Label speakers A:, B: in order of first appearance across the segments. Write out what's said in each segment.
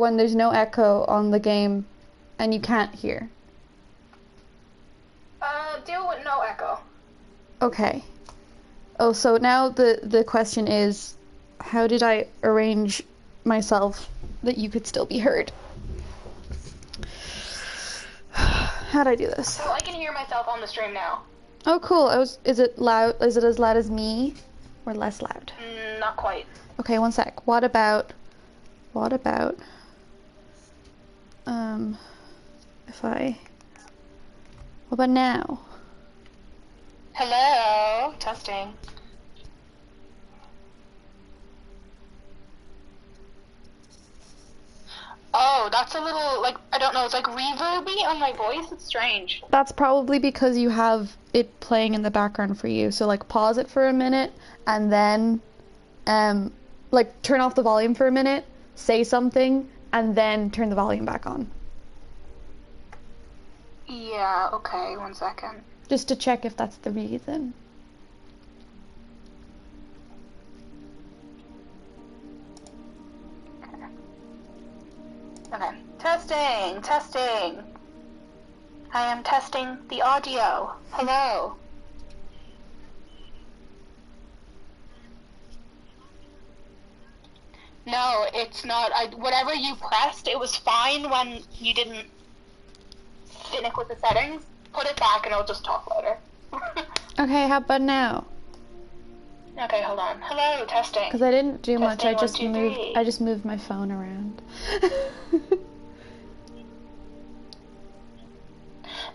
A: when there's no echo on the game and you can't hear?
B: Do with no echo.
A: Okay. Oh, so now the question is, how did I arrange myself that you could still be heard? How'd I do this?
B: So I can hear myself on the stream now.
A: Oh, cool. Is it loud? Is it as loud as me, or less loud?
B: Not quite.
A: Okay, one sec. What about, what about now?
B: Hello. Testing. Oh, that's a little, like, I don't know, it's like reverby on my voice. It's strange.
A: That's probably because you have it playing in the background for you. So like pause it for a minute and then like turn off the volume for a minute, say something, and then turn the volume back on.
B: Yeah, okay, 1 second.
A: Just to check if that's the reason.
B: Okay. Testing. I am testing the audio. Hello. No, it's not. Whatever you pressed, it was fine when you didn't finick with the settings. Put it back and I'll just talk louder.
A: Okay, how about now?
B: Okay, hold on. Hello, testing.
A: Because I didn't do much.
B: Testing,
A: I just moved my phone around.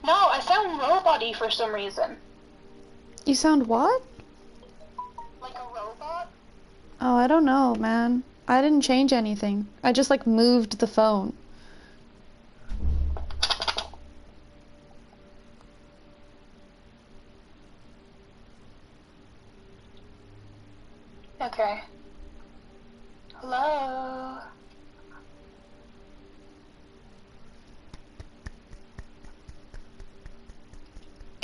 B: No, I sound robot-y for some reason.
A: You sound what?
B: Like a robot?
A: Oh, I don't know, man. I didn't change anything. I just like moved the phone.
B: Okay. Hello?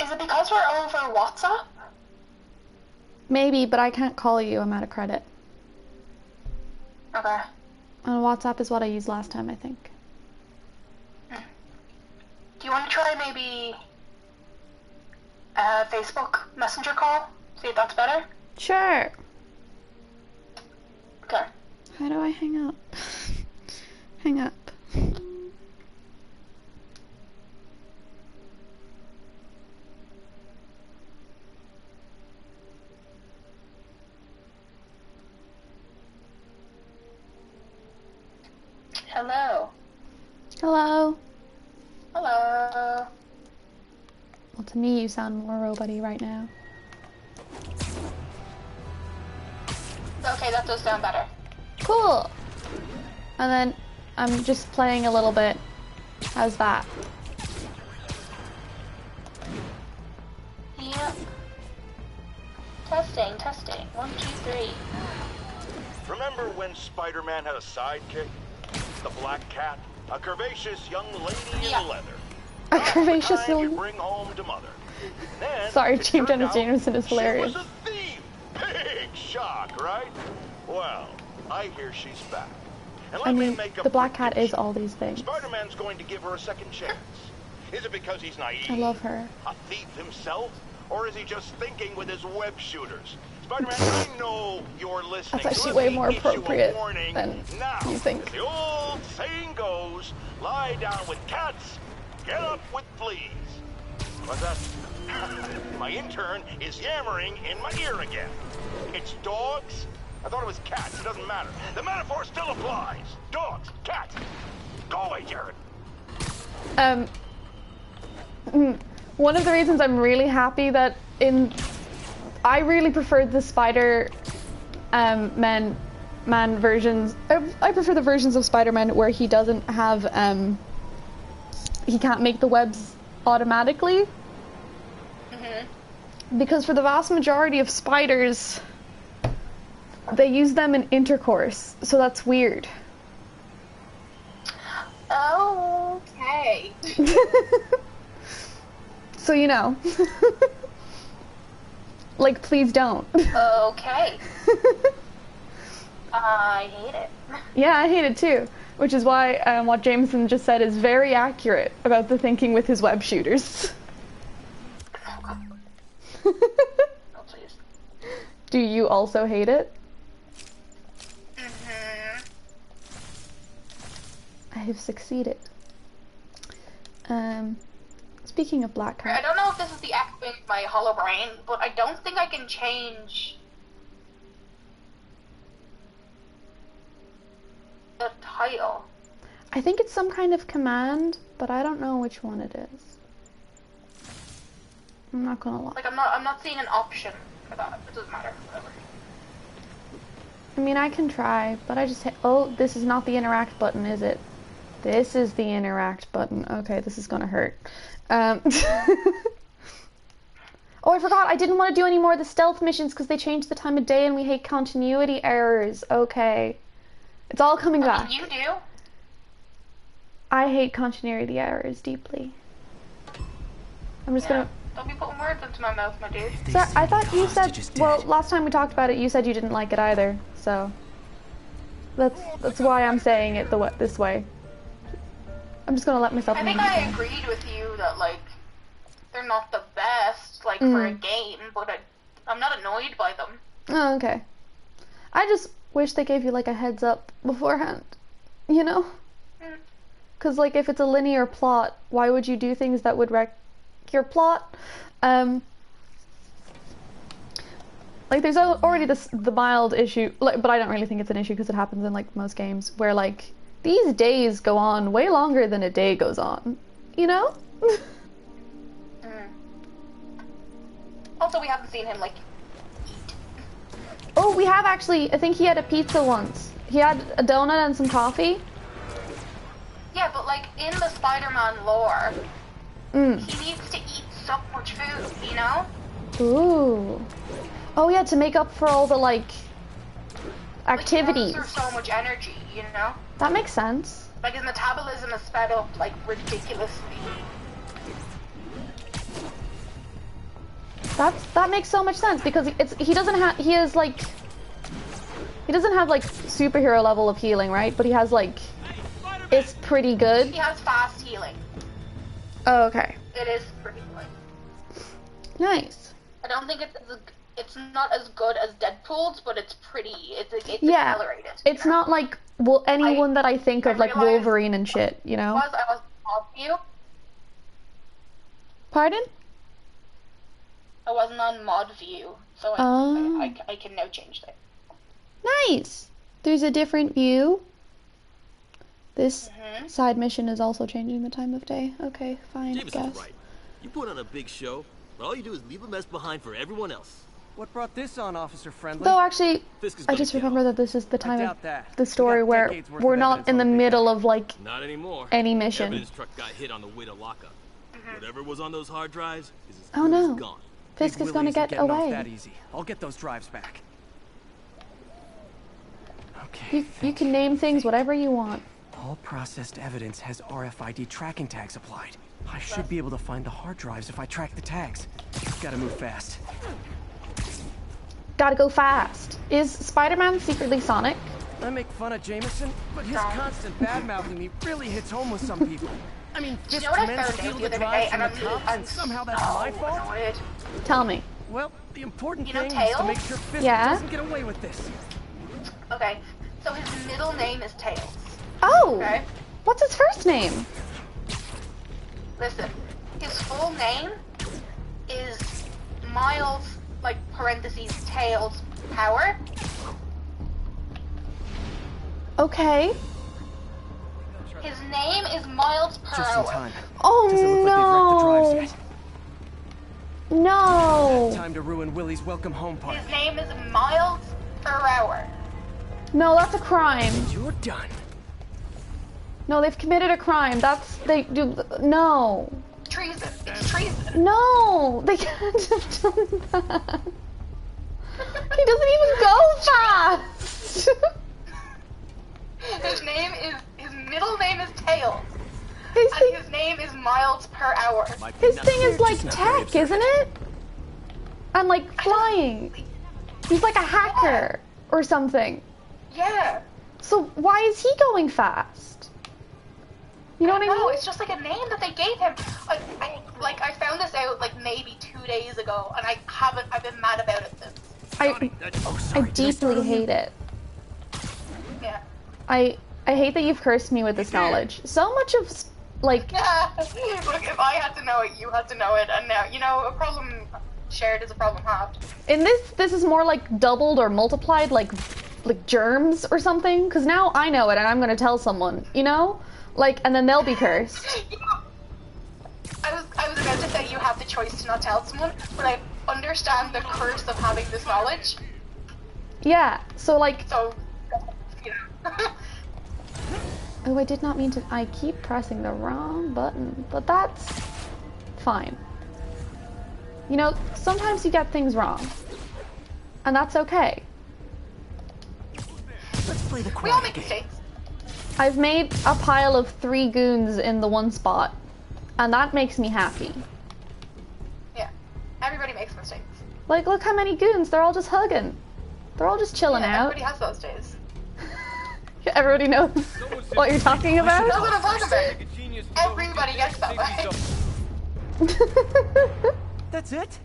B: Is it because we're over WhatsApp?
A: Maybe, but I can't call you. I'm out of credit.
B: Okay.
A: And WhatsApp is what I used last time, I think.
B: Do you want to try maybe a Facebook Messenger call? See if that's better?
A: Sure.
B: Okay.
A: How do I hang up? Hang up.
B: Hello.
A: Hello.
B: Hello.
A: Well, to me, you sound more robot-y right now.
B: Okay, that does sound better.
A: Cool. And then I'm just playing a little bit. How's that?
B: Yep. Testing. 1, 2, 3.
C: Remember when Spider-Man had a sidekick? The Black Cat? A curvaceous young lady in leather.
A: A curvaceous
C: young
A: young...
C: bring home to mother. Then,
A: Sorry, James Dennis Jameson is hilarious.
C: She was a thief! Big shock, right? Well, I hear she's back. And
A: I
C: let me
A: mean,
C: make a
A: the Black Cat is
C: prediction.
A: all these things.
C: Spider-Man's going to give her a second chance. Is it because he's naive?
A: I love her.
C: A thief himself? Or is he just thinking with his web shooters? Spider-Man, I know you're listening.
A: That's actually
C: So
A: way
C: let me
A: more
C: issue a
A: appropriate
C: warning
A: than
C: now.
A: you think.
C: As the old saying goes, lie down with cats, get up with fleas. What's that? My intern is yammering in my ear again. It's dogs? I thought it was cats. It doesn't matter. The metaphor still applies. Dogs, cats. Go away, Jared.
A: One of the reasons I'm really happy that I really preferred the Man versions. I prefer the versions of Spider-Man where he doesn't have he can't make the webs automatically. Because for the vast majority of spiders, they use them in intercourse, so that's weird.
B: Okay.
A: So you know. Like, please don't.
B: Okay. I hate it.
A: Yeah, I hate it too. Which is why what Jameson just said is very accurate about the thinking with his web shooters.
B: Oh, please.
A: Do you also hate it?
B: Mm-hmm.
A: I have succeeded. Speaking of black
B: I
A: hat,
B: don't know if this is the acting of my hollow brain, but I don't think I can change the title.
A: I think it's some kind of command, but I don't know which one it is. I'm not gonna lie.
B: Like I'm not seeing an option for that. It doesn't matter. Whatever.
A: I mean, I can try, but I just hit. Oh, this is not the interact button, is it? This is the interact button. Okay, this is gonna hurt. Oh, I forgot. I didn't want to do any more of the stealth missions because they changed the time of day and we hate continuity errors. Okay. It's all coming back.
B: You do?
A: I hate continuity errors deeply. I'm just gonna...
B: Don't be putting words into my mouth, my dude.
A: Sir, I thought you said... Well, last time we talked about it, you said you didn't like it either, so... That's why I'm saying it this way. I'm just gonna let myself...
B: I think I agreed with you that, like, they're not the best, like, for a game, but I'm not annoyed by them.
A: Oh, okay. I just wish they gave you, like, a heads up beforehand. You know? Because, like, if it's a linear plot, why would you do things that would wreck your plot? Like, there's already the mild issue, like, but I don't really think it's an issue because it happens in, like, most games, where, like, these days go on way longer than a day goes on. You know?
B: Also, we haven't seen him, like, eat.
A: Oh, we have actually. I think he had a pizza once. He had a donut and some coffee.
B: Yeah, but, like, in the Spider-Man lore, he needs to eat so much food, you know?
A: Ooh. Oh yeah, to make up for all the, like, activities.
B: Like, he runs through so much energy, you know?
A: That makes sense.
B: Like, his metabolism is sped up, like, ridiculously.
A: That makes so much sense because he doesn't have like superhero level of healing, right? But he has like it's pretty good.
B: He has fast healing.
A: Oh, okay.
B: It is pretty good.
A: Nice.
B: I don't think it's not as good as Deadpool's, but it's pretty. It's accelerated.
A: It's not like anyone that I think of like Wolverine and shit, you know.
B: I was mod view.
A: Pardon?
B: I wasn't on mod view, so I can now change that.
A: Nice. There's a different view. This side mission is also changing the time of day. Okay, fine.
D: Jameson's right. You put on a big show, but all you do is leave a mess behind for everyone else.
E: What brought this on, Officer Friendly?
A: Though actually, I just remember that this is the time of the story where we're not in the middle of like
D: not anymore.
A: Any mission.
D: The evidence truck got hit on the way to lockup. Whatever was on those hard drives is as
A: oh no.
D: gone.
A: Fisk is gonna get away.
E: That easy. I'll get those drives back. Okay.
A: You can name things whatever you want.
E: All processed evidence has RFID tracking tags applied. I should be able to find the hard drives if I track the tags. Gotta move fast.
A: Gotta go fast. Is Spider-Man secretly Sonic?
E: I make fun of Jameson, but his constant bad-mouthing me really hits home with some people. I mean,
B: you know what I found out the other day,
E: and somehow that's my fault?
B: Annoyed.
A: Tell me.
E: Well, the important
B: thing
E: is to make sure Fisk doesn't get away with this.
B: Okay, so his middle name is Tails.
A: Oh!
B: Okay?
A: What's his first name?
B: Listen, his full name is Miles, like, parentheses, Tails, Power.
A: Okay.
B: His name is Miles per
E: Just
B: hour.
E: in time.
A: Oh
E: Doesn't look like they've wrecked the drives yet.
A: No!
E: Time to ruin Willie's welcome home party.
B: His name is Miles per hour.
A: No, that's a crime.
E: You're done.
A: No, they've committed a crime. They do. No.
B: Treason. It's treason.
A: No! They can't have done that. He doesn't even go fast!
B: His middle name is Tails. And his name is Miles per hour.
A: His thing is like tech, isn't it? And like flying. He's like a hacker or something.
B: Yeah.
A: So why is he going fast? You know what I mean?
B: No, it's just like a name that they gave him. I found this out like maybe 2 days ago, and I've been mad about it since.
A: I deeply hate it.
B: Yeah.
A: I hate that you've cursed me with this knowledge. So much of like
B: Look, if I had to know it, you had to know it, and now, you know, a problem shared is a problem halved.
A: in this is more like doubled or multiplied, like germs or something. Because now I know it, and I'm gonna tell someone. You know, like, and then they'll be cursed.
B: I was about to say you have the choice to not tell someone, but I understand the curse of having this knowledge.
A: Yeah. So like.
B: So, you know.
A: Oh, I did not mean to. I keep pressing the wrong button, but that's fine. You know, sometimes you get things wrong, and that's okay.
E: Let's play the
B: We all
E: quiet
B: make
E: game.
B: mistakes.
A: I've made a pile of 3 goons in the one spot, and that makes me happy.
B: Yeah. Everybody makes mistakes.
A: Like, look how many goons, they're all just hugging. They're all just chilling
B: Yeah,
A: out.
B: everybody has those days.
A: Everybody knows what you're talking about?
B: That's what I'm talking about. Everybody gets that way.
E: That's it?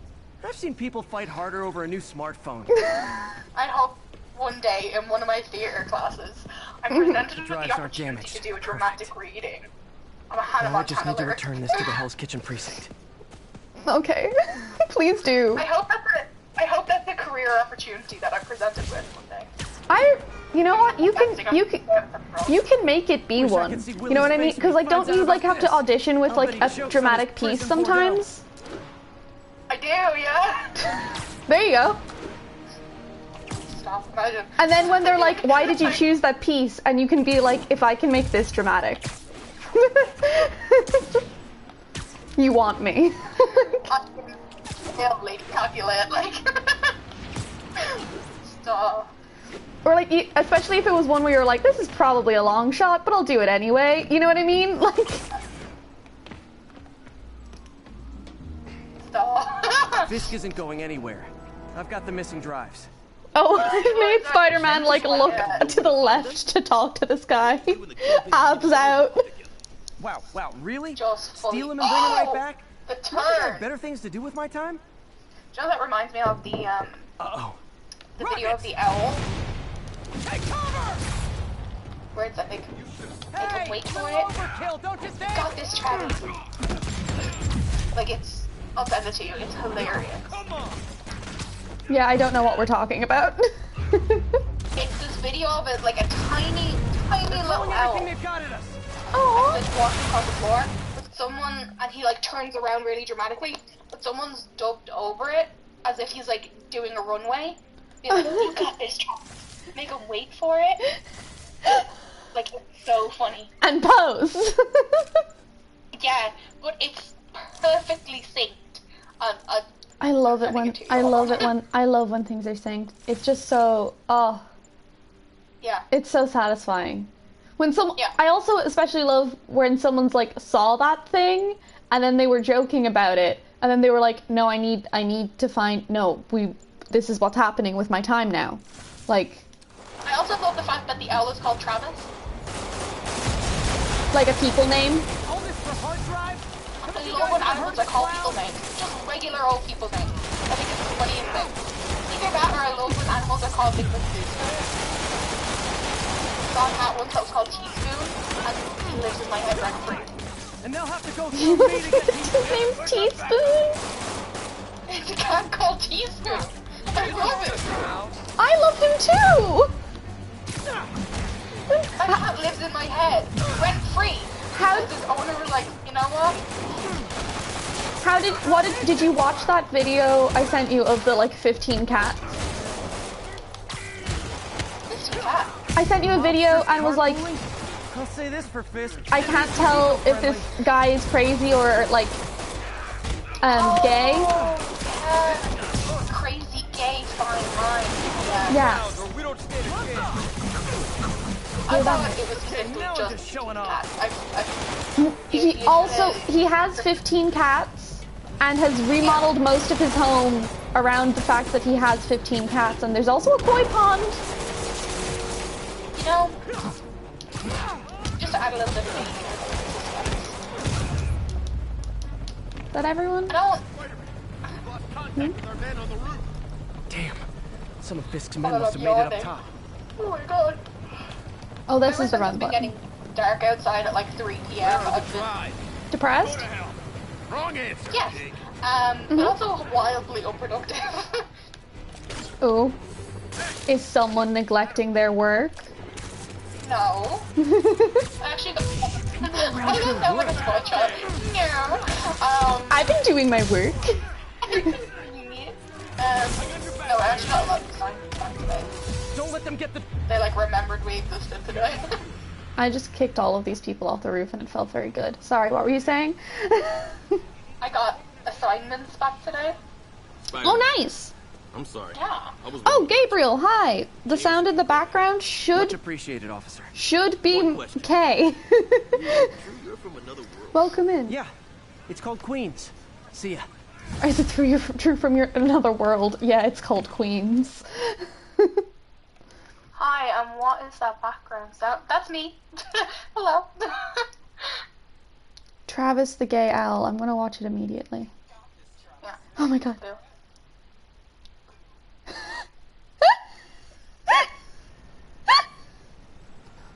E: I've seen people fight harder over a new smartphone.
B: I hope one day in one of my theater classes, I'm presented with
E: drives
B: the
E: aren't
B: opportunity
E: damaged.
B: to do a dramatic reading of a Hannah
E: Now I just
B: Montana
E: need to
B: lyric.
E: return this to the Hell's Kitchen precinct.
A: Okay, please do.
B: I hope that's the career opportunity that I'm presented with one day.
A: You know what? You can make it be
E: Wish I
A: one.
E: could see
A: You know what I mean?
E: Willie's face
A: Because
E: when
A: like,
E: he finds
A: don't you
E: out
A: like
E: about
A: have to
E: this?
A: audition with
E: I'll
A: like
E: bet he
A: a
E: chokes on
A: dramatic
E: his
A: piece
E: prison Bordeaux.
A: sometimes?
B: I do, yeah.
A: There you go.
B: Stop, imagine.
A: And then when they're like, "Why did you choose that piece?" and you can be like, "If I can make this dramatic." You want me.
B: Hell, lady, calculate, like. Stop.
A: Or like, especially if it was one where you're like, this is probably a long shot, but I'll do it anyway. You know what I mean? Like,
B: Stop.
E: Fisk isn't going anywhere. I've got the missing drives.
A: oh, I made Spider-Man like look to the left to talk to this guy. Abs out.
E: Wow, really?
B: Just fully-
E: Steal him and bring him right
B: Oh,
E: back?
B: The
E: Don't you think I
B: turn.
E: have better things to do with my time?
B: Do you know that reminds me of the
E: Uh-oh.
B: video of the owl?
E: Take cover!
B: Where it's like, make
E: Hey,
B: him wait for
E: little
B: it.
E: overkill, don't you think?
B: Got this, Travis. Like, I'll send it to you. It's hilarious.
E: Come on!
A: Yeah, I don't know what we're talking about.
B: It's this video of it, like a tiny little
E: Throwing
B: owl.
E: everything they've got at us.
A: Oh,
B: Just walking across the floor with someone, and he like turns around really dramatically, but someone's dubbed over it as if he's like doing a runway. Being like, you got this, Travis. Make him wait for it. Like, it's so funny.
A: and pose.
B: Yeah, but it's perfectly synced.
A: I love it
B: I
A: when
B: think it's
A: I love when things are synced. It's just so
B: Yeah.
A: it's so satisfying. When
B: Yeah.
A: I also especially love when someone's like saw that thing and then they were joking about it and then they were like, no, I need to find this is what's happening with my time now. Like
B: I also love the fact that the owl is called Travis.
A: a people name.
E: All this for hard drive?
B: I love when animals are called people names. Just regular old people names. I think it's the funniest thing. Either that or I love when animals are called Big Teaspoon. Saw a cat once that was called Teaspoon, and he lives in my head rent free.
E: And they'll have to go through me to get these.
A: His name's Teaspoon.
B: It's a cat called Teaspoon. I love it.
A: I love him too.
B: That cat lives in my head, rent free.
A: How-
B: Because his owner was like, you know what?
A: Did you watch that video I sent you of the like 15 cats?
B: This cat.
A: I sent you a video and was like,
E: I'll say this for Fisk.
A: I can't tell if this guy is crazy or like gay.
B: Oh, yeah. Crazy gay fine line. Yeah.
A: Yeah.
E: We don't stand a chance.
B: I thought it was simply
E: now I'm
B: just
E: just showing
B: cats.
E: off.
A: He has 15 cats and has remodeled most of his home around the fact that he has 15 cats, and there's also a koi pond.
B: You know, Just to add a little bit of danger.
A: Is that everyone?
B: I don't.
E: Damn. Some of Fisk's
B: Oh,
E: men must have made it up
B: yawning.
E: top.
B: Oh my god.
A: Oh, this
B: Ever
A: is the
B: since
A: run
B: it's been
A: button.
B: getting dark outside at like 3 p.m. I've been,
A: Depressed?
C: Wrong answer.
B: yes. But also wildly unproductive.
A: Oh. Is someone neglecting their work?
B: No. Actually, I don't know like a small child. No.
A: I've been doing my work.
B: No, I actually got a lot of time today.
E: Don't let them get the...
B: They like remembered we existed today.
A: I just kicked all of these people off the roof and it felt very good. Sorry, what were you saying?
B: I got assignments back today.
A: Oh, nice.
D: I'm sorry.
B: Yeah.
D: I was
A: Oh, Gabriel, hi. The sound in the background
E: Much
A: should
E: appreciated, officer.
A: be
D: One question.
A: K.
D: You're from another world.
A: Welcome in.
E: Yeah. It's called Queens. See ya.
A: Is it true from your another world? Yeah, it's called Queens.
B: Hi, what is that background sound? That's me. Hello.
A: Travis the Gay Owl. I'm gonna watch it immediately.
B: Yeah.
A: Oh my god.
B: Boo.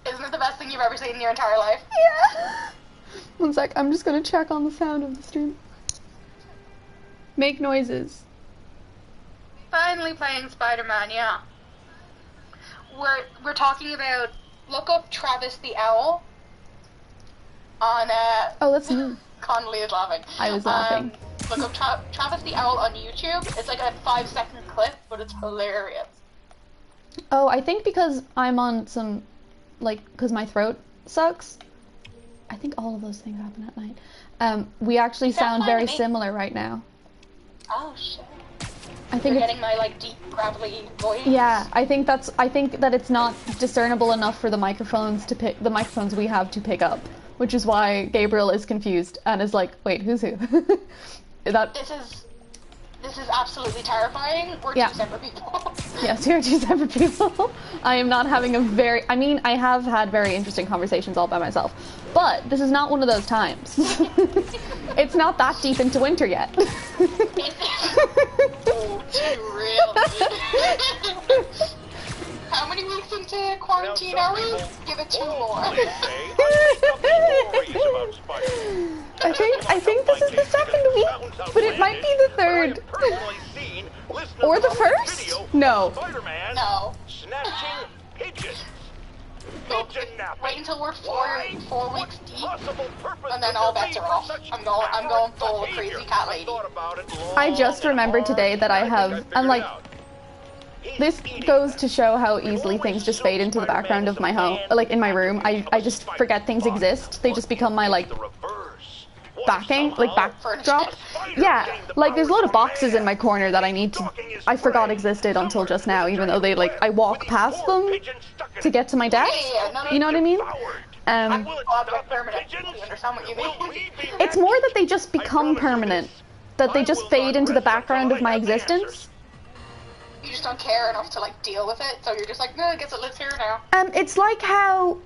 B: Isn't it the best thing you've ever seen in your entire life?
A: Yeah. One sec, I'm just gonna check on the sound of the stream. Make noises.
B: Finally playing Spider-Man, yeah. We're talking about, look up Travis the Owl on
A: Oh, that's me.
B: Connolly is laughing.
A: I was laughing.
B: Look up Travis the Owl on YouTube. It's like a 5-second clip, but it's hilarious.
A: Oh, I think because I'm on some, because my throat sucks. I think all of those things happen at night. We actually
B: sound
A: sound
B: fine
A: very
B: to me.
A: similar right now.
B: Oh shit.
A: I
B: You're
A: think it's,
B: getting my like deep gravelly voice.
A: yeah, I think that it's not discernible enough for the microphones we have to pick up, which is why Gabriel is confused and is like, wait, who's who? That
B: This is absolutely terrifying. We're
A: Yeah.
B: two separate people.
A: Yes, you're two separate people. I am not having I have had very interesting conversations all by myself, but this is not one of those times. It's not that deep into winter yet.
B: Oh, too real. How many weeks into quarantine are we? Give it 2 more.
A: I think this is the second week, but it might be the third. Or the first? No.
B: No.
C: Snatching pigeons.
B: Wait until we're 4 weeks deep, and then all bets are off. I'm going full crazy cat lady.
A: I just remembered today that I have, and this goes to show how easily things just fade into the background of my home, in my room. I just forget things exist. They just become my, backdrop. Yeah, there's a lot of boxes in my corner that I forgot existed until just now, even though I walk past them to get to my desk. You know what I mean?
B: Permanent. You understand what you mean?
A: It's more that they just become permanent, that they just fade into the background of my existence.
B: You just don't care enough to deal with it, so you're just like, no, I guess it lives here now.
A: It's like how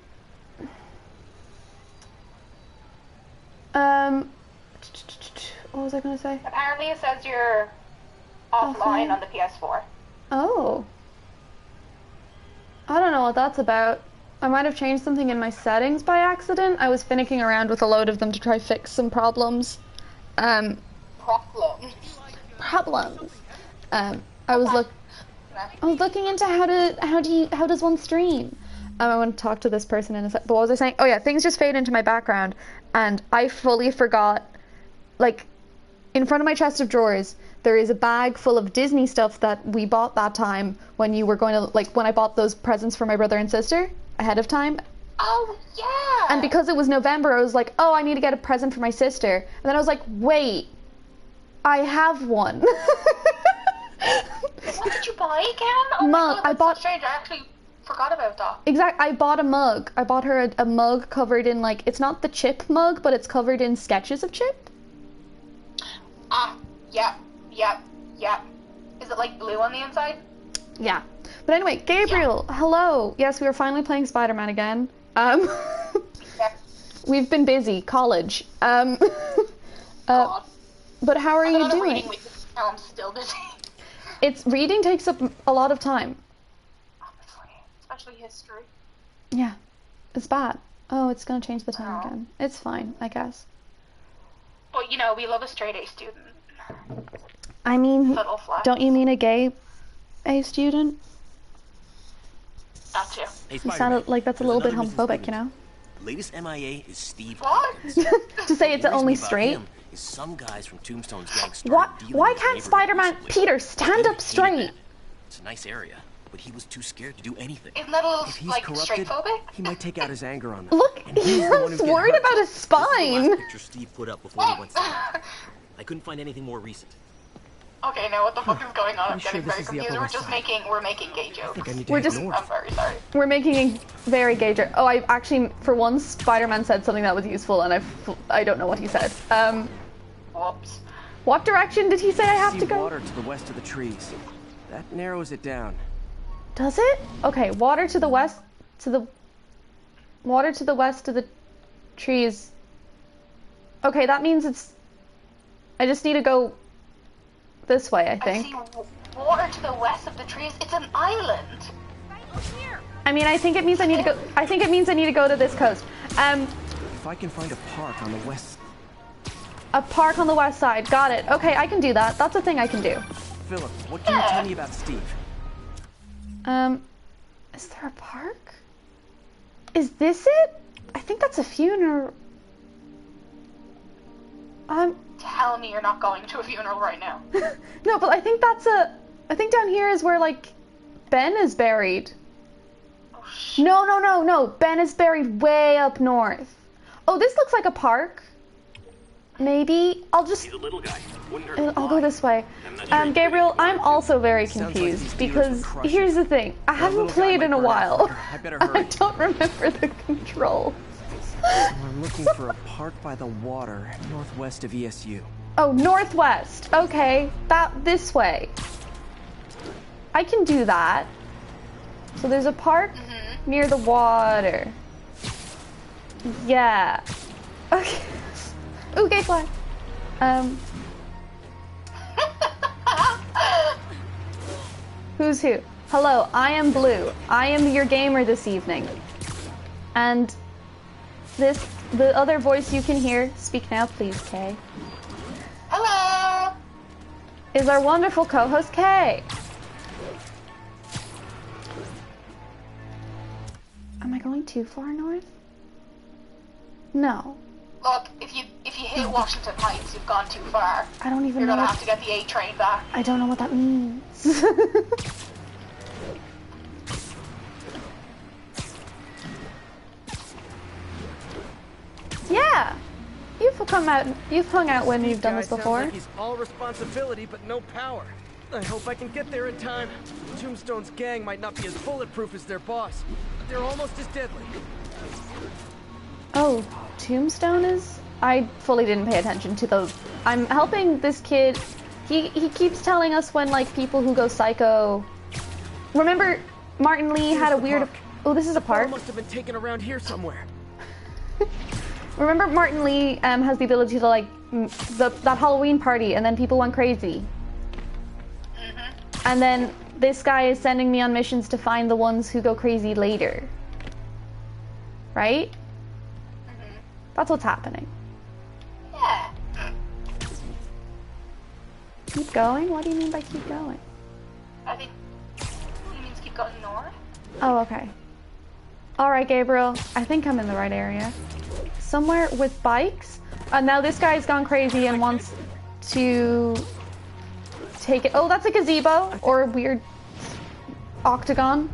A: what was I gonna say?
B: Apparently it says you're offline on the PS4.
A: Oh. I don't know what that's about. I might have changed something in my settings by accident. I was finicking around with a load of them to try fix some problems.
B: Problems.
A: I was looking into how does one stream? I want to talk to this person in a sec. But what was I saying? Oh yeah, things just fade into my background, and I fully forgot. In front of my chest of drawers, there is a bag full of Disney stuff that we bought that time when you were going to when I bought those presents for my brother and sister ahead of time.
B: Oh yeah.
A: And because it was November, I was like, oh, I need to get a present for my sister. And then I was like, wait, I have one.
B: What did you buy again? Oh
A: Mug.
B: my God,
A: I
B: that's
A: bought.
B: so strange. I actually forgot about that.
A: Exactly. I bought a mug. I bought her a mug covered in it's not the Chip mug, but it's covered in sketches of Chip.
B: Ah, yeah. Is it blue on the inside?
A: Yeah. But anyway, Gabriel, hello. Yes, we are finally playing Spider-Man again.
B: Yeah.
A: We've been busy, college.
B: God.
A: But how are
B: I've
A: you
B: been on a
A: doing?
B: reading week, now I'm still busy.
A: It's reading takes up a lot of time.
B: Honestly, especially history.
A: Yeah, it's bad. Oh, it's gonna change the time
B: Oh.
A: again. It's fine, I guess.
B: But you know, we love a straight A student.
A: I mean,
B: Little flex.
A: don't you mean a gay A student?
B: That too.
D: Hey,
A: You
D: Spider-Man,
A: sounded like that's a
D: there's
A: little bit
D: another missing
A: homophobic, you
D: student.
A: know?
D: The latest MIA is Steve
B: What?
D: Hawkins.
A: To say it's
D: What worries
A: only
D: me about
A: straight?
D: him is some guys from Tombstone's gang started
A: What?
D: dealing
A: Why
D: with the
A: can't
D: neighborhood
A: Spider-Man...
D: recently.
A: Peter, stand
D: David
A: up
D: hated
A: straight!
D: that. It's a nice area, but he was too scared to do anything.
B: Isn't that a little,
E: If he's
B: like,
E: corrupted,
B: straight phobic?
E: he might take out his anger on them.
A: Look,
E: And
A: he
E: he's the one
A: was
E: who'd get
A: worried
E: hurt.
A: about his
D: This is the
A: spine!
D: last picture Steve put up before he went silent. I couldn't find anything more recent.
B: Okay, now what the fuck is going on? I'm
E: I'm sure
B: getting
E: this
B: very
E: is the
B: confused.
E: Upper
B: We're
E: West
B: just
E: Side.
B: we're making gay
E: I
B: jokes.
E: think I need to
A: We're
E: head
A: just-
E: north.
B: I'm very sorry.
A: We're making a very gay joke. Oh, I actually, for once, Spider-Man said something that was useful, and I don't know what he said.
B: Whoops.
A: What direction did he say I have
E: See
A: to go?
E: water to the west of the trees. That narrows it down.
A: Does it? Okay, water to the west, water to the west of the trees. Okay, that means I just need to go this way, I
B: I
A: think.
B: see water to the west of the trees. It's an island.
A: I mean, I think it means I need to go, I think it means I need to go to this coast.
E: If I can find a park on the west...
A: A park on the west side. Got it. Okay, I can do that. That's a thing I can do.
E: Philip, what can you tell me about Steve?
A: Is there a park? Is this it? I think that's a funeral.
B: Tell me you're not going to a funeral right now.
A: No, but I think I think down here is where, like, Ben is buried.
B: Oh, shit.
A: No. Ben is buried way up north. Oh, this looks like a park. Maybe. I'll just,
C: He's a little guy. Wouldn't hurt
A: I'll go this way.
C: I'm not sure
A: Gabriel, I'm also very
E: Sounds like
A: confused
E: these dealers
A: because
E: would crush it.
A: here's the thing. I
E: That
A: haven't
E: little guy
A: played
E: might
A: in a
E: burn out
A: while.
E: quicker. I better
A: and I
E: hurry.
A: don't remember the control.
E: I'm looking for a park by the water, northwest of ESU.
A: Oh, northwest. Okay, this way. I can do that. So there's a park near the water. Yeah. Okay. Ooh, gay flag. Who's who? Hello, I am Blue. I am your gamer this evening. And the other voice you can hear, speak now please, Kay,
B: Hello.
A: is our wonderful co-host Kay. Am I going too far north? No.
B: Look, if you hit Washington Heights, you've gone too far.
A: I don't even
B: You're
A: know
B: gonna
A: what,
B: have to get the A train back.
A: I don't know what that means. Yeah. You've hung out when you've done this before.
E: Like he's all responsibility but no power. I hope I can get there in time. Tombstone's gang might not be as bulletproof as their boss, but they're almost as deadly.
A: Oh, Tombstone is? I fully didn't pay attention to those. I'm helping this kid. He keeps telling us when, like, people who go psycho. Remember, Martin Lee had a
E: the
A: weird.
E: park.
A: Oh, this is a
E: Bar
A: park.
E: must have been taken around here somewhere.
A: Remember, Martin Lee has the ability to, like, that Halloween party, and then people went crazy. And then this guy is sending me on missions to find the ones who go crazy later. Right? That's what's happening.
B: Yeah.
A: Keep going? What do you mean by keep going?
B: I think he means keep going north.
A: Oh, okay. Alright, Gabriel. I think I'm in the right area. Somewhere with bikes? Now this guy's gone crazy and wants to take it. Oh, that's a gazebo or a weird octagon.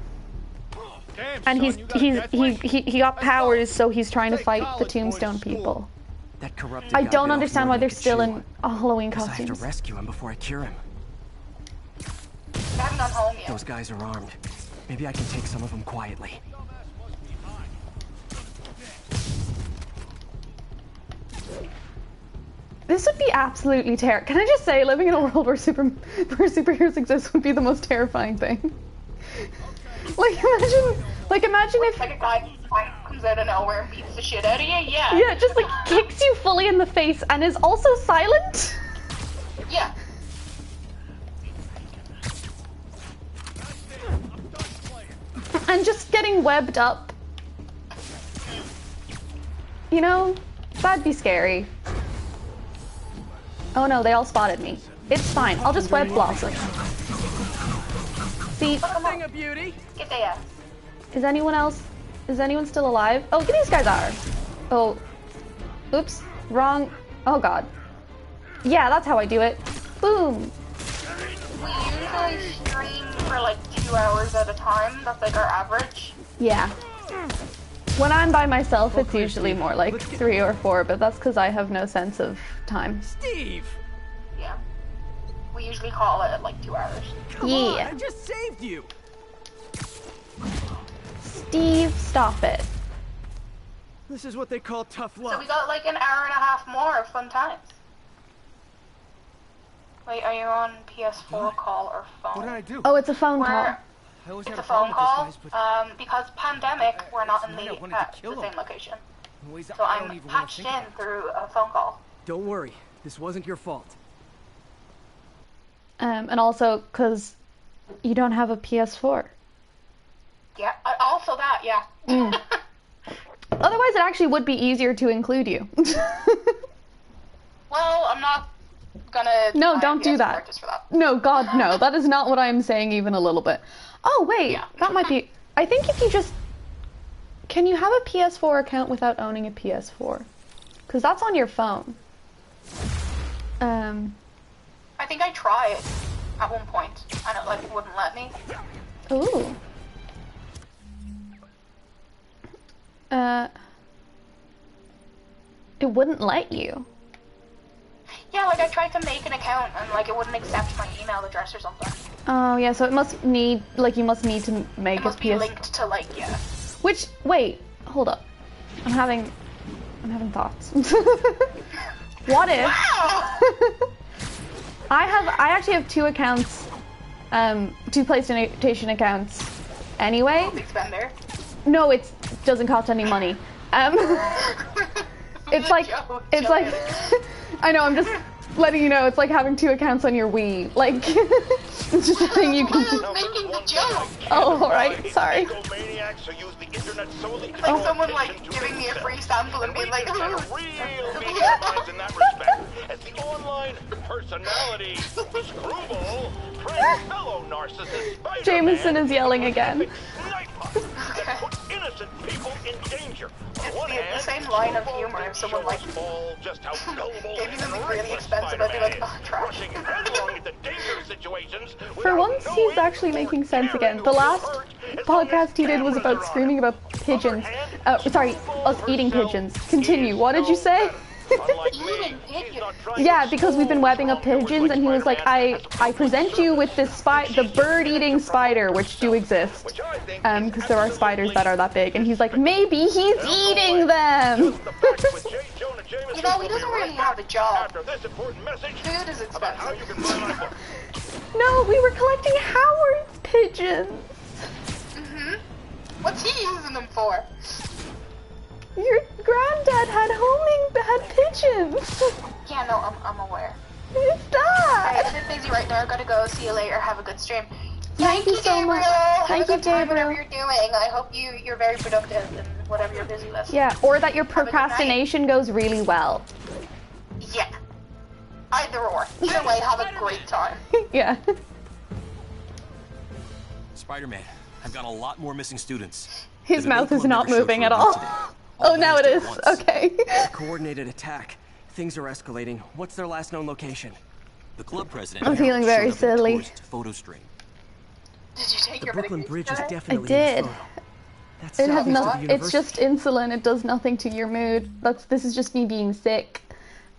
C: Damn,
A: And
C: son,
A: he got powers, so he's trying to
C: Take
A: fight the
C: college boys
A: Tombstone
C: to school.
A: people.
E: That corrupted
A: I
E: guy
A: don't
E: bit off
A: understand
E: more
A: why
E: than
A: they're
E: he could
A: still
E: chew.
A: in Halloween
E: Guess I have to
A: costumes.
E: rescue him before I cure him.
B: I haven't gone home yet.
E: Those guys are armed. Maybe I can take some of them quietly.
A: This would be absolutely terrifying. Can I just say, living in a world where superheroes exist would be the most terrifying thing. Imagine if
B: Like a guy comes out of nowhere and beats the shit out of you. Yeah.
A: yeah, just like kicks you fully in the face and is also silent.
B: Yeah.
A: And just getting webbed up. You know, that'd be scary. Oh no, they all spotted me. It's fine. I'll just web Blossom. See,
E: Thing of beauty.
B: Get there.
A: is anyone still alive? Oh, these guys are. Oh, oops, wrong. Oh god. Yeah, that's how I do it. Boom.
B: We usually stream for like 2 hours at a time. That's like our average.
A: Yeah. When I'm by myself, it's
E: Okay,
A: usually
E: Steve,
A: more like
E: let's get-
A: 3 or 4, but that's because I have no sense of time.
E: Steve!
B: Yeah. We usually call it at like 2 hours.
E: Come on,
A: Yeah.
E: I just saved you!
A: Steve, stop it.
E: This is what they call tough
B: So
E: love.
B: we got like an hour and a half more of fun times. Wait, are you on PS4 call or phone?
F: What did I do?
A: Oh, it's a phone call.
B: We're,
F: I always
B: it's
F: had
B: a phone call,
F: with this guy's,
B: because pandemic, we're not in
F: tonight I
B: the,
F: wanted to kill
B: the
F: him.
B: same location.
F: in ways that
B: So
F: I don't
B: I'm
F: even want to
B: patched
F: think
B: in
F: about.
B: through a phone call.
E: Don't worry, this wasn't your fault.
A: And also, because you don't have a PS4.
B: Yeah, also that, yeah.
A: Otherwise, it actually would be easier to include you.
B: Well, I'm not gonna...
A: No,
B: buy a
A: don't do
B: PS4
A: that.
B: Just for that.
A: No, God, no. That is not what I am saying even a little bit. Oh, wait.
B: Yeah.
A: That might be... I think if you just... Can you have a PS4 account without owning a PS4? Because that's on your phone.
B: I think I tried at one point, and it like wouldn't let me.
A: Ooh. It wouldn't let you.
B: Yeah, like I tried to make an account, and like it wouldn't accept my email address or something.
A: Oh, yeah, so it must need... Like, you must need to make
B: It
A: a
B: must be
A: PS...
B: linked to like, yeah.
A: Which... Wait. Hold up. I'm having thoughts. What if...
B: Wow!
A: I actually have 2 accounts, 2 PlayStation accounts anyway.
B: Big spender.
A: No, it doesn't cost any money. It's like, I know, I'm just letting you know, it's like having 2 accounts on your Wii. Like, it's just a thing you can do.
B: I was making the joke.
A: Oh, alright, sorry.
C: Egomaniacs who use the internet solely to
B: Like
C: draw
B: someone like
C: attention to
B: giving me a
C: themselves.
B: free sample and being like,
C: Real media minds in that respect, as the online personality Screwball pranks fellow narcissist Spider-Man
A: Jameson is yelling again.
C: sniper that puts innocent people in danger. On one
B: It's the
C: hand,
B: same line of
C: Screwball
B: humor.
C: can
B: If someone
C: show
B: like
C: us all just how gullible
B: gave me
C: and
B: something really
C: reckless
B: expensive, I'd be like,
C: Spider-Man
B: oh,
C: is,
B: trash.
C: rushing headlong into dangerous situations
A: For
C: without
A: once, he's
C: knowing
A: actually
C: or
A: making sense
C: caring
A: again.
C: who
A: The
C: will
A: last
C: hurt, as long as
A: podcast he did was
C: cameras
A: about
C: are on.
A: screaming about pigeons. Sorry,
C: Screwball
A: us eating
C: herself
A: pigeons. Continue.
C: is
A: What did you
C: so
A: say?
C: better. Unlike me,
B: Eating
C: he's
B: pigeons.
C: not trying to
A: Yeah, because we've been
C: expose
A: webbing up
C: wrongdoers
A: pigeons, and he was like,
C: Spider-Man
A: I
C: as a
A: present you with this the bird-eating spider, which do exist.
C: which I think
A: Because there are spiders that are that big, and he's like, maybe he's eating them!
C: The facts with J. Jonah Jameson
B: You know, he
C: will be
B: doesn't
C: right
B: really have a
C: back
B: job.
C: after this important message
B: Food is
C: about how
B: expensive.
C: you can buy my book.
A: No, we were collecting Howard's pigeons!
B: What's he using them for?
A: Your granddad had pigeons!
B: Yeah, no, I'm aware.
A: Who's
B: I'm
A: that?
B: a bit busy right now. I gotta go. See you later. Have a good stream.
A: Thank you so
B: Gabriel.
A: much.
B: Have
A: Thank
B: a good
A: you,
B: time
A: Gabriel.
B: whatever you're doing. I hope you're very productive in whatever you're busy with.
A: Yeah, or that your
B: a good night.
A: procrastination goes really well.
B: Yeah. Either or. Either way, have a great time.
A: Yeah.
D: Spider-Man, I've got a lot more missing students.
A: His
D: The
A: mouth
D: Debate
A: is
D: Club
A: not
D: never showed
A: moving
D: for
A: at
D: a
A: all.
D: week today.
A: Oh, now it
D: vanished
A: is.
D: at once.
A: Okay.
E: Coordinated attack. Things are escalating. What's their last known location?
D: The club president.
A: I'm feeling very
D: showed up in a
A: silly.
D: tourist photo stream.
B: Did you take
E: The
B: your
E: Brooklyn
B: medication
E: Bridge is
B: today?
E: definitely
A: did.
E: in this photo. That's
A: It has
E: southeast of
A: nothing.
E: the
A: It's just
E: university.
A: insulin. It does nothing to your mood. This is just me being sick.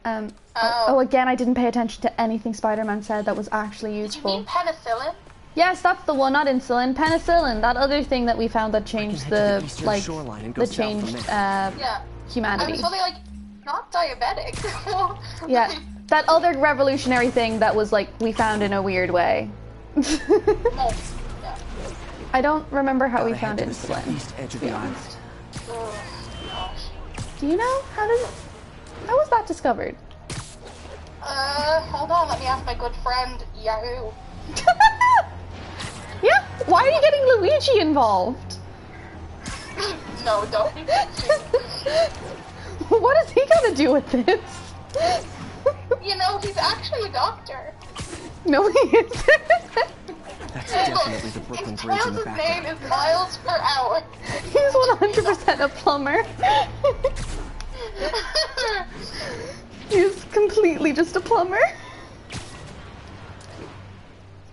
B: Oh.
A: Oh, again, I didn't pay attention to anything Spider-Man said that was actually
B: Did you
A: useful.
B: mean penicillin?
A: Yes, that's the one, not insulin. Penicillin, that other thing that we found that changed
E: head to
A: the
E: the eastern
A: like
E: shoreline and go
A: that
E: south from
A: changed
B: Yeah. I
A: humanity.
B: was totally like, not diabetic.
A: Yeah, that other revolutionary thing that was like we found in a weird way.
B: No. Yeah.
A: I don't remember how we
E: Gotta head
A: found
E: to the
A: insulin.
E: southeast edge of the island.
B: Oh, gosh.
A: Do you know how was that discovered?
B: Hold on, let me ask my good friend, Yahoo.
A: Yeah, why are you getting Luigi involved?
B: No, don't.
A: What has he got to do with this?
B: You know, he's actually a doctor.
A: No, he isn't.
E: That's definitely the Brooklyn Bridge in the
B: His name
E: background.
B: is miles per hour.
A: He's 100% a plumber. He's completely just a plumber.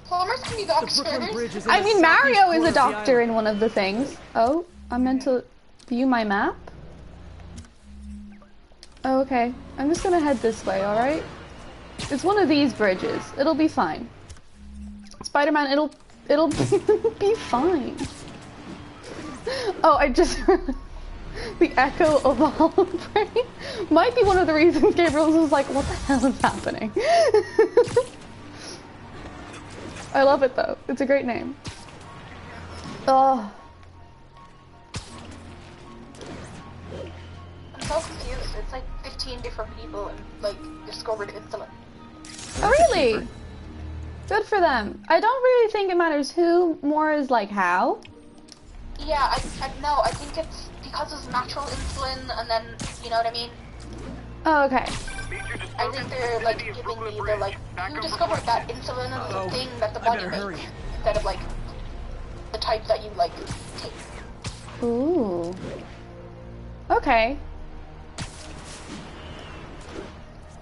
B: Plumbers can be
E: The Brooklyn
B: doctors.
E: Bridge is in
A: I
E: the
A: mean,
E: southeast
A: Mario is
E: corner
A: a
E: of the
A: doctor
E: island.
A: in one of the things. Oh, I'm meant to view my map? Oh, okay. I'm just gonna head this way, alright? It's one of these bridges. It'll be fine. Spider-Man, it'll be fine. Oh, I just the echo of the hollow brain might be one of the reasons Gabriel was like, what the hell is happening? I love it though. It's a great name. Oh.
B: I'm so confused. It's like 15 different people and like discovered insulin.
A: Oh, really? Good for them. I don't really think it matters who, more is like how.
B: Yeah, I think it's because it's natural insulin, and then you know what I mean.
A: Oh, okay.
B: I think they're like giving me the like you discovered that insulin is the thing that the
E: I
B: body
E: better
B: makes
E: hurry.
B: instead of like the type that you like take.
A: Ooh. Okay.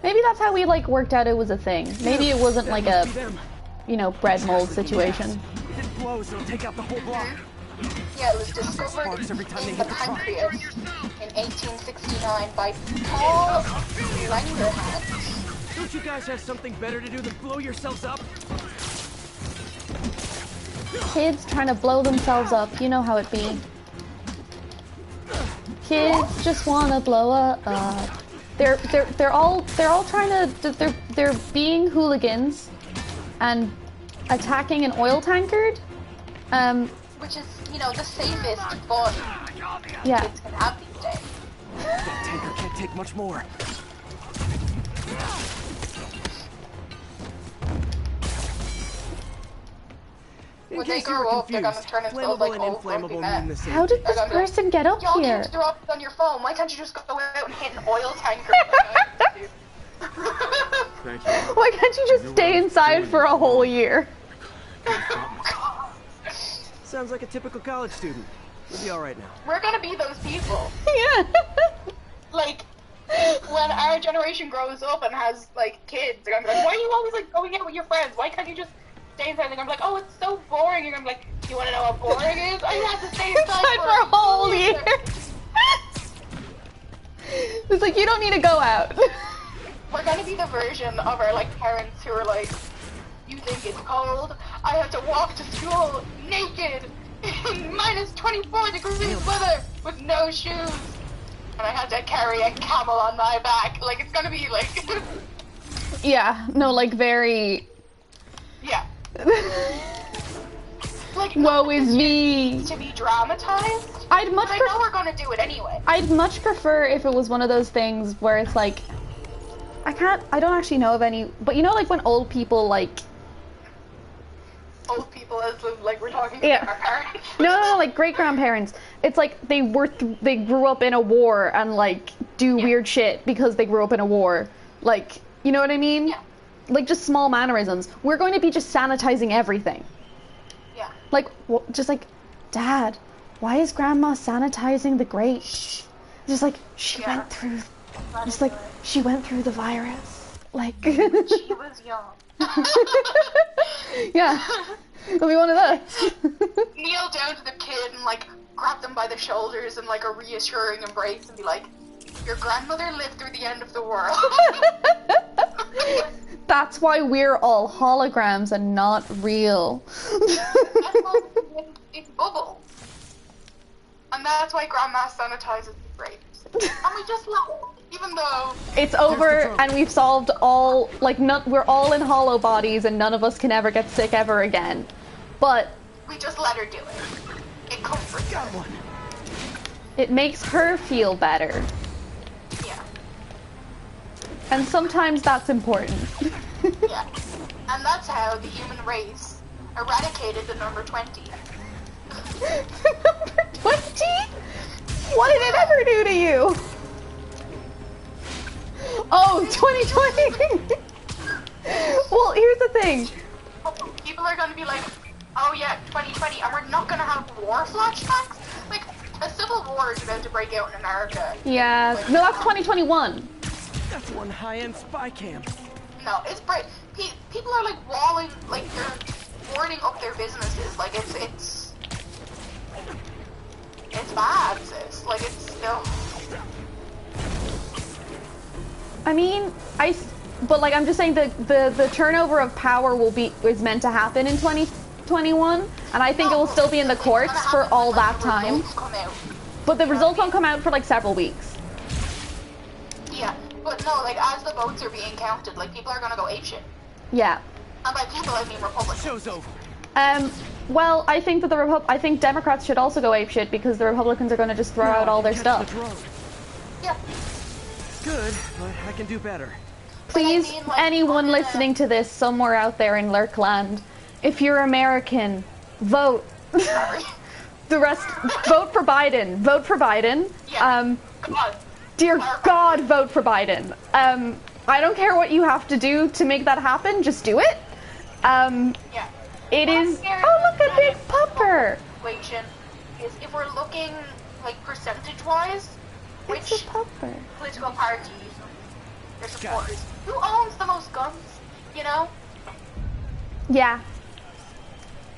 A: Maybe that's how we like worked out it was a thing. Maybe it wasn't like a,
E: Must be them.
A: you know, bread mold situation.
E: If it blows, it'll take out the whole block.
B: Yeah, it was discovered
E: Sparks every time they
B: in
E: hit
B: the
E: the truck.
B: pancreas in 1869 by Paul Langerhans.
E: Don't you guys have something better to do than blow yourselves up?
A: Kids trying to blow themselves up, you know how it be. Kids just wanna blow up. They're all trying to they're being hooligans and attacking an oil tankard.
B: Which is, you know, the safest fun
A: Yeah.
B: kids can have these days.
E: That tanker can't take much more. In
B: When they
E: case you were
B: grow up, they're gonna
E: confused,
B: turn into
E: flammable
B: like
E: and
B: old
E: inflammable
B: grumpy
E: mean
B: men.
E: the same
A: How did
E: thing.
A: this person get up
B: Y'all
A: here?
B: get interrupted on your phone. Why can't you just go out and hit an oil tanker?
D: Thank you.
A: Why can't you just stay inside for a whole year?
E: Sounds like a typical college student. We'll be all right now.
B: We're gonna be those people.
A: Yeah.
B: Like, when our generation grows up and has like kids, they're gonna be like, why are you always like going out with your friends? Why can't you just stay inside? They're gonna be like, oh, it's so boring. You're gonna be like, you wanna know how boring it is? I have to stay inside
A: For a whole year. It's like you don't need to go out.
B: We're gonna be the version of our like parents who are like, you think it's cold? I have to walk to school naked in minus 24 degrees weather with no shoes. And I had to carry a camel on my back. Like, it's gonna be like,
A: Yeah. No, like very.
B: yeah. Like,
A: Woe is me.
B: to be dramatized.
A: I'd much
B: But I know we're gonna do it anyway.
A: I'd much prefer if it was one of those things where it's like, I don't actually know of any, but you know, like when old people like,
B: Old people, as like we're talking
A: Yeah.
B: about our parents.
A: no, like great grandparents. It's like they grew up in a war and like do weird shit because they grew up in a war. Like, you know what I mean?
B: Yeah.
A: Like just small mannerisms. We're going to be just sanitizing everything.
B: Yeah.
A: Like, just like, Dad, why is Grandma sanitizing the grate? Just like, she
B: Yeah.
A: went through, just like, she went through the virus. Like,
B: She was young.
A: yeah, it'll be one of those.
B: Kneel down to the kid and like grab them by the shoulders and like a reassuring embrace and be like, your grandmother lived through the end of the world.
A: That's why we're all holograms and not real.
B: That's why it's bubble. And that's why grandma sanitizes the grapes. And we just laugh, even though
A: It's over and we've solved all, like, we're all in hollow bodies and none of us can ever get sick ever again. But
B: we just let her do it. It comforts
E: Got
B: her.
E: one.
A: It makes her feel better.
B: Yeah.
A: And sometimes that's important.
B: Yeah. And that's how the human race eradicated the number 20.
A: Number 20? What did it ever do to you? Oh, 2020! Well, here's the thing.
B: People are gonna be like, oh yeah, 2020, and we're not gonna have war flashbacks? Like, a civil war is about to break out in America.
A: Yeah, no, that's 2021.
E: That's one high-end spy cam.
B: No, it's break. People are like walling, like they're boarding up their businesses. Like it's bad, sis. Like it's no.
A: I mean, but like I'm just saying the turnover of power is meant to happen in 2021, and I think it will still be in the courts for all that time. But the results won't come out for like several weeks.
B: Yeah, but no, like as the votes are being counted, like people are gonna go apeshit.
A: Yeah.
B: And by people, I mean Republicans.
E: Show's over.
A: Well, I think that I think Democrats should also go apeshit because the Republicans are going to just throw out all their stuff.
B: Yeah.
E: Good, but I can do better.
A: Please,
B: I mean, like,
A: anyone listening to this somewhere out there in Lurkland, if you're American, vote.
B: Sorry.
A: The rest, vote for Biden. Vote for Biden.
B: Yeah. God.
A: Dear God, vote for Biden. I don't care what you have to do to make that happen, just do it.
B: Yeah.
A: It is. Oh, look, a big pupper.
B: Situation is if we're looking like percentage-wise,
A: It's
B: which
A: a pupper.
B: political parties their supporters, who owns the most guns? You know,
A: Yeah.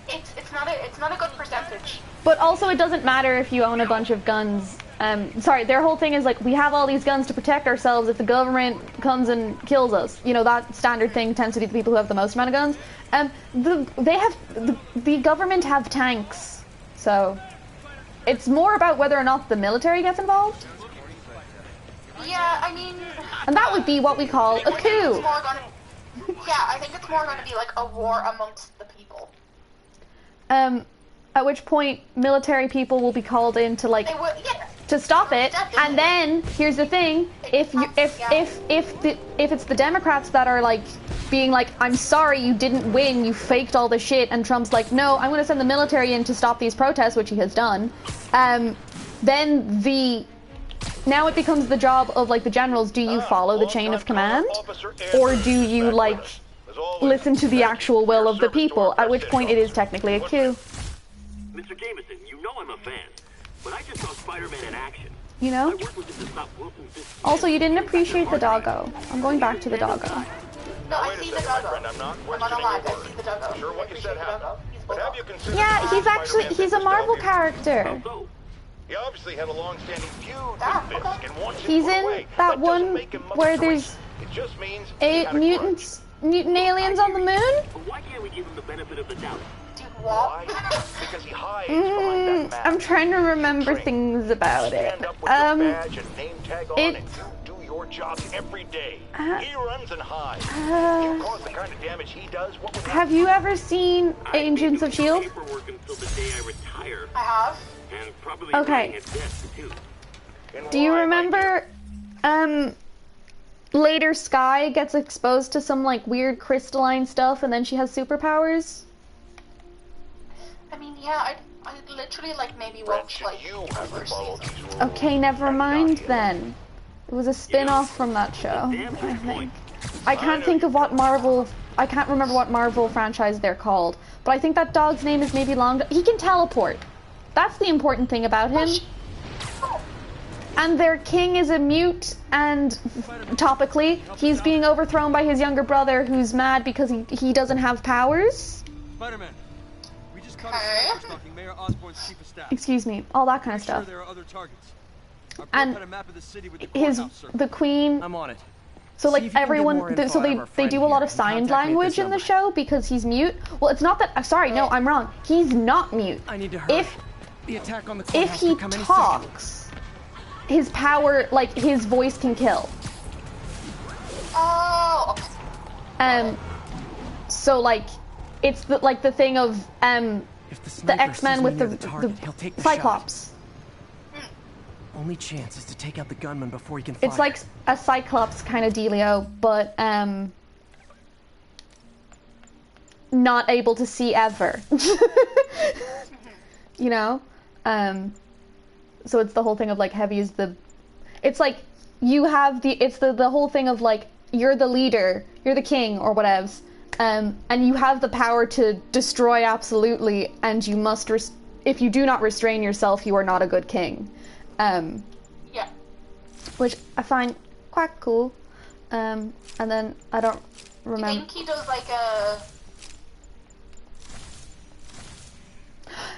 B: it's not a good percentage.
A: But also, it doesn't matter if you own a bunch of guns. Sorry, their whole thing is like, we have all these guns to protect ourselves if the government comes and kills us. You know, that standard thing tends to be the people who have the most amount of guns. The government have tanks, so it's more about whether or not the military gets involved.
B: Yeah, I mean,
A: And that would be what we call a
B: it's
A: coup.
B: more gonna, yeah, I think it's more going to be like a war amongst the people.
A: At which point, military people will be called in to like
B: They would, yeah.
A: to stop it.
B: Definitely.
A: And then here's the thing: if it's the Democrats that are like being like, "I'm sorry, you didn't win, you faked all the shit," and Trump's like, "No, I'm going to send the military in to stop these protests," which he has done. Then now it becomes the job of like the generals. Do you follow the chain of command, or do you like listen to the actual will of the people? At which point it is technically a coup.
F: Mr. Jameson, you know I'm a fan, but I just saw Spider-Man in action.
A: You
F: I
A: know?
F: worked with him to stop Wilson's disappearance.
A: Also, you didn't appreciate the doggo. I'm going back to the doggo.
B: No, I
C: Wait a
B: see the
C: second, my
B: doggo.
C: friend, I'm not
B: I'm on a
C: questioning
B: live.
C: your
B: I see the doggo.
C: word. Sure, what you said happened. But have you considered...
A: Yeah, he's actually, he's a Marvel character.
F: How so?
C: He obviously had a long-standing feud
B: Ah,
C: with
B: okay.
C: Fisk and wants him
A: He's
C: put
A: in
C: away.
A: that
C: doesn't
A: one
C: make him much
A: where
C: choice.
A: there's
C: It just means he had a
A: mutant aliens on the moon?
F: But why can't we give him the benefit of the doubt?
B: Dude,
C: Why?
B: what?
C: Because he hides behind that mask.
A: I'm trying to remember things about it.
C: Stand up with your badge and name tag on, and
A: it's-
C: you do your job every day.
A: Uh,
C: He runs and hides.
A: uh,
C: You cause the kind of damage he does, what would
A: Have you ever seen Agents of S.H.I.E.L.D.?
F: Paperwork until the day I retire,
B: I have.
F: and probably
A: Okay.
F: writing at death too.
C: And
A: Do you
C: why, my
A: remember, later Skye gets exposed to some, like, weird crystalline stuff and then she has superpowers?
B: I mean, yeah, I literally like maybe
C: Brent,
B: watched
C: should
B: like
C: you have to
B: first
C: follow
B: season.
C: these rules?
A: Okay, never
C: And
A: mind
C: not you?
A: then. It was a spin-off from that show,
F: Damn
A: I
F: good
A: think.
F: point.
A: I can't think of what Marvel... I can't remember what Marvel franchise they're called. But I think that dog's name is maybe Long... He can teleport. That's the important thing about him. And their king is a mute, and topically, he's being overthrown by his younger brother who's mad because he doesn't have powers.
G: Spider-Man, we just caught
B: Okay.
G: a sniper stalking Mayor Osborn's chief of staff.
A: Excuse me, all that kind of
G: Make sure
A: stuff.
G: there are other targets. Our
A: And
G: group had a map of the city with the
A: His...
G: courthouse circle.
A: the queen...
E: I'm on it.
A: So
E: See
A: like
E: if you can get more
A: everyone,
E: info
A: so
E: out of our
A: they
E: friend
A: do a lot
E: here
A: of
E: and
A: sign
E: contact me at
A: language
E: this
A: in the
E: number.
A: show because he's mute. Well, it's not that. Sorry, no, I'm wrong. He's not mute.
E: I need to hurry.
A: If
E: The attack on the
A: if
E: courthouse
A: he
E: could come any second.
A: talks, his power, like his voice can kill.
B: Oh, okay.
A: So like, it's the thing of
E: If the
A: the
E: sniper
A: X-Men
E: sees
A: with
E: me
A: the,
E: near target, he'll take the
A: Cyclops.
E: shot. Only chance is to take out the gunman before he can fire.
A: It's like a Cyclops kind of dealio, but not able to see ever. You know? So it's the whole thing of like Heavy is the... It's like you have it's the whole thing of like you're the leader, you're the king or whatevs, and you have the power to destroy absolutely, and you must if you do not restrain yourself, you are not a good king.
B: Yeah.
A: Which I find quite cool. And then I don't
B: I
A: remember.
B: think he does like a...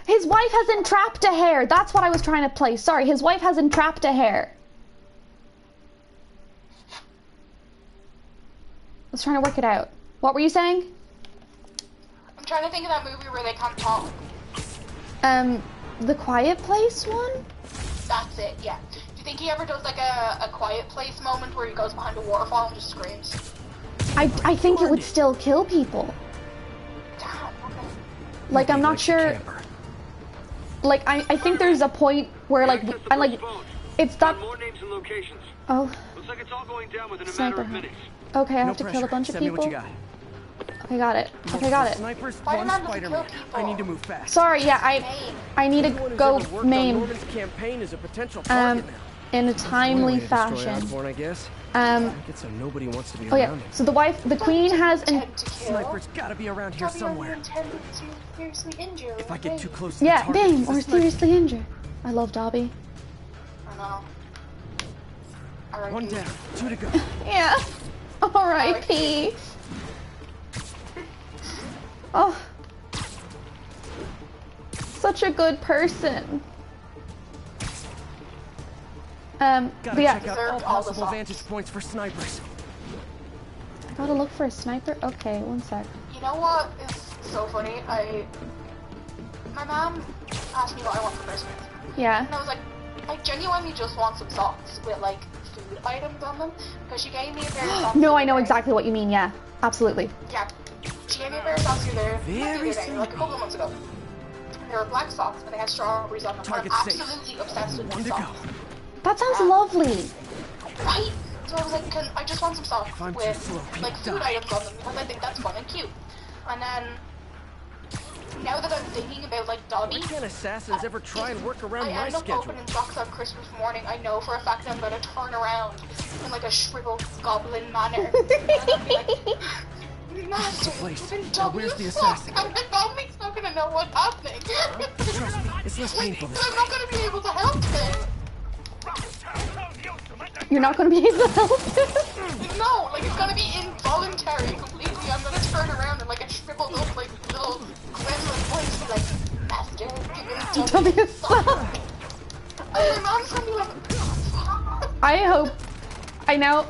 A: His wife has entrapped a hare. That's what I was trying to play. Sorry, his wife has entrapped a hare. I was trying to work it out. What were you saying?
B: I'm trying to think of that movie where they can't talk.
A: The Quiet Place one?
B: That's it, yeah. Do you think he ever does like a Quiet Place moment where he goes behind a waterfall and just screams?
A: I think it would still kill people.
B: Damn, okay.
A: Like, I'm not
E: Like the
A: sure.
E: camper.
A: Like, I think there's a point where, like, and like, it's that.
F: More names and locations.
A: Oh,
F: Looks like it's all going down within a
A: Sniper
F: matter of
A: hunt.
F: minutes.
A: okay, I
E: No
A: have to kill a
E: pressure.
A: bunch of
E: Send me
A: people.
E: what you got.
A: Okay, got it. Okay, got it.
E: Snipers,
B: Spider-Man
E: one
B: doesn't
E: Spider-Man.
B: kill people.
E: I need to move fast.
A: Sorry, yeah, I need to
E: Anyone who's
A: go
E: ever worked on
A: maim
E: Norman's campaign is a potential target now.
A: in a
E: One way
A: timely
E: to destroy
A: fashion.
E: Osborn, I guess.
A: Um,
E: Make it so nobody wants to be
A: oh yeah.
E: around him.
A: So the queen has an
B: Intend to kill.
E: Sniper's gotta be around here
B: Probably
E: somewhere.
B: only intended to seriously injure.
E: If I get too close to
A: yeah,
E: the target,
A: bang
E: the
A: or
E: sniper-
A: seriously injured. I love Dobby.
B: I know. Alright.
E: One down, two to go.
A: Yeah. R.I.P. Oh, such a good person.
E: Gotta
A: But yeah,
E: check out
B: Deserved
E: all
B: all the
E: possible
B: sauce.
E: vantage points for snipers.
A: I gotta look for a sniper. Okay, one sec.
B: You know what is so funny? My mom asked me what I want for Christmas.
A: Yeah.
B: And I was like, I genuinely just want some socks with like food items on them. Because she gave me a pair of socks.
A: No,
B: the
A: I
B: other
A: know
B: day.
A: exactly what you mean. Yeah, absolutely.
B: Yeah. She gave me a pair of socks the other
E: Very
B: day, like a couple of months ago. They were black socks, but they had strawberries on them.
E: Target
B: I'm
E: safe.
B: absolutely obsessed with
E: One
B: these
E: to go.
B: socks.
A: That sounds lovely.
B: Right? So I was like, I just want some socks
E: If I'm too
B: with
E: slow,
B: like
E: people
B: food
E: die.
B: items on them because I think that's fun and cute. And then now that I'm thinking about like Dobby,
E: Why can't assassons ever try and work around
B: I
E: my
B: end up
E: schedule?
B: opening socks on Christmas morning. I know for a fact I'm gonna turn around in like a shriveled goblin manner. And I'll be like, Master,
E: place.
B: you've been
E: Now
B: Dobby
E: where's the
B: sock.
E: assassin?
B: And my family's not gonna know what's happening.
E: Trust me, it's less painful this
B: I'm
E: way.
B: not gonna be able to help it.
A: You're not gonna be able to help it.
B: No, like it's gonna be involuntary completely. I'm gonna turn around and like a shriveled up like little gremlin voice be like, Master, give
A: Tell me
B: me
A: to stop.
B: And my mom's gonna be like,
A: I hope. I know.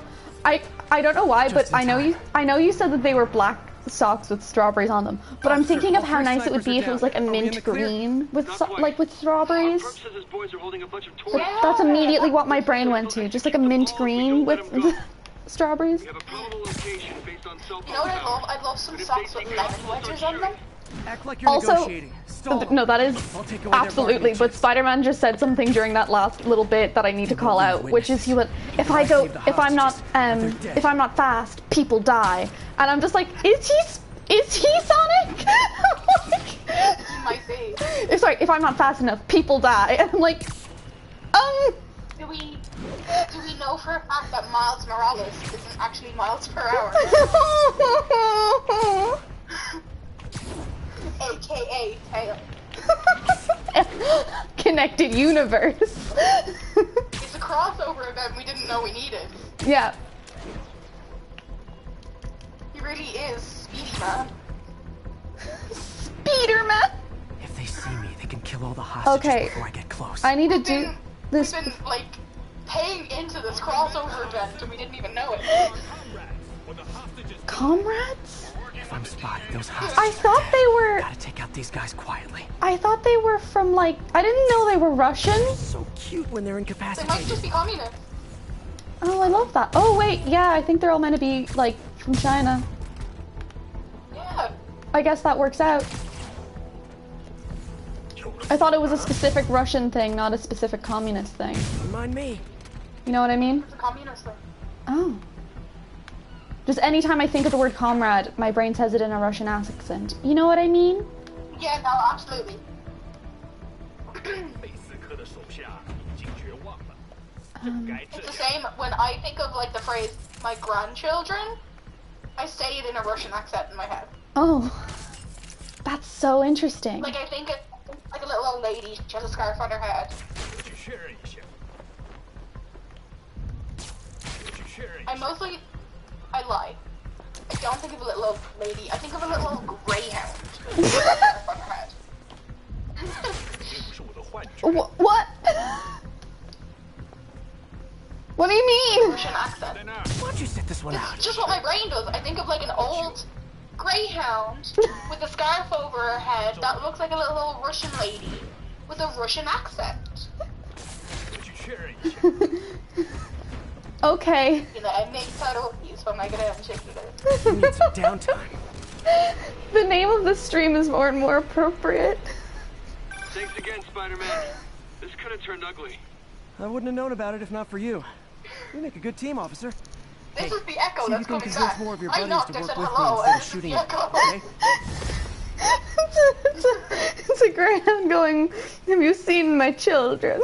A: I don't know why, but
E: Just in
A: I know you said that they were black socks with strawberries on them. But I'm
E: Officer,
A: thinking of
E: all
A: how
E: three
A: nice it would
E: snipers
A: be
E: are
A: if it was
E: down.
A: like a
E: Are we in
A: mint
E: the clear?
A: green with
F: Not quite.
A: like with strawberries.
F: Perp says his boys are holding a bunch of
A: But
F: tourists.
A: that's immediately what my brain went to. Just like a mint green with strawberries.
F: We have a probable location based on cell phone
B: you know what I love?
F: towers.
B: I'd love some
F: But if
B: socks
F: they
B: with
F: take us,
B: lemon
F: we'll
B: wedges
F: start
B: on them.
F: shooting.
E: Act like you're
A: Also,
E: negotiating. Stall them.
A: no, that is
E: I'll take away their
A: absolutely.
E: bargaining
A: But
E: chips.
A: Spider-Man just said something during that last little bit that I need to call out, which is he went, if I go, if I'm not fast, people die, and I'm just like, is he Sonic?
B: Might be.
A: Sorry, if I'm not fast enough, people die, and I'm like,
B: Do we know for a fact that Miles Morales isn't actually miles per hour? AKA Tail.
A: Connected universe.
B: It's a crossover event we didn't know we needed.
A: Yeah.
B: He really is Speedy Man.
A: Spider-Man.
E: If they see me, they can kill all the hostages
A: Okay.
E: before I get close.
A: I need to do this.
B: We've been like paying into this crossover event and we didn't even know it.
A: Comrades?
E: If I'm spotted, those hostages
A: I thought they were.
E: gotta take out these guys quietly.
A: I thought they were from like. I didn't know they were Russian.
E: So cute when they're
B: They might
E: incapacitated.
B: just be communists.
A: Oh, I love that. Oh wait, yeah, I think they're all meant to be like from China.
B: Yeah.
A: I guess that works out. I thought it was a specific Russian thing, not a specific communist thing.
E: Remind me.
A: You know what I mean?
B: It's a communist thing.
A: Oh. Just anytime I think of the word comrade, my brain says it in a Russian accent. You know what I mean?
B: Yeah, no, absolutely. It's the same when I think of like the phrase "my grandchildren." I say it in a Russian accent in my head.
A: Oh. That's so interesting.
B: Like I think it's like a little old lady. She has a scarf on her head. I lie. I don't think of a little old lady. I think of a little old greyhound. with a scarf on her head.
A: What? What do you mean?
B: Russian accent.
E: Why don't you sit this one out?
B: It's just what my brain does. I think of like an old greyhound with a scarf over her head that looks like a little old Russian lady with a Russian accent.
A: Okay.
B: You know, I make karaoke for my grandchildren.
E: You need some downtime.
A: The name of the stream is more and more appropriate.
F: Thanks again, Spider-Man. This could have turned ugly.
E: I wouldn't have known about it if not for you. You make a good team, officer.
B: This is the echo
E: See if
B: that's
E: you can
B: coming
E: convince
B: back.
E: more of your
B: I
E: buddies
B: knocked,
E: to
B: I
E: work
B: said
E: with me
B: hello,
E: instead
B: and
E: of
B: this is
E: shooting
B: the
E: at
B: echo.
E: me, okay?
A: It's a greyhound going, have you seen my children?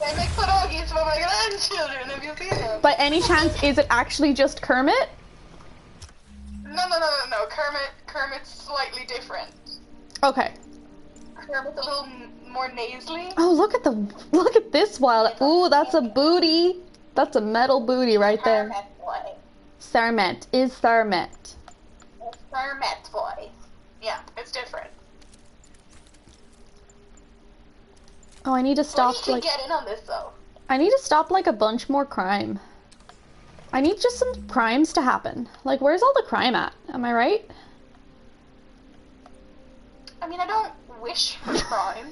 B: I make pierogies for my grandchildren, have you seen them?
A: By any chance, is it actually just Kermit?
B: No. Kermit's slightly different.
A: Okay.
B: Kermit's a little more nasally.
A: Oh, look at this wild. Ooh, that's a booty. That's a metal booty right there.
B: Kermit boy.
A: Sarmet is Sarmet.
B: It's Kermit's voice. Yeah, it's different.
A: Oh, I need to
B: Well,
A: stop
B: you can
A: like
B: get in on this though.
A: I need to stop like a bunch more crime. I need just some crimes to happen. Like, where's all the crime at? Am I right?
B: I mean, I don't wish for crime.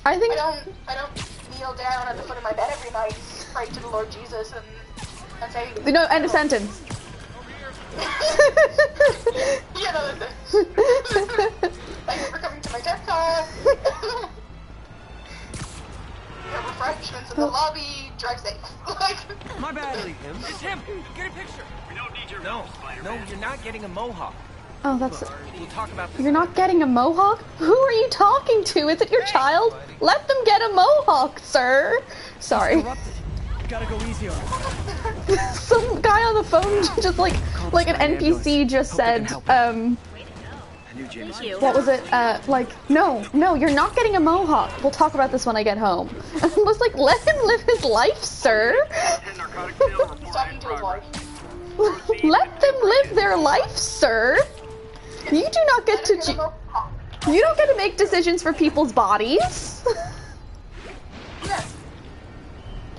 A: I think
B: I don't kneel down at the foot of my bed every night, pray to the Lord Jesus, and say.
A: no, end of sentence.
B: Yeah, no, that's it. Thank you for coming to my TED Talk. Get refreshments in the lobby. Drive safe. Like,
E: My bad. It's him. Get a picture.
F: We don't need your
E: No,
F: help, Spider-Man.
E: no, you're not getting a mohawk.
A: Oh, that's.
E: We'll talk about this.
A: You're not getting a mohawk? Who are you talking to? Is it your child? Let them get a mohawk, sir. Sorry.
E: Corrupted. Gotta go easy on him.
A: Some guy on the phone just like an NPC just said, what was it? Like, no, you're not getting a mohawk. We'll talk about this when I get home. And I was like, let him live his life, sir.
F: Narcotic sale report
B: he's
F: in
B: talking to his
F: progress.
B: wife.
A: Let them live their life, sir. You do not get to. You don't get to make decisions for people's bodies.
B: Yeah.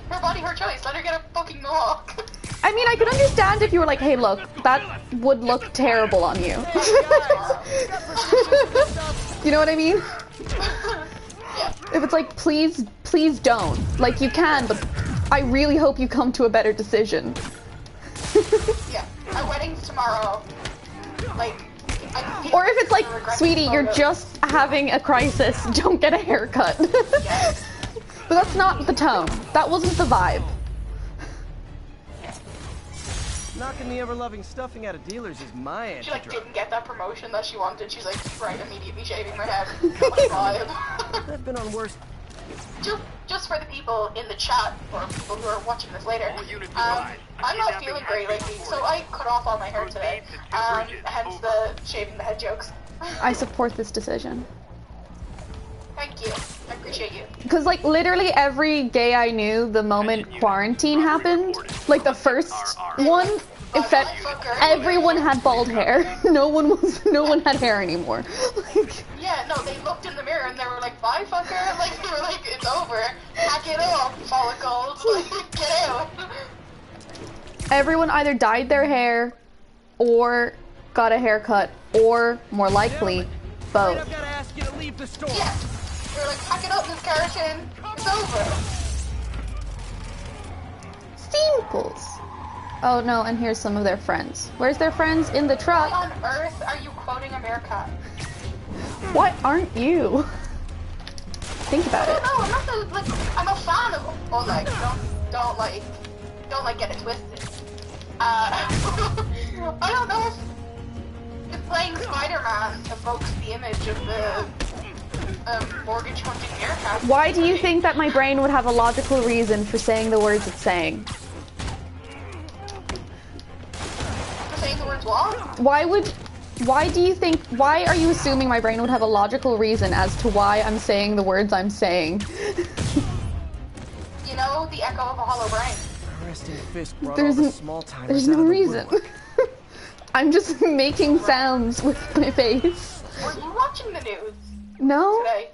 B: Her body, her choice. Let her get a fucking mohawk.
A: I mean, I could understand if you were like, hey, look, that would look terrible on you. You know what I mean? If it's like, please don't. Like, you can, but I really hope you come to a better decision.
B: Yeah. Our wedding's tomorrow. Like,
A: Or if it's like, sweetie, you're
B: photos.
A: just having a crisis, don't get a haircut.
B: Yes.
A: But that's not the tone. That wasn't the vibe.
E: Knocking the ever-loving stuffing out of dealers is my
B: She like
E: anti-drug.
B: didn't get that promotion that she wanted. She's like, right, immediately shaving her head. Like, vibe.
E: I've been on worse.
B: Just for the people in the chat or people who are watching this later,
F: All units advised.
B: I'm not feeling great lately, so I cut off all my hair today. Hence the shaving the head jokes.
A: I support this decision.
B: Thank you. I appreciate you.
A: Because, like, literally every gay I knew, the moment quarantine happened, like the first one, in fact, everyone had bald hair. No one had hair anymore. Like,
B: Yeah, no, they looked in the mirror and they were like, bye, fucker. Like, they were like, it's over. Hack it off, follicles. Like, get out.
A: everyone either dyed their hair, or got a haircut, or, more likely, both.
E: I've gotta ask you to leave the store.
B: Yeah. They were like, pack it up, Miss Carrington. It's over.
A: Simples. Oh no, and here's some of their friends. Where's their friends? In the
B: Why
A: truck.
B: on earth are you quoting America?
A: What aren't you? Think about
B: I
A: it.
B: don't know, I'm not I'm a fan of Oleg. Don't get it twisted. I don't know if playing Spider-Man evokes the image of the mortgage hunting meerkat.
A: Why do you think that my brain would have a logical reason for saying the words it's saying?
B: For saying the words what?
A: Why are you assuming my brain would have a logical reason as to why I'm saying the words I'm saying?
B: You know, the echo of a hollow brain.
E: Arresting Fisk brought
A: There's
E: all the
A: n-
E: small timers
A: There's
E: out
A: no
E: of the
A: reason.
E: woodwork.
A: I'm just making sounds with my face.
B: Were you watching the news
A: No?
B: today?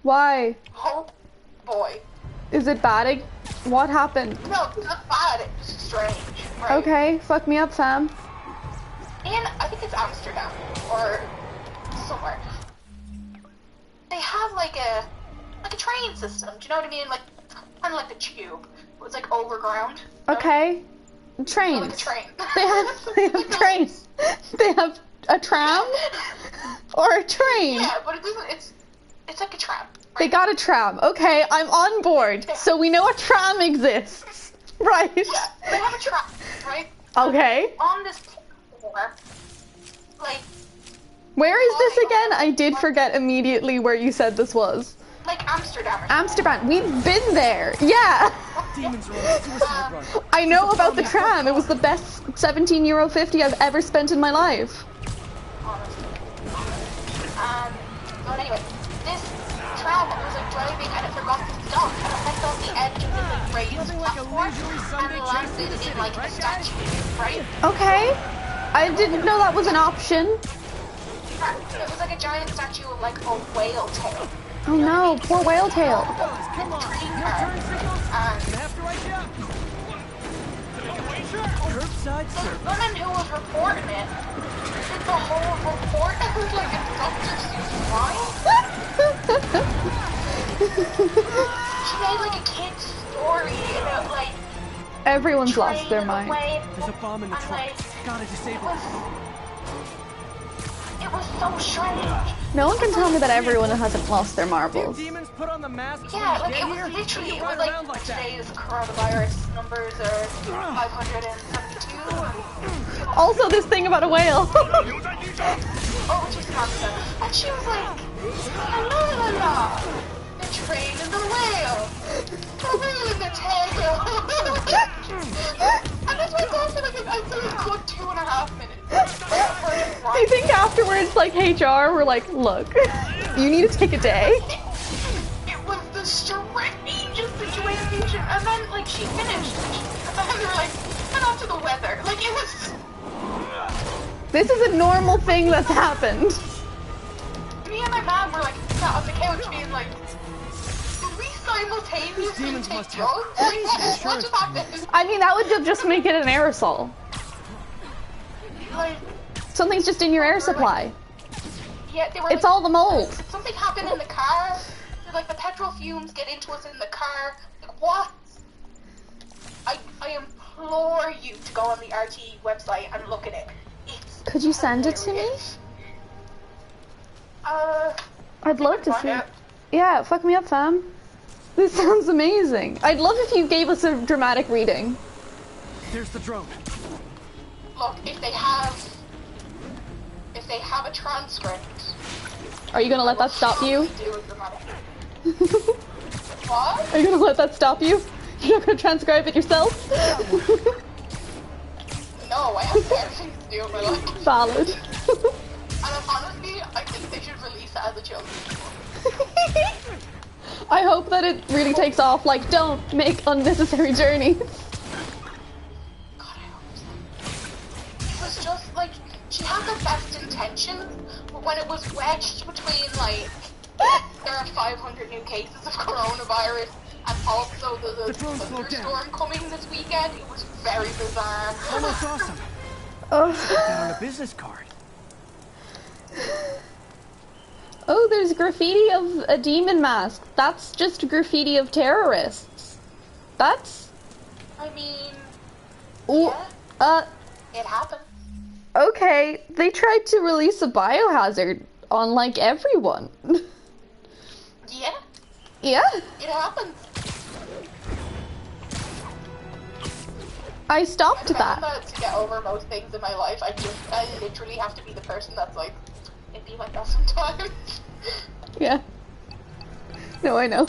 A: Why?
B: Oh boy.
A: Is it bad? What happened?
B: No, it's not bad, it's strange. Right?
A: Okay, fuck me up, fam.
B: I think it's Amsterdam or somewhere. They have like a train system. Do you know what I mean? Like kind of like the tube. It's like overground. You know?
A: Okay. Trains.
B: Like a train.
A: They have trains. They have a tram or a train.
B: Yeah, but it doesn't. It's like a tram.
A: They got a tram. Okay, I'm on board. So we know a tram exists. Right.
B: Yeah, they have a tram, right?
A: Okay.
B: On this platform, like
A: Where is this again? I did forget immediately where you said this was.
B: like Amsterdam. Or
A: Amsterdam. We've been there. Yeah.
E: Demons are on a suicide run.
A: I know about the tram. It was the best €17.50 I've ever spent in my life.
B: But anyway, this tram was like driving and it forgot to stop and it went on the edge of this like raised platform and landed in like a statue, right?
A: Okay. I didn't know that was an option.
B: It was like a giant statue of like a whale tail.
A: Oh no, poor whale tail.
E: Come on,
B: Train
E: no
B: car.
E: turn signals.
B: And
E: Gonna have to write you out. Curbside
B: the
E: service.
B: woman who was reporting it did the whole report and was like a Dr. Seuss rhyme. She made like a kid's story about like
A: Everyone's lost their
B: train
A: mind.
B: away
E: There's a bomb in the
B: and,
E: truck.
B: like,
E: Gotta disable it.
B: it was so strange.
A: No one can tell me that everyone hasn't lost their
E: You
A: marbles.
E: demons put on the masks
B: Yeah,
E: when
B: like
E: you
B: it
E: get here.
B: was literally,
E: You
B: it
E: ride
B: was
E: around
B: like
E: like that.
B: today's coronavirus numbers are 572.
A: Also, this thing about a whale.
B: Oh, she's Canada. And she was like, la la la la, the train and the whale, the whale and the tail. And this went on for like, I'd say a good 2.5 minutes.
A: I think afterwards, like HR were like, look, you need to take a day.
B: It was the strangest situation. And then, like, she finished. And then they were like, and on to the weather. Like, it was...
A: This is a normal thing that's happened.
B: Me and my mom were, like, sat on the couch being like, did we simultaneously
E: Demons
B: take
E: must have
B: drugs? Like,
E: crazy
B: what just happened?
A: I mean, that would just make it an aerosol.
B: Like,
A: Something's just in your air supply.
B: yeah, they were
A: It's
B: like,
A: all the mold.
B: something happened in the car. They're like, the petrol fumes get into us in the car. Like, what? I implore you to go on the RTE website and look at it. It's
A: Could you send it to me?
B: hilarious.
A: I'd love to
B: find
A: see.
B: out.
A: Yeah, fuck me up, fam. This sounds amazing. I'd love if you gave us a dramatic reading.
E: There's the drone.
B: Look, if they have a transcript,
A: Are you gonna let that stop you?
B: do a dramatic. What?
A: Are you gonna let that stop you? You're not gonna transcribe it yourself?
B: No, I have better things to do in my life.
A: Valid.
B: And honestly, I think they should release it as a children's book.
A: I hope that it really takes off. Like, don't make unnecessary journeys.
B: God, I hope so. It was just like, she had the best intentions, but when it was wedged between like, there are 500 new cases of coronavirus, and also there's a
E: The drone's slowed down.
B: thunderstorm coming this weekend, it was very bizarre.
E: Almost awesome.
A: Oh.
E: That on a business card.
A: Oh, there's graffiti of a demon mask. That's just graffiti of terrorists. That's...
B: I mean,
A: Ooh,
B: yeah, it happened.
A: okay. They tried to release a biohazard on like everyone.
B: Yeah,
A: Yeah,
B: it happens.
A: I stopped
B: I found
A: that.
B: that to get over most things in my life, I literally have to be the person that's like, it'd be like that sometimes.
A: Yeah. No, I know.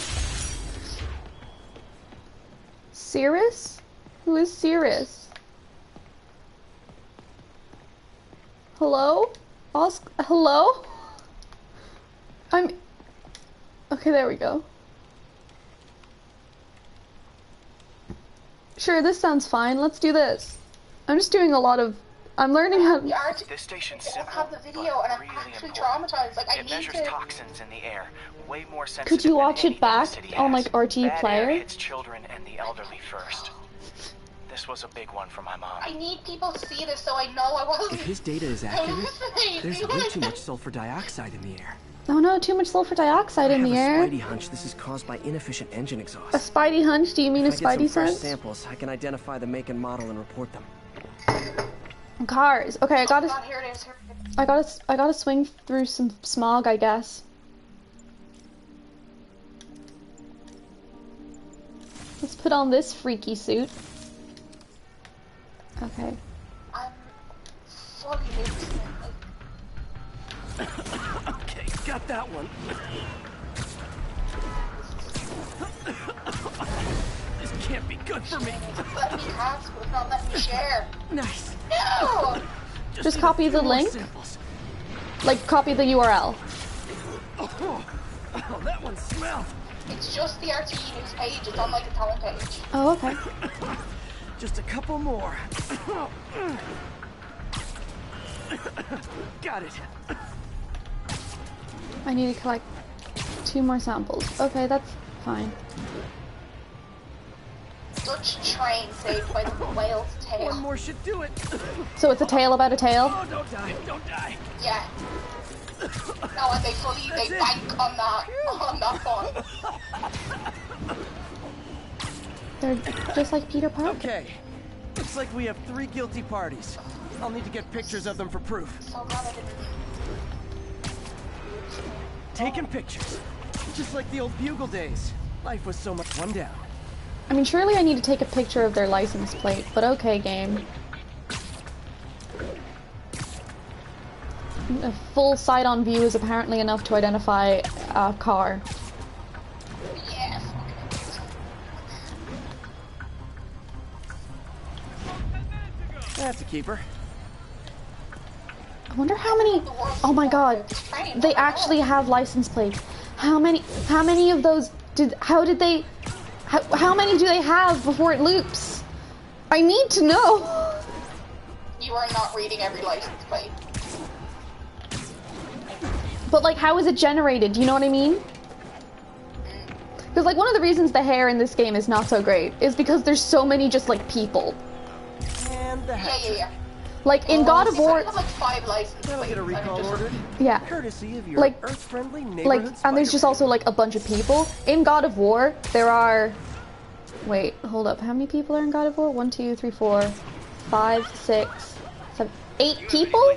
A: Cirrus? Who is Cirrus? Hello? Hello? Okay, there we go. Sure, this sounds fine. Let's do this. I'm just doing a lot of... I'm learning how...
H: This station's
B: I don't
H: simple,
B: have the video,
H: but
B: and I'm
H: really
B: actually
H: important.
B: traumatized. Like, I
H: It
B: need
H: measures
B: to...
H: toxins in the air, way more sensitive
A: Could you
H: than
A: watch it
H: anything
A: back
H: the city
A: on,
H: has.
A: like, RT
H: Bad
A: Player?
H: air hits children and the elderly first. This was a big one for my mom.
B: I need people to see this so I know I wasn't...
E: If his data is accurate,
B: hallucinating.
E: there's way too much sulfur dioxide in the air.
A: Oh no, too much sulfur dioxide in the
E: I
A: air.
E: have a spidey hunch this is caused by inefficient engine
A: A
E: exhaust.
A: spidey hunch? Do you mean a
E: If I get
A: spidey
E: some fresh
A: sense?
E: samples, I can identify the make and model and report them.
A: Cars. Okay, I gotta...
B: God, here it is. Here it is.
A: I gotta swing through some smog, I guess. Let's put on this freaky suit. Okay.
B: I'm fully hallucinating.
E: Okay, got that one. This can't be good for me.
B: It's letting me cast, but it's not letting me share.
E: Nice.
B: No!
A: Just
E: need
A: copy
E: a
A: the
E: few more
A: link.
E: samples.
A: Like, copy the URL.
E: Oh, that one smelled.
B: It's just the RTE news page. It's on like its home page.
A: Oh, okay.
E: Just a couple more. Got it.
A: I need to collect 2 more samples. Okay, that's fine.
B: Dutch train saved by the whale's tail.
E: One more should do it.
A: So it's a tale about a tale?
E: Oh, don't die, don't die.
B: Yeah. No, and they
E: it.
B: bank on that fun.
A: They're just like Peter Parker.
E: Okay. Looks like we have 3 guilty parties. I'll need to get pictures of them for proof.
B: So glad I didn't.
E: Taking pictures. Just like the old Bugle days. Life was so much fun down.
A: I mean, surely I need to take a picture of their license plate, but okay, game. A full side-on view is apparently enough to identify a car.
B: Yes.
E: That's a keeper.
A: I wonder how many... Oh my god. They actually have license plates. How many of those how many do they have before it loops? I need to know.
B: You are not reading every license plate.
A: But like, how is it generated? Do you know what I mean? Because like, one of the reasons the hair in this game is not so great is because there's so many just like people.
E: And the hat.
B: Yeah.
A: Like in God of War,
B: I have like 5 license
E: That'll
B: plates.
E: get a recall ordered.
A: yeah.
E: Courtesy of your
A: Like-
E: Earth-friendly neighborhood
A: Like, and there's just also like a bunch of people. In God of War, there are... Wait, hold up. How many people are in God of War? 1, 2, 3, 4, 5, 6, 7, 8 people?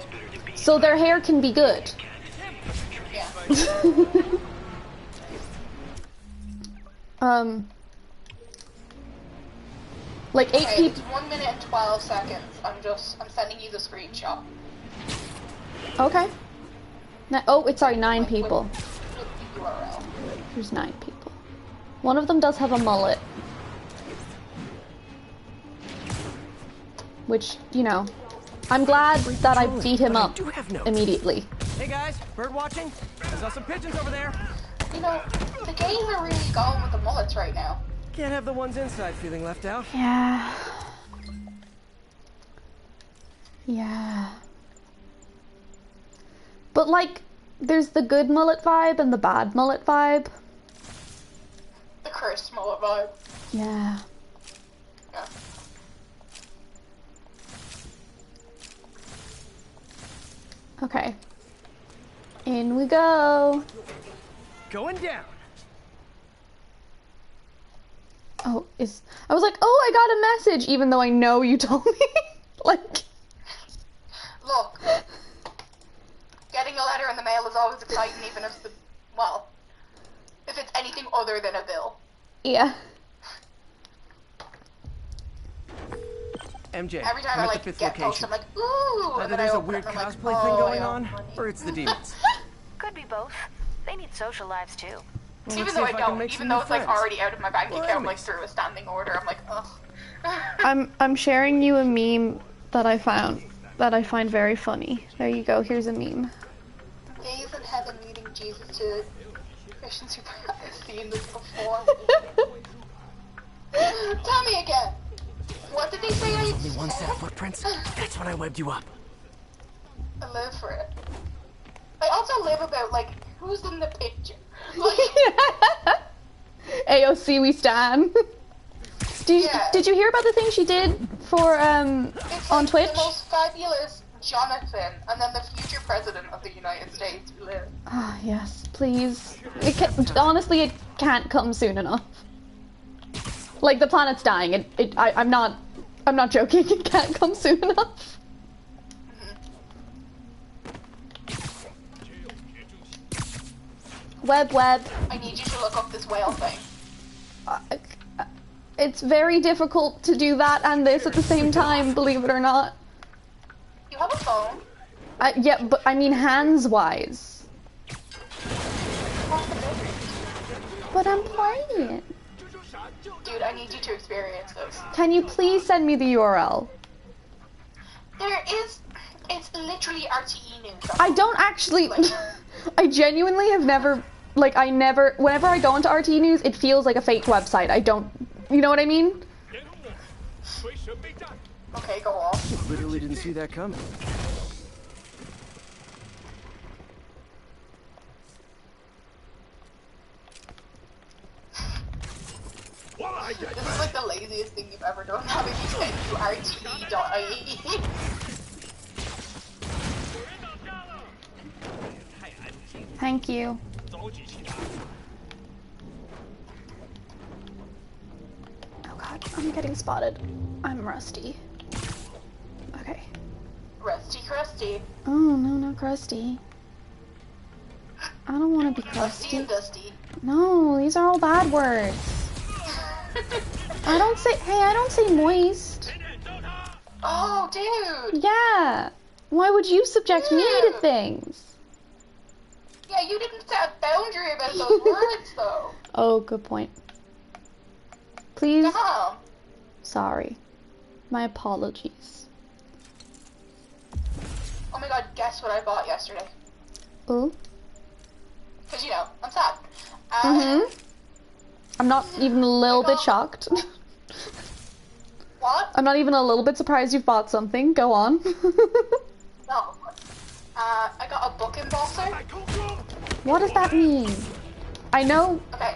A: So their hair can be good.
B: Yeah.
A: Like 8
B: Okay,
A: people.
B: it's 1 minute and 12 seconds. I'm sending you the screenshot.
A: Okay. Sorry, 9 people.
B: With the URL.
A: There's 9 people. One of them does have a mullet. Which, you know, I'm glad that I beat him up immediately.
E: Hey guys, bird watching? I saw some pigeons over there.
B: You know, the gays are really going with the mullets right now.
E: Can't have the ones inside feeling left out.
A: Yeah. Yeah. But like, there's the good mullet vibe and the bad mullet vibe.
B: The cursed mullet vibe.
A: Yeah.
B: Yeah.
A: Okay. In we go.
E: Going down.
A: Oh, I was like, oh, I got a message, even though I know you told me. Like,
B: Look. Getting a letter in the mail is is always exciting, even if if it's anything other than a bill.
A: Yeah.
E: MJ,
B: Every time
E: I'm
B: I
E: at the
B: like
E: 5th
B: get posts,
E: location.
B: I'm like, ooh, and
E: Either
B: then I
E: there's a
B: open
E: weird
B: it and I'm like,
E: cosplay thing going
B: I
E: on,
B: have money.
E: or it's the demons.
I: Could be both. They need social lives too.
E: Well,
B: Even
E: let's
B: though
E: see
B: I
E: if can
B: don't,
E: make
B: even
E: some
B: though
E: new
B: it's like
E: friends.
B: already out of my bank
E: Or
B: account, like
E: enemies.
B: through a standing order, I'm like, ugh.
A: I'm sharing you a meme that I found that I find very funny. There you go. Here's a meme.
B: Gays in heaven leading Jesus to Christians who have seen this before. Tell me again. What did they say?
E: Only one set of footprints. That's when I webbed you up.
B: I live for it. I also live about like who's in the picture. Like,
A: AOC, we stan.
B: Yeah.
A: Did you hear about the thing she did for
B: it's
A: on
B: like
A: Twitch?
B: the most fabulous Jonathan, and then the future president of the United States who live.
A: Ah, yes, please. Honestly, it can't come soon enough. Like the planet's dying. I'm not joking. It can't come soon enough. Web.
B: I need you to look up this whale thing.
A: It's very difficult to do that and this at the same time, believe it or not.
B: You have a phone.
A: Yeah, but I mean hands-wise. But I'm playing it.
B: Dude, I need you to experience this.
A: Can you please send me the URL?
B: It's literally RTE news.
A: I don't actually, I genuinely have never, whenever I go into RT News, it feels like a fake website. I don't, you know what I mean?
B: Okay, go off.
E: Literally didn't see that coming.
B: This is like the laziest thing you've ever done, having you send to RTE.ie.
A: Thank you. Oh god, I'm getting spotted. I'm rusty. Okay.
B: Rusty crusty.
A: Oh no, not crusty. I don't want to be
B: Rusty
A: crusty.
B: and dusty.
A: No, these are all bad words. I don't say moist.
B: Oh, dude.
A: Yeah. Why would you subject me to
B: Dude.
A: things?
B: Yeah, you didn't set a boundary about those words, though.
A: Oh, good point. Please.
B: Damn.
A: Sorry. My apologies.
B: Oh my god, guess what I bought yesterday?
A: Ooh.
B: Because, you know, I'm sad.
A: I'm not even a little bit shocked.
B: What?
A: I'm not even a little bit surprised you've bought something. Go on.
B: No. I got a book embosser.
A: What does that mean? I know.
B: Okay.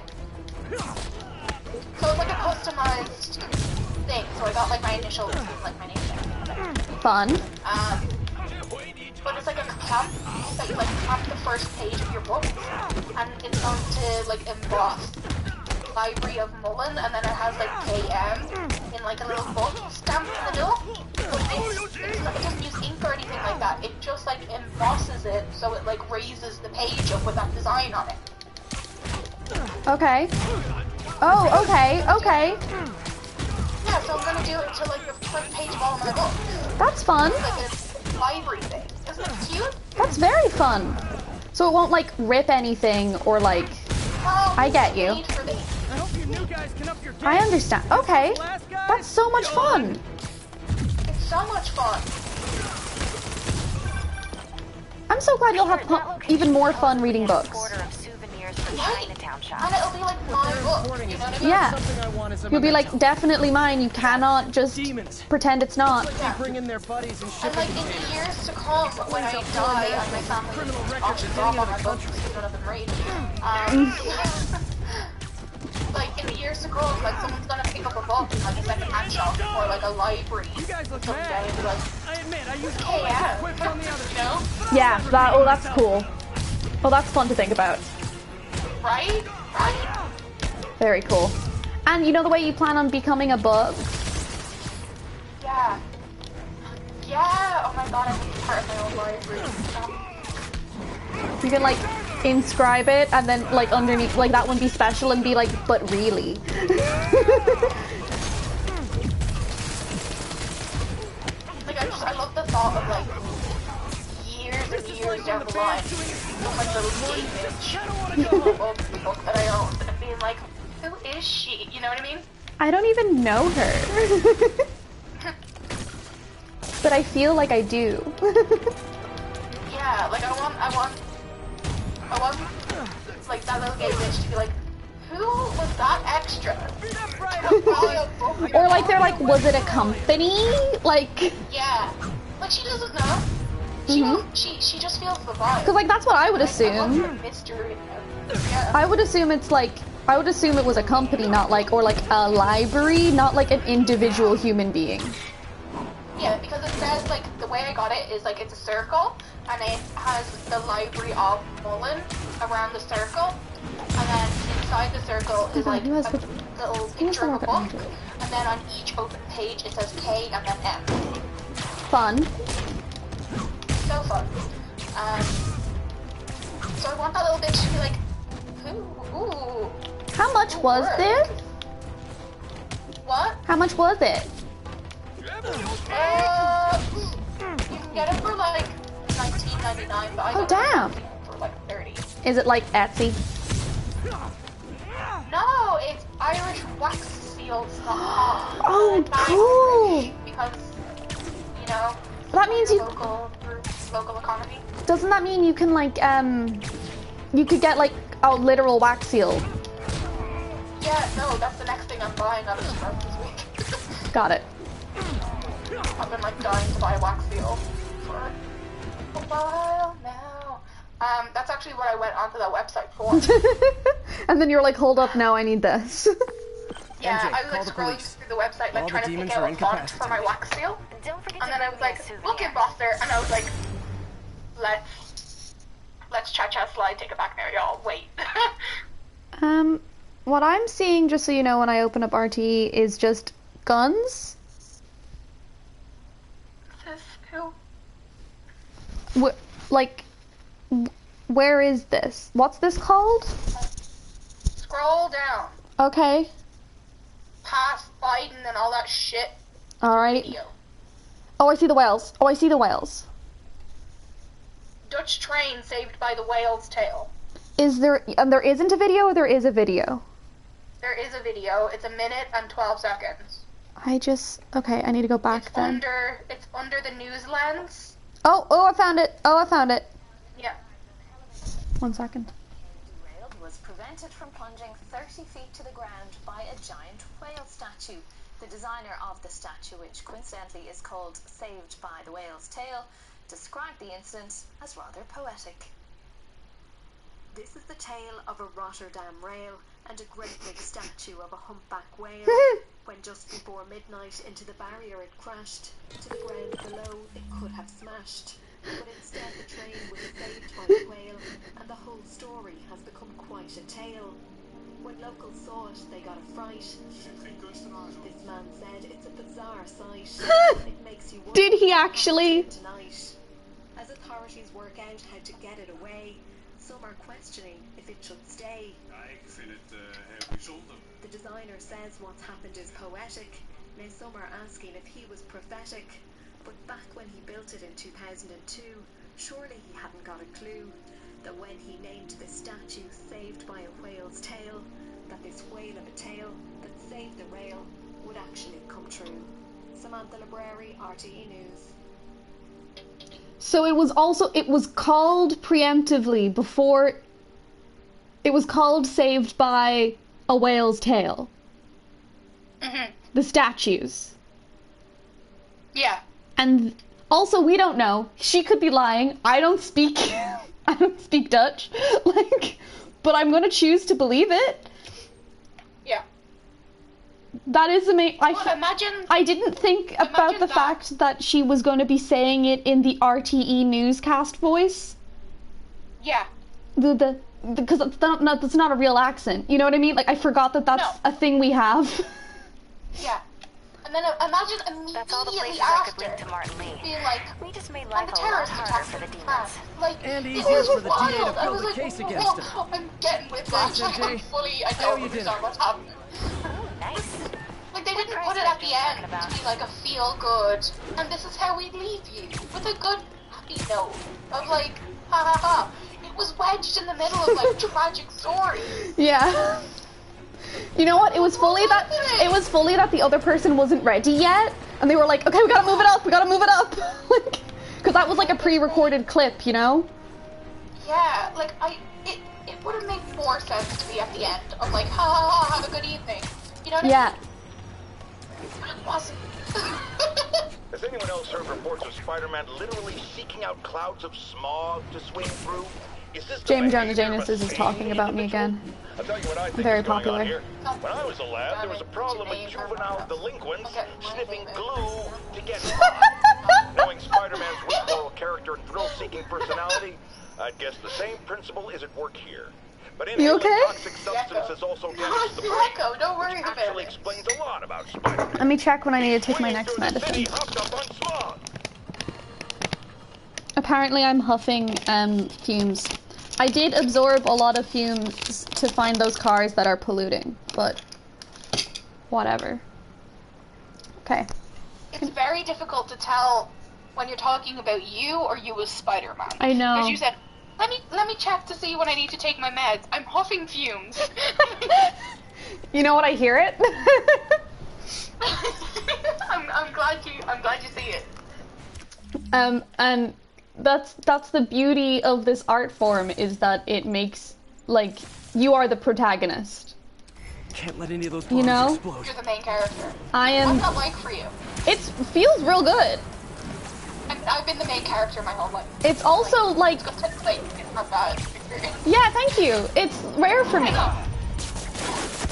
B: So it's like a customized thing. So I got like my initials, like my name.
A: Fun.
B: But it's like a clamp that you like clamp the first page of your book, and it's going to like emboss Library of Mullen, and then it has like KM in like a little book stamped in the middle. But it doesn't use ink or anything like that. It just like embosses it so it like raises the page up with that design on it.
A: Okay. Oh, okay.
B: Yeah, so I'm gonna do it to like the front page of all of my books.
A: That's fun.
B: Like a library thing. Isn't it cute?
A: That's very fun. So it won't like rip anything or like.
B: Oh,
A: I get you.
B: need for these.
E: I hope you new guys can up your game.
A: I understand. Okay.
E: Last guy?
A: That's so much fun.
B: It's so much fun.
A: I'm so glad you'll have even more fun reading books.
I: Order of souvenirs from
B: Right?
I: Chinatown
B: And
I: shop.
B: it'll be like my book. You know what I mean?
A: Yeah.
E: Something I want is a
A: You'll be
E: memento.
A: like, definitely mine. You cannot just
E: Demons.
A: pretend it's not.
E: They bring in their buddies and
B: And
E: shipping
B: like in
E: containers.
B: the years to come, when I die and my family
E: Criminal records
B: options
E: are
B: off
E: getting
B: on
E: out
B: my
E: of
B: books
E: country.
B: because none of them read. Like in the years to come, like someone's gonna pick up a book in like a second-hand shop or like a library.
E: You guys look
B: someday
E: mad.
B: and be like,
E: I admit, I used
B: hey,
E: all my
B: yeah,
E: equipment on the other
B: you know,
A: Yeah. That's cool. Well, that's fun to think about.
B: right? Right?
A: Very cool. And you know the way you plan on becoming a book?
B: Yeah. Yeah. Oh my god, I need to be part of my own library.
A: You can like inscribe it and then like underneath, like that one be special and be like, but really.
B: Like I love the thought of like years and years down the line, someone's little image of the book that I own, and being like, who is she? You know what I mean?
A: I don't even know her. But I feel like I do.
B: Yeah, like I want like that little gay bitch to be like, who was that extra?
A: Or like they're like, was it a company? Like
B: yeah, like she doesn't know. She just feels the vibe.
A: Cause like that's what I would
B: I
A: assume.
B: love her mystery. Yeah.
A: I would assume it's like, I would assume it was a company, not like, or like a library, not like an individual human being.
B: Yeah, because it says, like, the way I got it is, like, it's a circle, and it has the Library of Mullen around the circle, and then inside the circle is, like, a little picture of a book, and then on each open page it says K and then M.
A: Fun.
B: So fun. So I want that little bitch to be like, ooh.
A: How much was this?
B: What?
A: How much was it?
B: You can get it for like $19.99, but I got
A: damn.
B: it for like 30.
A: Is it like Etsy?
B: No, it's Irish wax seals.
A: Oh, cool.
B: Because, you know,
A: That means you.
B: local economy.
A: Doesn't that mean you can like you could get like a literal wax seal?
B: Yeah, no, that's the next thing I'm buying out of the store this week.
A: Got it.
B: I've been like dying to buy a wax seal for a while now. That's actually what I went onto that website for.
A: And then you're like, hold up, now I need this.
B: Yeah,
E: MJ,
B: I was like
E: call the
B: scrolling
E: police.
B: through the website, like
E: All
B: trying
E: the
B: to
E: demons
B: pick
E: are
B: out a font for my
E: incapacitated.
B: wax seal.
I: Don't forget
B: And
I: to
B: then I
I: bring
B: was like,
I: me a souvenir.
B: looking Buster, and I was like, let's cha-cha slide, take it back there, y'all. Wait.
A: What I'm seeing, just so you know, when I open up RT, is just guns.
B: Says who?
A: Where is this? What's this called?
B: Scroll down.
A: Okay.
B: Past Biden and all that shit.
A: Alright.
B: Video.
A: Oh, I see the whales. Oh, I see the whales.
B: Dutch train saved by the whale's tail.
A: Is there, and there isn't a video, or there is a video?
B: There is a video. It's 1 minute and 12 seconds.
A: Okay, I need to go back
B: It's
A: then.
B: it's under the news lens.
A: Oh, I found it.
B: Yeah.
A: 1 second.
J: Derailed was prevented from plunging 30 feet to the ground by a giant whale statue. The designer of the statue, which coincidentally is called Saved by the Whale's Tail, described the incident as rather poetic. This is the tale of a Rotterdam rail and a great big statue of a humpback whale. When just before midnight into the barrier it crashed. To the ground below it could have smashed. But instead the train was saved by the whale, and the whole story has become quite a tale. When locals saw it, they got a fright. This man said it's a bizarre sight. It makes you wonder
A: Did he actually?
J: tonight. As authorities work out how to get it away, some are questioning if it should stay. The designer says what's happened is poetic. Now some are asking if he was prophetic. But back when he built it in 2002, surely he hadn't got a clue that when he named the statue Saved by a Whale's Tail, that this whale of a tale that saved the rail would actually come true. Samantha Library, RTE News.
A: So it was called preemptively before, it was called Saved by a Whale's Tail.
B: Mhm.
A: The statues.
B: Yeah.
A: And also, we don't know. She could be lying. I don't speak Dutch. But I'm gonna choose to believe it.
B: Yeah.
A: That is amazing.
B: Imagine.
A: I didn't think about the fact that she was going to be saying it in the RTE newscast voice.
B: Yeah.
A: Because that's not a real accent. You know what I mean? Like, I forgot that that's a thing we have.
B: Yeah. And then imagine
I: That's all the
B: immediately
I: places I could
B: after
I: link to Martin Lee.
B: being like,
I: We just made
B: and
I: life
B: the
I: a lot
B: terrorist
I: harder
B: attack
I: for the
B: in
I: demons.
B: France. Like,
E: And
B: it
E: easier
B: was
E: for the DA to
B: wild. I
E: build
B: was
E: a
B: like,
E: case
B: whoa,
E: against him.
B: I'm getting whiplash.
E: Thanks, MJ.
B: I
E: How
B: don't
E: you doing?
B: understand what's happening.
I: Nice.
B: Like, they didn't
I: price
B: put it
I: tag
B: at the
I: are you
B: end
I: talking about?
B: to be like a feel good, and this is how we leave you, with a good happy note of like, ha ha ha. It was wedged in the middle of like tragic stories.
A: Yeah. You know what? It was fully that the other person wasn't ready yet, and they were like, okay, we gotta move it up, like, because that was like a pre-recorded clip, you know?
B: Yeah, like it would have made more sense to be at the end of like, ha ha ha, have a good evening. You know what
A: Yeah.
B: I mean? But it wasn't.
C: Has anyone else heard reports of Spider-Man literally seeking out clouds of smog to swing through? Is this the
A: James Jonah
C: behavior of
A: Janus
C: a
A: is
C: sane
A: talking about me
C: individual?
A: again.
C: I'll tell you what I think
A: Very
C: is going
A: popular.
C: on here. When I was a lad, there was a problem with juvenile delinquents sniffing glue to get caught. Knowing Spider-Man's weak moral character and thrill-seeking personality, I'd guess the same principle is at work here. But
A: You
C: inhaling
A: okay?
C: toxic substances also damages the brain,
B: Echo, don't worry
C: which
B: about
C: actually
B: it.
C: explains a lot about Spider-Man.
A: Let me check when I need to take my
C: Swinging
A: next
C: through the city,
A: medicine.
C: hopped up on smog.
A: Apparently I'm huffing fumes. I did absorb a lot of fumes to find those cars that are polluting, but whatever. Okay.
B: It's very difficult to tell when you're talking about you or you as Spider-Man.
A: I know.
B: Because you said, let me check to see when I need to take my meds. I'm huffing fumes.
A: You know what? I hear it.
B: I'm glad you see it.
A: And that's the beauty of this art form, is that it makes, like, you are the protagonist.
E: Can't let any of those
A: You
E: bombs
A: know?
E: explode.
B: You're the main character.
A: I am.
B: What's that like for you?
A: It feels real good.
B: I've been the main character my whole life.
A: It's also like,
B: It's not bad experience.
A: yeah, thank you. It's rare for me.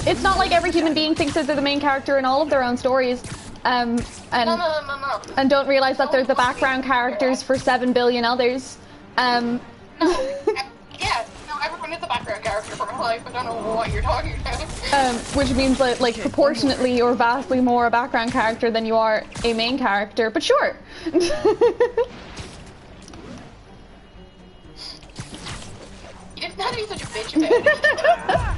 A: It's not like every human being thinks that they're the main character in all of their own stories, and
B: No.
A: and don't realize that they're the background characters for 7 billion others.
B: Yeah, no, everyone is a background character for my life. I don't know what you're talking about.
A: Which means that, like, proportionately, you're vastly more a background character than you are a main character. But sure.
B: You didn't have to be such a bitch about it.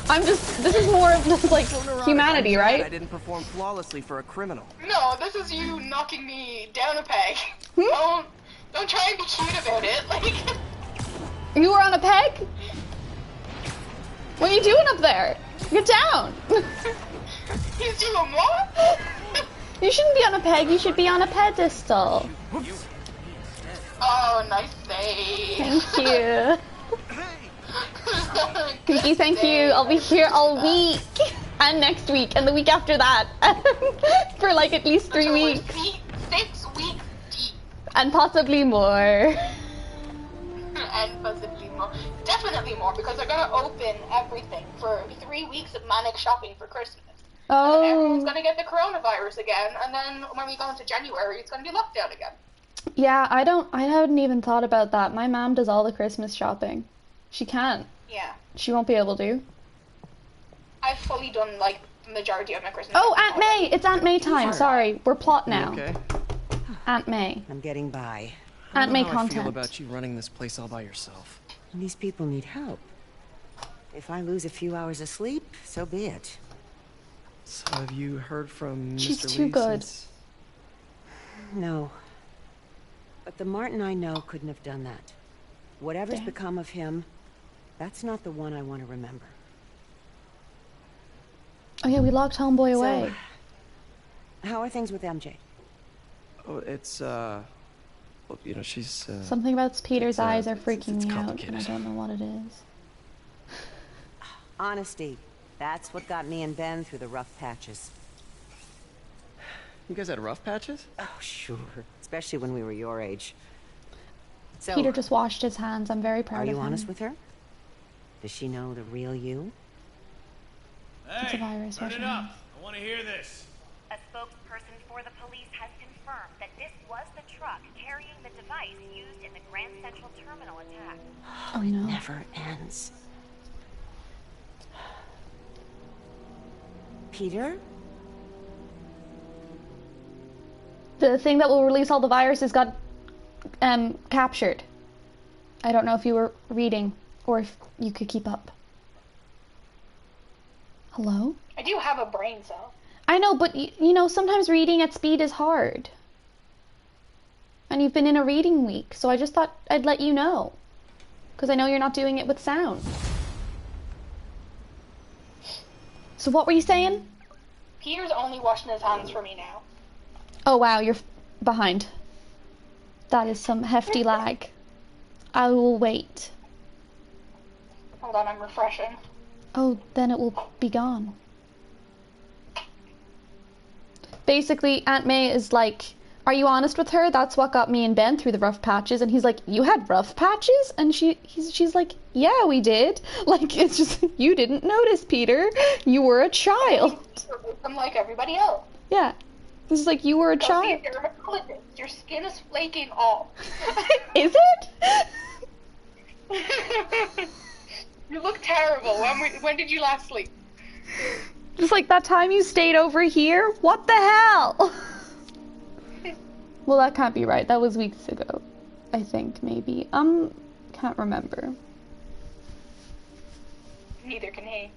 A: I'm just. This is more of just like humanity,
E: I
A: right?
E: didn't perform flawlessly for a criminal.
B: No, this is you knocking me down a peg. Don't try and be cute about it. Like,
A: You were on a peg? What are you doing up there? Get down!
B: he's doing what?
A: You shouldn't be on a peg, you should be on a pedestal.
B: Oh, nice save.
A: Thank you. Pinky, thank you. I'll be here all week. And next week, and the week after that. For like at least 3 weeks.
B: 6 weeks deep.
A: And possibly more.
B: And possibly more. Definitely more, because they're gonna open everything for 3 weeks of manic shopping for Christmas. And then everyone's
A: Oh.
B: gonna get the coronavirus again, and then when we go into January, it's gonna be lockdown again.
A: Yeah, I hadn't even thought about that. My mom does all the Christmas shopping. She can't.
B: Yeah.
A: She won't be able to.
B: I've fully done, like, the majority of my Christmas
A: Oh,
B: shopping
A: Aunt May! It's Aunt May time. Sorry, we're plot now.
E: Okay.
A: Aunt May.
K: I'm getting by.
A: Aunt May
E: How I feel
A: content.
E: about you running this place all by yourself.
K: And these people need help. If I lose a few hours of sleep, so be it.
E: So have you heard from
A: She's
E: Mr.
A: too
E: Lee
A: good.
E: since-
K: No. But the Martin I know couldn't have done that. Whatever's
A: Damn.
K: become of him, that's not the one I want to remember.
A: Oh yeah, we locked Homeboy away.
K: So, how are things with MJ?
E: Oh, it's, well, you know, she's,
A: Something about Peter's eyes are freaking
E: it's
A: me out,
E: complicated.
A: and I don't know what it is.
K: Honesty. That's what got me and Ben through the rough patches.
E: You guys had rough patches?
K: Oh, sure. Especially when we were your age. So,
A: Peter just washed his hands. I'm very proud
K: are
A: of
K: you
A: him.
K: honest with her? Does she know the real you?
A: It's a virus. Wash
L: Turn it
A: your
L: up.
A: hands.
L: I want to hear this.
I: A spokesperson for the police has confirmed that this was the truck carrying the device used in the Grand Central Terminal attack.
A: Oh, I know.
K: Never ends. Peter?
A: the thing that will release all the viruses got captured. I don't know if you were reading or if you could keep up. Hello?
B: I do have a brain cell.
A: I know, but you know, sometimes reading at speed is hard. And you've been in a reading week, so I just thought I'd let you know. Because I know you're not doing it with sound. So what were you saying?
B: Peter's only washing his hands for me now.
A: Oh wow, you're behind. That is some hefty lag. I will wait.
B: Hold on, I'm refreshing.
A: Oh, then it will be gone. Basically, Aunt May is like, are you honest with her? That's what got me and Ben through the rough patches. And he's like, you had rough patches? And she's like, yeah, we did. Like, it's just, you didn't notice, Peter. You were a child.
B: I'm like everybody else.
A: Yeah. This is like, you were a
B: Go
A: child.
B: see a dermatologist. Your skin is flaking off.
A: Is it?
B: You look terrible. When did you last sleep?
A: Just like that time you stayed over here? What the hell? Well, that can't be right. That was weeks ago. I think, maybe. Can't remember.
B: Neither can he.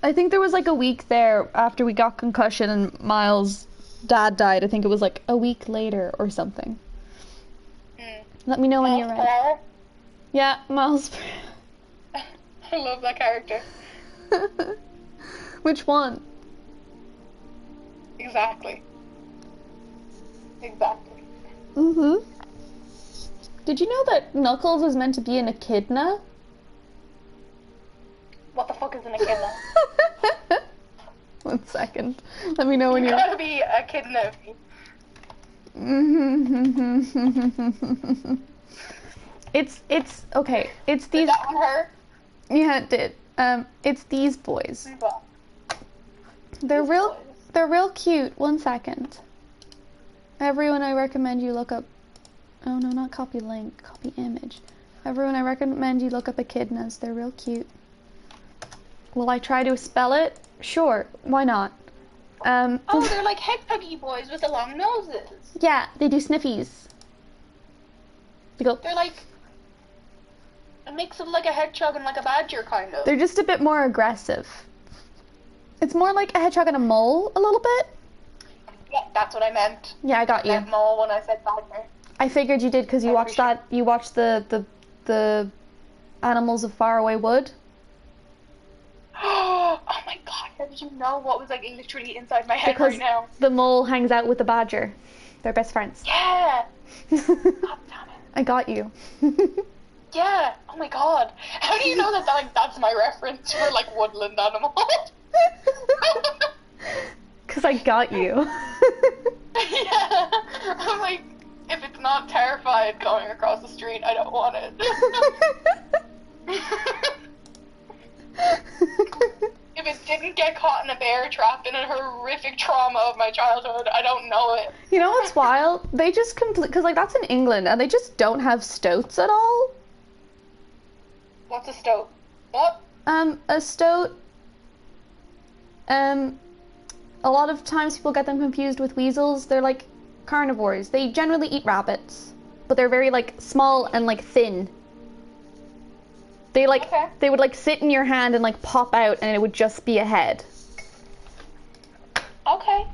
A: I think there was like a week there after we got concussion and Miles' dad died. I think it was like a week later or something. Let me know when you're ready.
B: Ferrara?
A: Yeah, Miles.
B: I love that character.
A: Which one?
B: Exactly. Exactly.
A: Mm-hmm. Did you know that Knuckles is meant to be an echidna?
B: What the fuck is an echidna?
A: 1 second. Let me know when
B: You
A: you're...
B: gotta be a echidna.
A: It's okay. It's these...
B: Did that one hurt?
A: Yeah, it did. It's these boys. They're real cute. 1 second. Everyone, I recommend you look up... Oh no, not copy link. Copy image. Everyone, I recommend you look up echidnas. They're real cute. Will I try to spell it? Sure. Why not?
B: Oh, they're like hedgehoggy boys with the long noses.
A: Yeah, they do sniffies. They go...
B: They're like a mix of like a hedgehog and like a badger, kind of.
A: They're just a bit more aggressive. It's more like a hedgehog and a mole, a little bit.
B: Yeah, that's what I meant.
A: Yeah, I got you.
B: I meant mole when I said badger.
A: I figured you did because you watched that. You watched the Animals of Faraway Wood.
B: Oh my god! How did you know what was like literally inside my head
A: Because
B: right now?
A: the mole hangs out with the badger. They're best friends.
B: Yeah. God damn it.
A: I got you.
B: Yeah. Oh my god. How do you know that that's my reference for like woodland animals?
A: Because I got you.
B: Yeah. I'm like, if it's not terrified going across the street, I don't want it. If it didn't get caught in a bear trap in a horrific trauma of my childhood, I don't know it.
A: You know what's wild? They just because like that's in England and they just don't have stoats at all.
B: What's a stoat? What?
A: A stoat. A lot of times people get them confused with weasels. They're like carnivores. They generally eat rabbits, but they're very like small and like thin. They like they would like sit in your hand and like pop out, and it would just be a head.
B: Okay.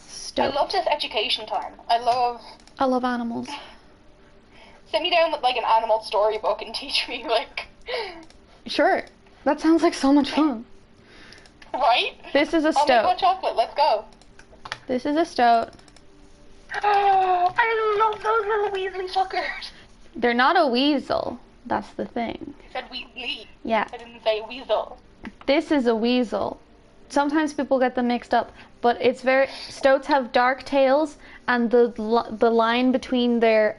A: Stoat.
B: I love this education time. I love
A: animals.
B: Sit me down with like an animal storybook and teach me like.
A: Sure. That sounds like so much fun.
B: Right?
A: This is a
B: I'll make
A: stoat.
B: hot chocolate. Let's go.
A: This is a stoat.
B: Oh, I love those little Weasley fuckers.
A: They're not a weasel. That's the thing.
B: I said Weasley.
A: Yeah.
B: I didn't say weasel.
A: This is a weasel. Sometimes people get them mixed up, but it's very... Stoats have dark tails, and the line between their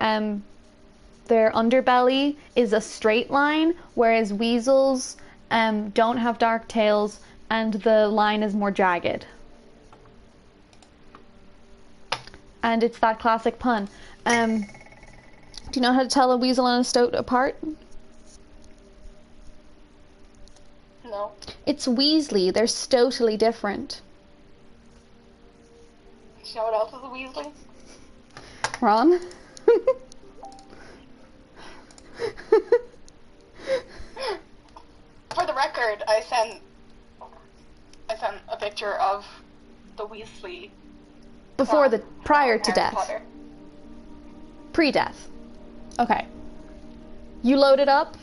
A: underbelly is a straight line, whereas weasels don't have dark tails, and the line is more jagged. And it's that classic pun. Do you know how to tell a weasel and a stoat apart?
B: No.
A: It's Weasley. They're totally different.
B: you know what else is a Weasley?
A: Ron?
B: For the record, I sent a picture of the Weasley
A: Before the prior to
B: Harry
A: death.
B: Potter.
A: Pre-death. Okay. You loaded up?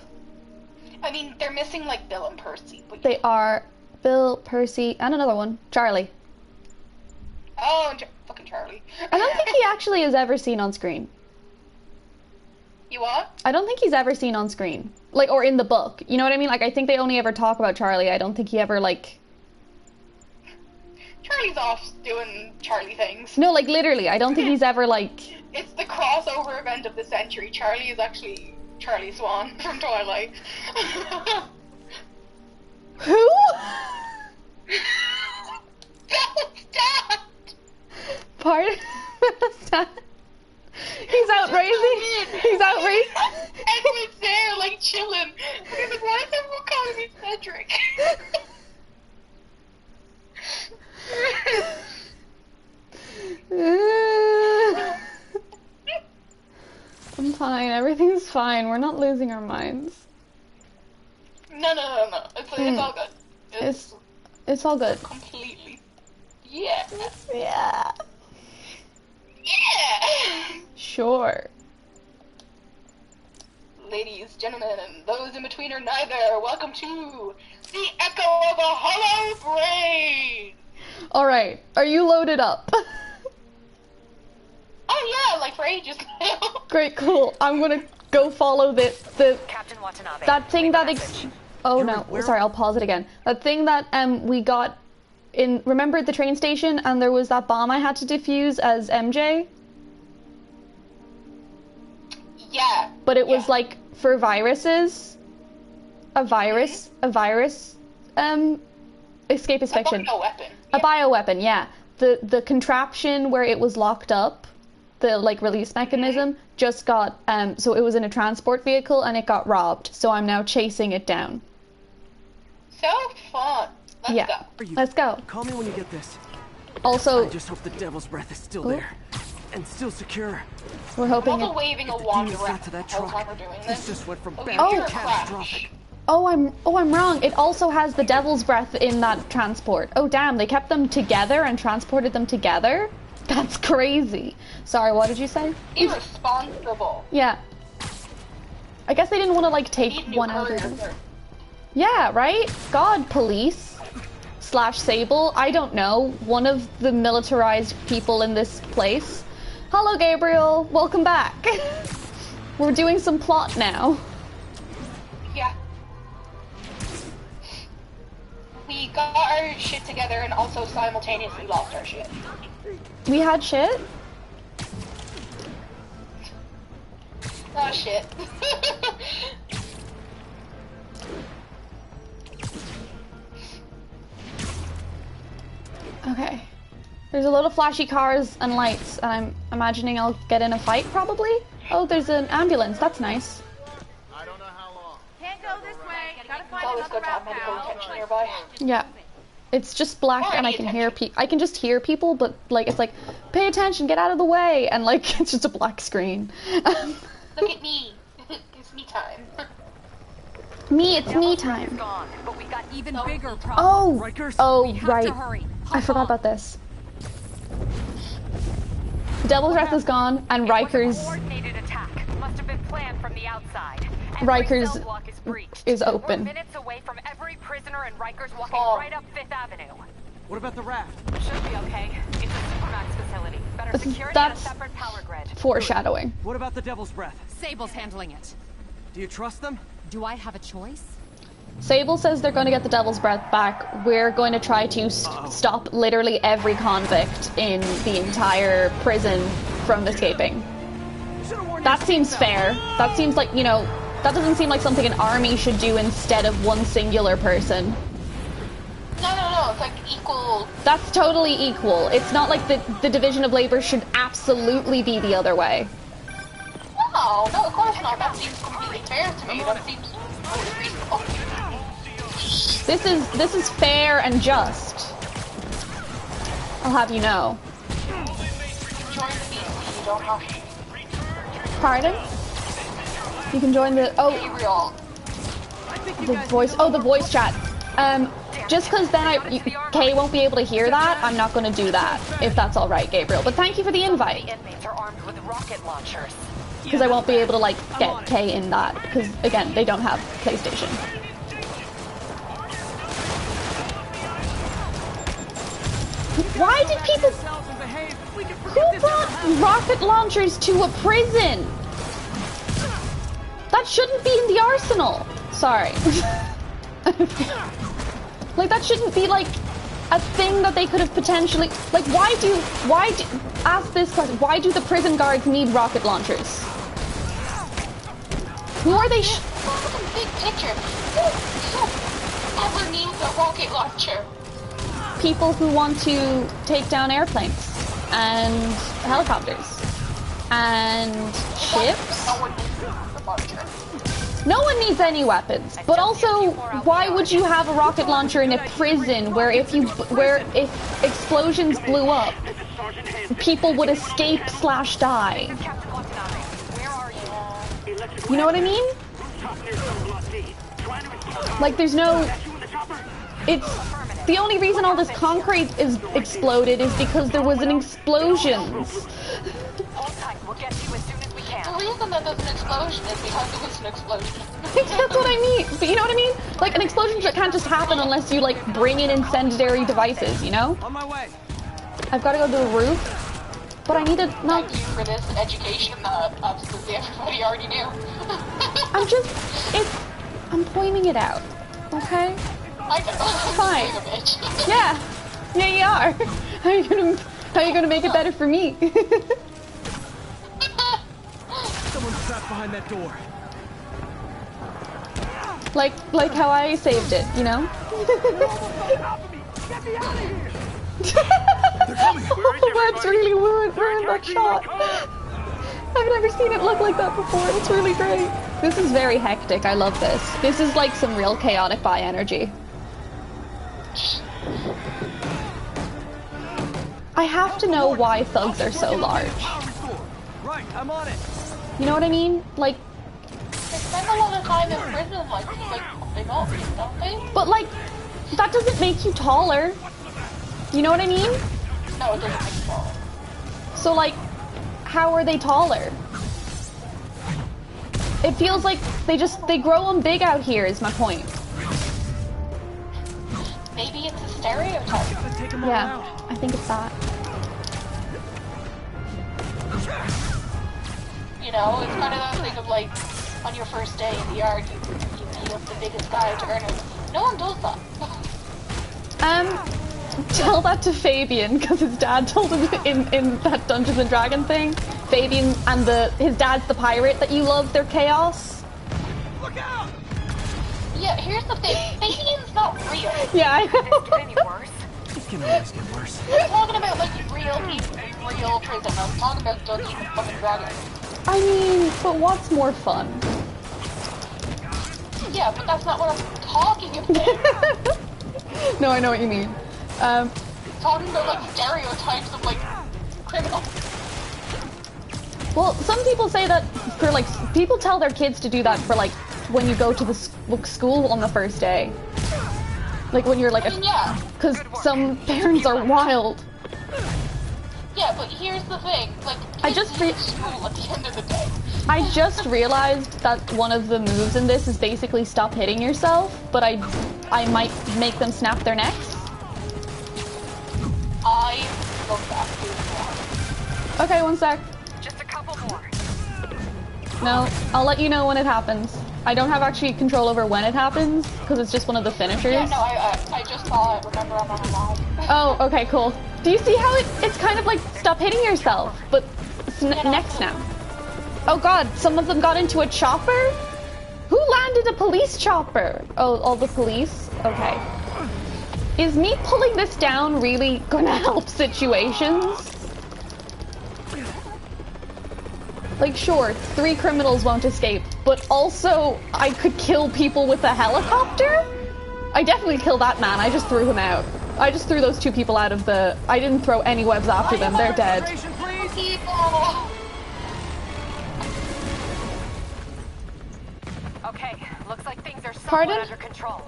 B: I mean, they're missing like Bill and Percy. But
A: They are Bill, Percy, and another one, Charlie.
B: Oh, and fucking Charlie.
A: I don't think he actually is ever seen on screen.
B: You what?
A: I don't think he's ever seen on screen. Like, or in the book. You know what I mean? Like, I think they only ever talk about Charlie. I don't think he ever, like...
B: Charlie's off doing Charlie things.
A: No, like, literally. I don't think he's ever, like...
B: It's the crossover event of the century. Charlie is actually Charlie Swan from Twilight.
A: Who?
B: That's Dad!
A: Pardon? Dad? He's outraising. He's outraising.
B: Everyone's there, like, chilling. He's like, why is everyone calling me Cedric?
A: I'm fine. Everything's fine. We're not losing our minds.
B: No. It's all good.
A: It's all good.
B: Completely. Yeah.
A: Yeah.
B: Yeah!
A: Sure.
B: Ladies, gentlemen, and those in between or neither, welcome to the Echo of a Hollow Brain!
A: Alright. Are you loaded up?
B: Oh yeah, like for ages now.
A: Great, cool. I'm gonna go follow the
I: Captain Watanabe.
A: that thing
I: leave a
A: that
I: message.
A: oh no, sorry, I'll pause it again. That thing that we got in, remember at the train station, and there was that bomb I had to defuse as MJ?
B: Yeah.
A: But it was like for viruses. A virus escapist fiction.
B: A weapon.
A: A bioweapon, yeah. The contraption where it was locked up, the like release mechanism, just got so it was in a transport vehicle and it got robbed. So I'm now chasing it down.
B: So fun. Let's go.
A: Let's go.
E: Call me when you get this.
A: Also,
E: I just hope the Devil's Breath is still there and still secure.
A: we're hoping
B: I'm also waving a wand
E: Demons
B: around
E: got to that
B: the whole
E: truck.
B: time we're doing
E: This
B: this.
E: just went from
B: Oh,
E: bad
B: you
E: to
B: hear a crash.
E: catastrophic.
A: I'm wrong. It also has the Devil's Breath in that transport. Oh damn, they kept them together and transported them together? That's crazy. Sorry, what did you say?
B: Irresponsible.
A: Yeah. I guess they didn't want to like take
B: Need new
A: one out of
B: couriers.
A: the... Yeah, right? God, police. / Sable. I don't know. One of the militarized people in this place. Hello, Gabriel. Welcome back. We're doing some plot now.
B: Yeah. We got our shit together and also simultaneously lost our shit.
A: We had shit?
B: Oh shit.
A: Okay. There's a lot of flashy cars and lights, and I'm imagining I'll get in a fight, probably? Oh, there's an ambulance. That's nice.
I: Can't go this way. Gotta
B: It's
I: find
B: always
I: another
B: good to have
I: route
B: medical
I: now.
B: attention nearby.
A: Yeah. It's just black and I can hear I can just hear people, but like it's like, pay attention, get out of the way, and like it's just a black screen.
B: Look at me. It's me time.
A: It's me time.
I: Gone, but we got even bigger
A: Oh,
I: problems.
A: oh
I: We have
A: right.
I: to hurry.
A: I forgot about this. The Devil's Breath is gone, and
I: It was a
A: Riker's
I: coordinated attack. Must have been planned from the outside.
A: Riker's
I: Every cell block is breached.
A: is
I: We're
A: open.
I: minutes away from every prisoner, and Riker's walking right up Fifth Avenue.
E: What about the raft?
I: Should be okay. It's a Supermax facility. Better security and a
A: That's
I: separate power grid.
A: foreshadowing.
E: What about the Devil's Breath?
L: Sable's handling it.
E: Do you trust them?
L: Do I have a choice?
A: Sable says they're going to get the Devil's Breath back. We're going to try to stop literally every convict in the entire prison from escaping. That seems fair. That seems like, you know, that doesn't seem like something an army should do instead of one singular person.
B: No, it's like equal.
A: That's totally equal. It's not like the division of labor should absolutely be the other way.
B: No, of course not. That seems completely fair to me. That seems totally reasonable.
A: This is fair and just. I'll have you know.
B: join the meeting. You don't have to.
A: Pardon? You can join the
B: Gabriel.
A: the voice the voice chat. Just because then Kay won't be able to hear that, I'm not going to do that, if that's alright, Gabriel. But thank you for the invite.
I: Inmates are armed with rocket launchers.
A: Because I won't be able to, like, get Kay in that. Because, again, they don't have PlayStation. Why did people... Who brought rocket launchers to a prison? That shouldn't be in the arsenal. Sorry. Like, that shouldn't be, like, a thing that they could have potentially... Like, why do... Ask this question. Why do the prison guards need rocket launchers? Who are they...
B: Big picture. Who ever needs a rocket launcher?
A: People who want to take down airplanes. And helicopters. And ships. No one needs any weapons, but also, why would you have a rocket launcher in a prison where if explosions blew up, people would escape / die? You know what I mean? Like, there's no... The only reason all this concrete is exploded is because there was an explosion.
B: The reason that there's an explosion is because there was an explosion.
A: That's what I mean. But you know what I mean? Like, an explosion can't just happen unless you, like, bring in incendiary devices, you know?
E: On my way.
A: I've got to go to the roof, but I need to not...
B: Thank you for this education that absolutely everybody already knew.
A: I'm pointing it out, okay?
B: I know.
A: Fine. Yeah. Yeah, you are. How are you gonna make it better for me?
E: Someone's trapped behind that door.
A: Like how I saved it, you know?
E: Get me out of here!
A: That's really ruined that shot. I've never seen it look like that before. It's really great. This is very hectic. I love this. This is like some real chaotic bi energy. I have to know why thugs are so large.
E: Right, I'm on it.
A: You know what I mean? Like,
B: they spend a lot of time in prison, like they don't they?
A: But like, that doesn't make you taller. You know what I mean?
B: No, it doesn't make you taller.
A: So like, how are they taller? It feels like they grow them big out here is my point.
B: Maybe it's a stereotype.
A: Yeah, I think it's that.
B: You know, it's kind of that thing of like, on your first day in the yard, you beat up the biggest guy to earn it. No one does that.
A: Tell that to Fabian, because his dad told him in that Dungeons and Dragons thing. Fabian and his dad's the pirate that you love, they're chaos.
E: Look out!
B: Yeah, here's the thing, Fabian's not real.
A: Yeah, I know.
I: This get any worse?
E: It can always get worse.
B: I'm talking about like real people in real prison. I'm talking about Dungeons and fucking Dragons.
A: I mean, but what's more fun?
B: Yeah, but that's not what I'm talking about.
A: No, I know what you mean.
B: Talking about like stereotypes of like criminals.
A: Well, some people say that for like, people tell their kids to do that for like, when you go to the school on the first day. Like when you're like,
B: yeah.
A: Because some parents are wild.
B: Yeah, but here's the thing, like, kids leave school at the end of the day.
A: I just realized that one of the moves in this is basically stop hitting yourself, but I might make them snap their necks.
B: I love that.
A: Okay, one sec.
I: Just a couple more.
A: No, I'll let you know when it happens. I don't have actually control over when it happens, because it's just one of the finishers.
B: Yeah, no, I just saw it. Remember, I'm on a live.
A: Oh, okay, cool. Do you see how it's kind of like stop hitting yourself, but neck snap? Oh god, some of them got into a chopper? Who landed a police chopper? Oh, all the police? Okay. Is me pulling this down really gonna help situations? Like, sure, 3 criminals won't escape, but also I could kill people with a helicopter? I definitely killed that man, I just threw him out. I just threw those 2 people out of the... I didn't throw any webs after them, they're dead.
B: people!
L: Okay, looks like things are somewhat
A: Pardon?
L: under control.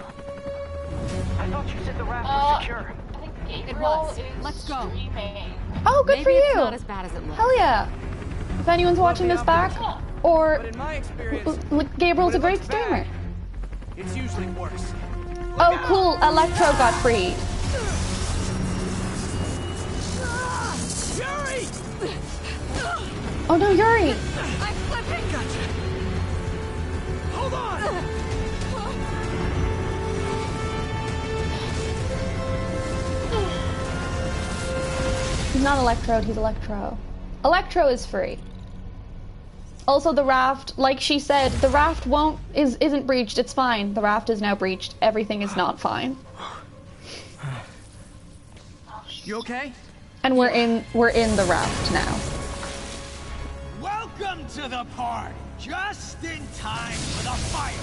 H: I thought you said the raft was secure.
B: I think
L: It
B: Gabriel
L: was.
B: is
L: Let's go.
B: streaming.
A: Oh, good
L: Maybe
A: for
L: it's
A: you.
L: not as bad as it looks.
A: Hell yeah. If anyone's watching this back, or
E: But in my experience,
A: Gabriel's a
E: when it
A: great
E: looks bad,
A: streamer.
E: it's usually worse.
A: Oh, cool. Electro got freed.
E: Yuri!
A: Oh no, Yuri.
E: I'm slipping! Gotcha. Hold on!
A: He's not Electrode, he's Electro. Electro is free. Also, the raft, like she said, the raft isn't breached. It's fine. The raft is now breached. Everything is not fine.
E: You okay?
A: And we're in the raft now.
M: Welcome to the party. Just in time for the fire.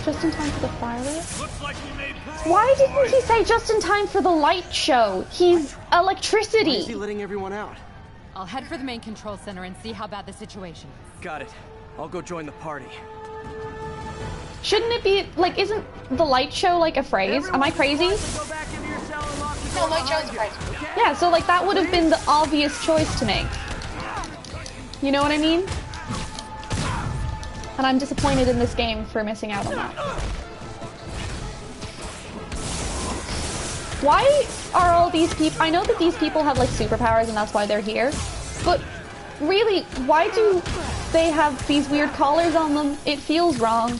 A: Just in time for the fireworks?
M: Looks like we made progress.
A: Why didn't he say just in time for the light show? He's electricity.
E: Why is he letting everyone out?
L: I'll head for the main control center and see how bad the situation is.
E: Got it. I'll go join the party.
A: Shouldn't it be, like, isn't the light show like a phrase? Am I crazy?
B: No, light show's a phrase.
A: Yeah, so like that would have been the obvious choice to make. You know what I mean? And I'm disappointed in this game for missing out on that. Why are all these people... I know that these people have like superpowers and that's why they're here, but really, why do they have these weird collars on them? It feels wrong.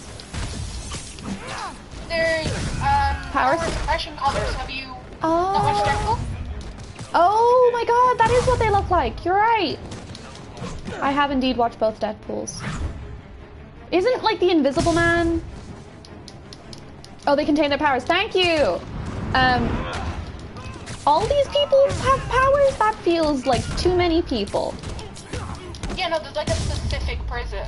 B: There's,
A: Powers?
B: suppression colors. Have you
A: Oh.
B: not watched Deadpool?
A: Oh my god, that is what they look like. You're right. I have indeed watched both Deadpools. Isn't like the Invisible Man? Oh, they contain their powers. Thank you. All these people have powers? That feels like too many people.
B: Yeah, no, there's like a specific prison.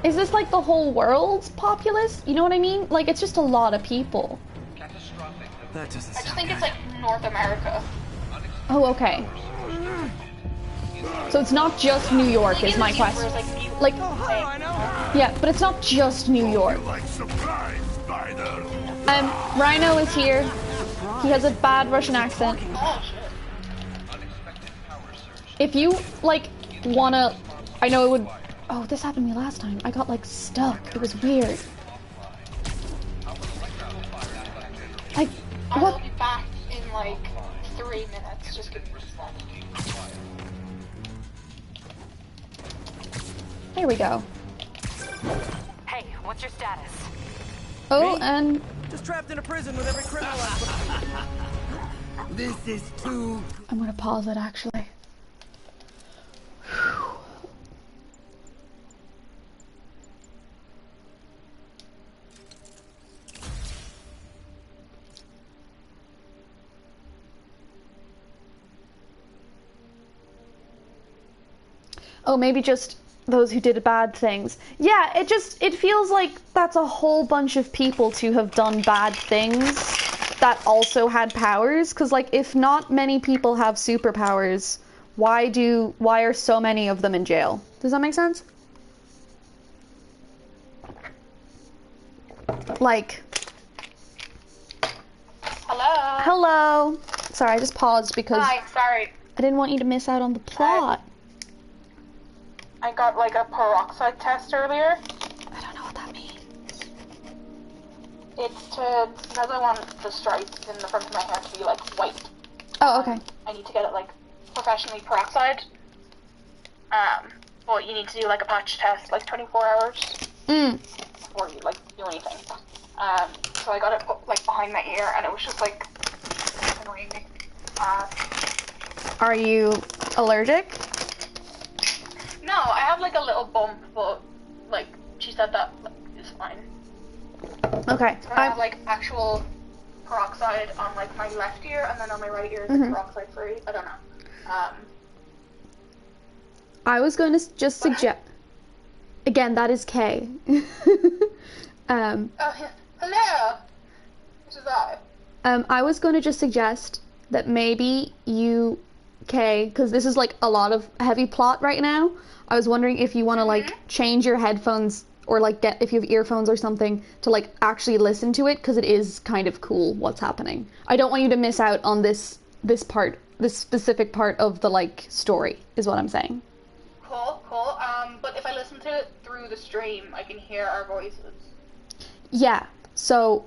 A: Is this like the whole world's populace? You know what I mean? Like, it's just a lot of people.
E: That doesn't
B: I just think it's like North America.
A: Oh, okay. So it's not just New York, is my question. Like, yeah, but it's not just New York. Rhino is here. He has a bad Russian accent. If you, like, wanna... I know it would... Oh, this happened to me last time. I got, like, stuck. It was weird. Like, what?
B: I'll be back in like 3 minutes. Just give me a second.
A: Here we go.
L: Hey, what's your status?
A: Oh,
E: Me?
A: and...
E: Just trapped in a prison with every criminal
M: This is too...
A: I'm gonna pause it, actually. Oh, maybe just those who did bad things. Yeah, it feels like that's a whole bunch of people to have done bad things that also had powers, because like if not many people have superpowers, why are so many of them in jail? Does that make sense? Like,
B: Hello.
A: hello. Sorry, I just paused because
B: Hi, sorry.
A: I didn't want you to miss out on the plot.
B: I got like a peroxide test earlier.
A: I don't know what that means.
B: It's to, because I want the stripes in the front of my hair to be like white.
A: Oh, okay.
B: I need to get it like professionally peroxide. Well, you need to do like a patch test like 24 hours before you like do anything. So I got it like behind my ear and it was just like annoying me.
A: Are you allergic?
B: No, I have like a little bump, but like she said that is fine.
A: Okay.
B: So I have like actual peroxide on like my left ear, and then on my right ear is like peroxide free. I don't know.
A: I was going to just suggest. Again, that is K.
B: Oh, hello. This is I.
A: I was going to just suggest that maybe you, okay, because this is like a lot of heavy plot right now. I was wondering if you want to like change your headphones or like get, if you have earphones or something, to like actually listen to it, because it is kind of cool what's happening. I don't want you to miss out on this part, this specific part of the like story, is what I'm saying.
B: Cool. But if I listen to it through the stream, I can hear our voices.
A: Yeah, so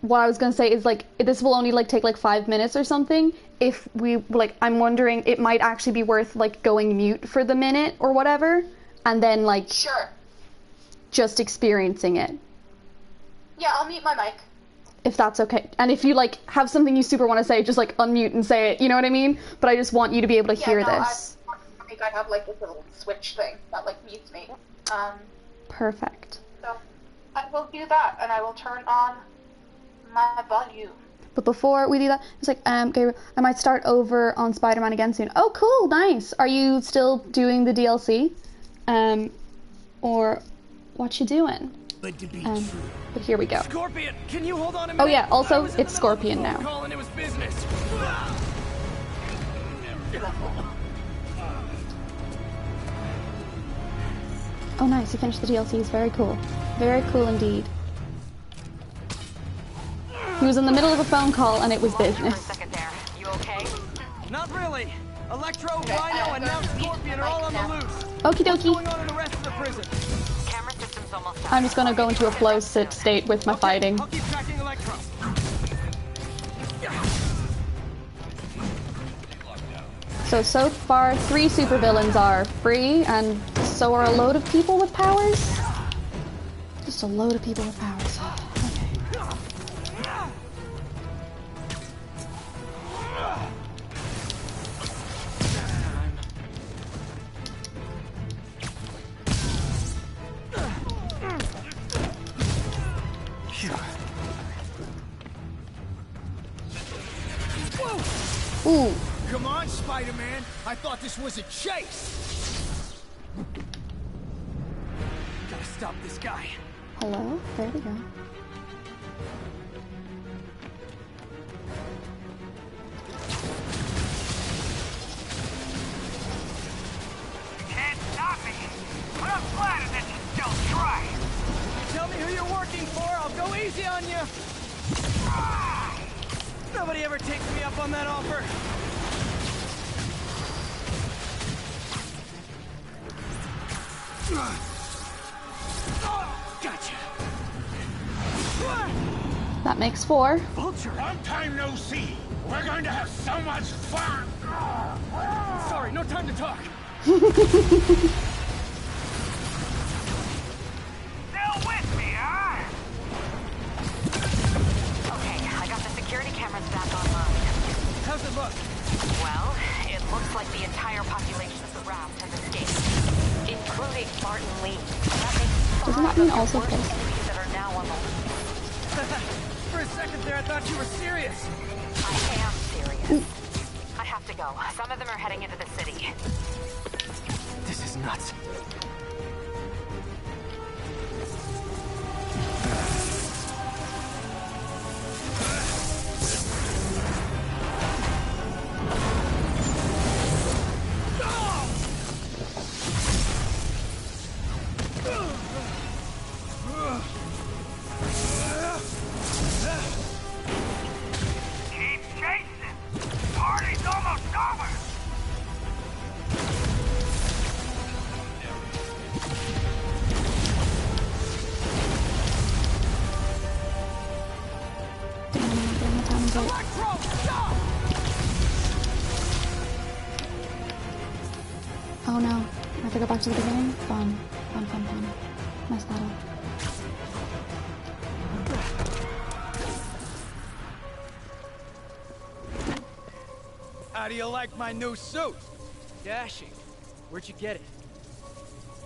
A: what I was gonna say is like this will only like take like 5 minutes or something. If we like, I'm wondering, it might actually be worth like going mute for the minute or whatever, and then like
B: Sure.
A: just experiencing it.
B: Yeah, I'll mute my mic.
A: If that's okay. And if you like have something you super want to say, just like unmute and say it, you know what I mean? But I just want you to be able to hear this.
B: I think I have like this little switch thing that like mutes me.
A: Perfect.
B: So I will do that, and I will turn on my volume.
A: But before we do that, it's like, Gabriel, I might start over on Spider-Man again soon. Oh, cool, nice. Are you still doing the DLC? Or what you doing?
M: But to be
A: But here we go.
E: Scorpion, can you hold on a minute?
A: Oh yeah, also it's Scorpion now.
E: Call and it was business.
A: Oh nice, you finished the DLCs. Very cool. Very cool indeed. He was in the middle of a phone call and it was business.
H: You okay?
E: Not really. Electro, Rhino, and now Scorpion are all on the loose.
A: Okie
E: What's
A: dokie.
E: going on in the rest of the prison?
H: Camera system's almost
A: I'm just gonna go into a flow state with my fighting.
E: I'll keep tracking Electro.
A: So far 3 supervillains are free, and so are a load of people with powers. Just a load of people with powers. Ooh.
M: Come on, Spider-Man. I thought this was a chase.
E: Gotta stop this guy.
A: Hello? There we go.
M: Can't stop me. But I'm flattered that you still try.
E: Tell me who you're working for, I'll go easy on you. Nobody ever takes me up on that offer.
M: Gotcha.
A: That makes 4.
E: Vulture.
M: Long time no see. We're going to have so much fun.
E: Sorry, no time to talk.
M: Still with me, huh?
H: Okay, I got the security cameras back online.
E: How's it look?
H: Well, it looks like the entire population of the Raft has escaped, including Martin Lee. That makes
A: Doesn't that
H: 5
A: mean
H: of the
A: also
H: worst
A: Chris?
H: enemies that are now on the
E: For a second there, I thought you were serious.
H: I am serious. I have to go. Some of them are heading into the city.
E: This is nuts.
M: Keep chasing. Party's almost over.
A: Oh no. I have to go back to the beginning? Fun. Mess that up.
M: How do you like my new suit?
E: Dashing. Where'd you get it?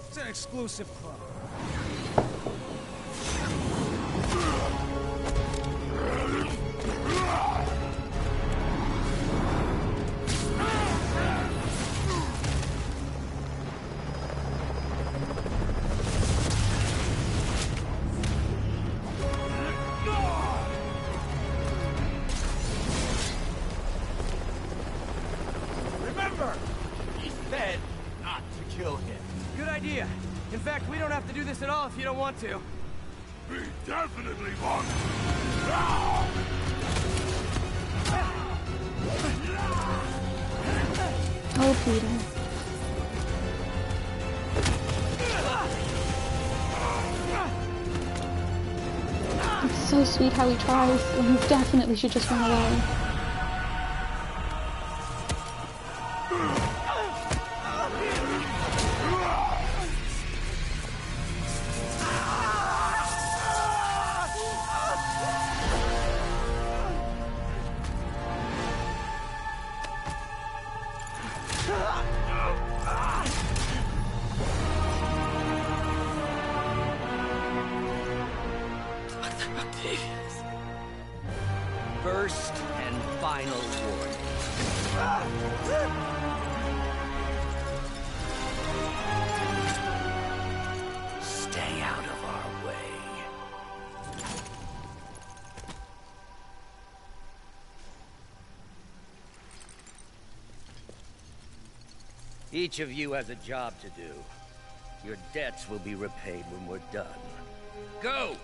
M: It's an exclusive club.
E: idea. In fact, we don't have to do this at all if you don't want to.
C: We definitely want
A: Oh, Peter. It's so sweet how he tries, and he definitely should just run away.
N: First and final warning. Stay out of our way. Each of you has a job to do. Your debts will be repaid when we're done. Go!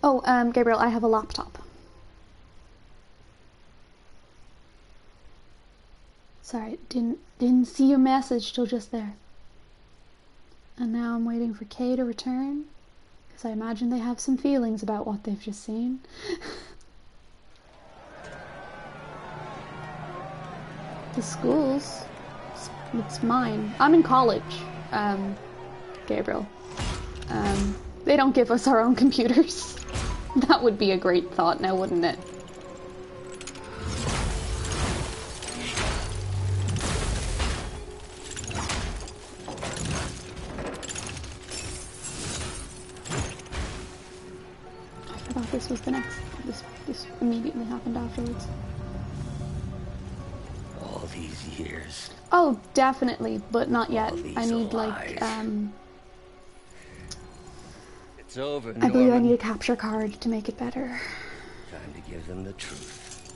A: Oh, Gabriel, I have a laptop. Sorry, didn't see your message till just there. And now I'm waiting for Kay to return, because I imagine they have some feelings about what they've just seen. The schools, it's mine. I'm in college, Gabriel. They don't give us our own computers. That would be a great thought now, wouldn't it? I forgot this was the next. This immediately happened afterwards.
N: All these years.
A: Oh, definitely, but not yet. I need like
N: It's over,
A: I believe I need a capture card to make it better.
N: Time to give them the truth.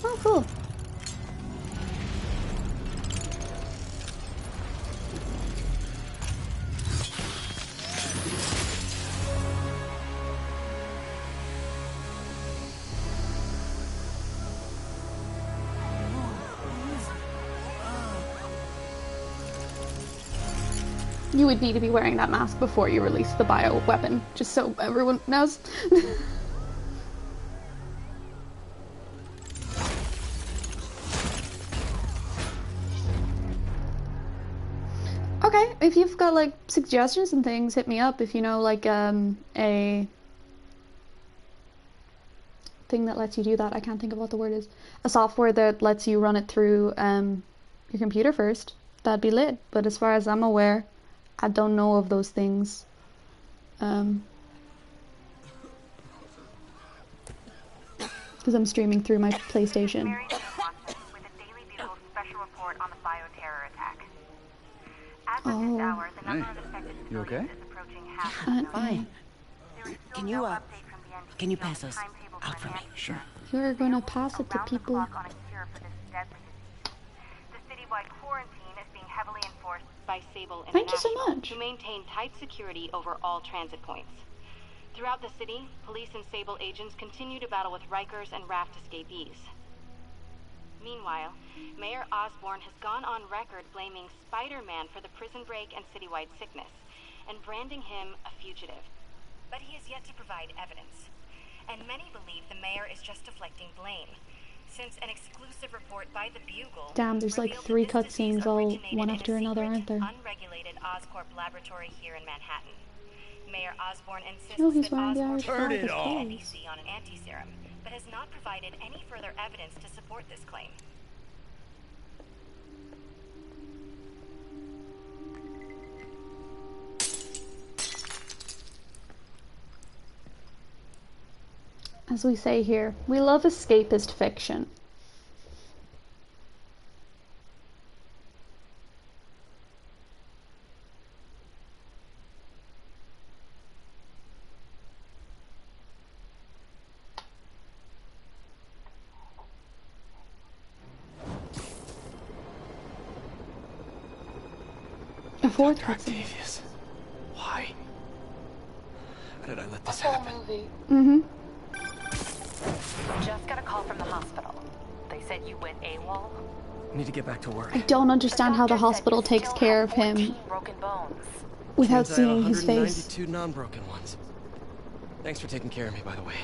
A: Oh, cool. You would need to be wearing that mask before you release the bioweapon, just so everyone knows. Okay, if you've got like suggestions and things, hit me up. If you know like a thing that lets you do that, I can't think of what the word is. A software that lets you run it through your computer first, that'd be lit. But as far as I'm aware, I don't know of those things. Because I'm streaming through my PlayStation.
I: Mary with a Daily Bugle special report on the bioterror attack. As of this hour, the number of affected civilians is approaching half a million.
K: Fine.
I: There is still
K: Can you,
I: no update from the NTC
K: can you
I: on
K: pass
I: the
K: those
I: timetable
K: out for me?
I: enhanced
K: Sure.
A: You're gonna pass it to people.
I: on a cure for this deadly disease. The citywide quarantine is being heavily enforced by Sable
A: Thank you so
I: International
A: much.
I: to maintain tight security over all transit points. Throughout the city, police and Sable agents continue to battle with Rikers and Raft escapees. Meanwhile, Mayor Osborn has gone on record blaming Spider-Man for the prison break and citywide sickness, and branding him a fugitive.
O: But he has yet to provide evidence. And many believe the mayor is just deflecting blame, since an exclusive report by the Bugle
A: Damn, there's like 3 cutscenes all one after another, aren't there?
O: unregulated Oscorp laboratory here in Manhattan. Mayor Osborn insists
A: No, he's
O: that
A: wearing the
O: Oscorp
A: Irish flag as
O: is
A: clothes.
O: NBC on an anti-serum, but has not provided any further evidence to support this claim.
A: As we say here, we love escapist fiction. fourth
E: Dr.
A: cutscene.
E: Octavius. Why? How did I let this
B: Whole
E: happen?
B: movie.
A: Mm-hmm.
O: Just got a call from the hospital. They said you went AWOL.
E: Need to get back to work.
A: I don't understand how the hospital takes care of him
O: Broken bones.
A: without
E: Turns I have
A: seeing his face.
E: 192 non-broken ones. Thanks for taking care of me, by the way.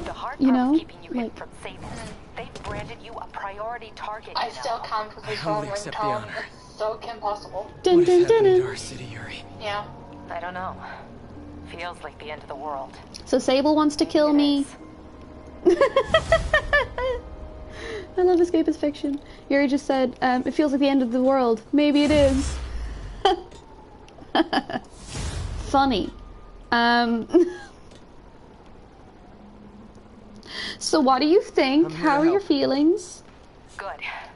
O: The hard
A: You
O: part
A: know,
O: was keeping you hidden
A: like-
O: from Sable. They've branded you a priority target.
B: I
O: you know.
B: still can't with this
E: I
B: phone
E: humbly accept the
B: ringtone.
E: honor.
B: It's so impossible.
A: Dun,
E: What
A: dun,
E: is
A: dun,
E: happening
A: dun.
E: to our city, Yuri?
B: Yeah.
O: I don't know. Feels like the end of the world.
A: So Sable wants to kill me. I love escapist fiction. Yuri just said, it feels like the end of the world. Maybe it is. Funny. So what do you think?
E: I'm here
A: How
E: to
A: are your
E: help.
A: feelings?
O: Good.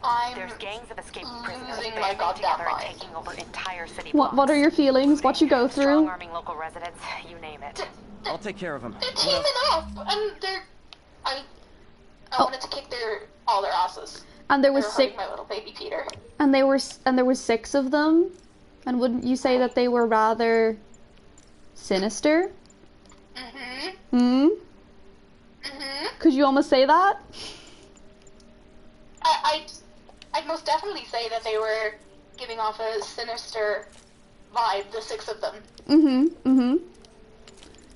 B: I'm
O: There's gangs of escaped prisoners
B: losing
O: banding
B: my goddamn
O: together and
B: mind.
O: taking over entire city
A: What are your feelings? What you go through?
O: Strong-arming local residents, you name it.
E: I'll take care of him.
B: They're
E: What
B: teaming
E: else?
B: up, and they're. I
A: Oh.
B: wanted to kick all their asses.
A: And there
B: They
A: was
B: were hurting
A: six,
B: my little baby Peter.
A: and there were 6 of them. And wouldn't you say that they were rather sinister?
B: Mm-hmm.
A: Hmm?
B: Mm-hmm.
A: Could you almost say that?
B: I'd most definitely say that they were giving off a sinister vibe, the 6 of them.
A: Mm-hmm. Mm-hmm.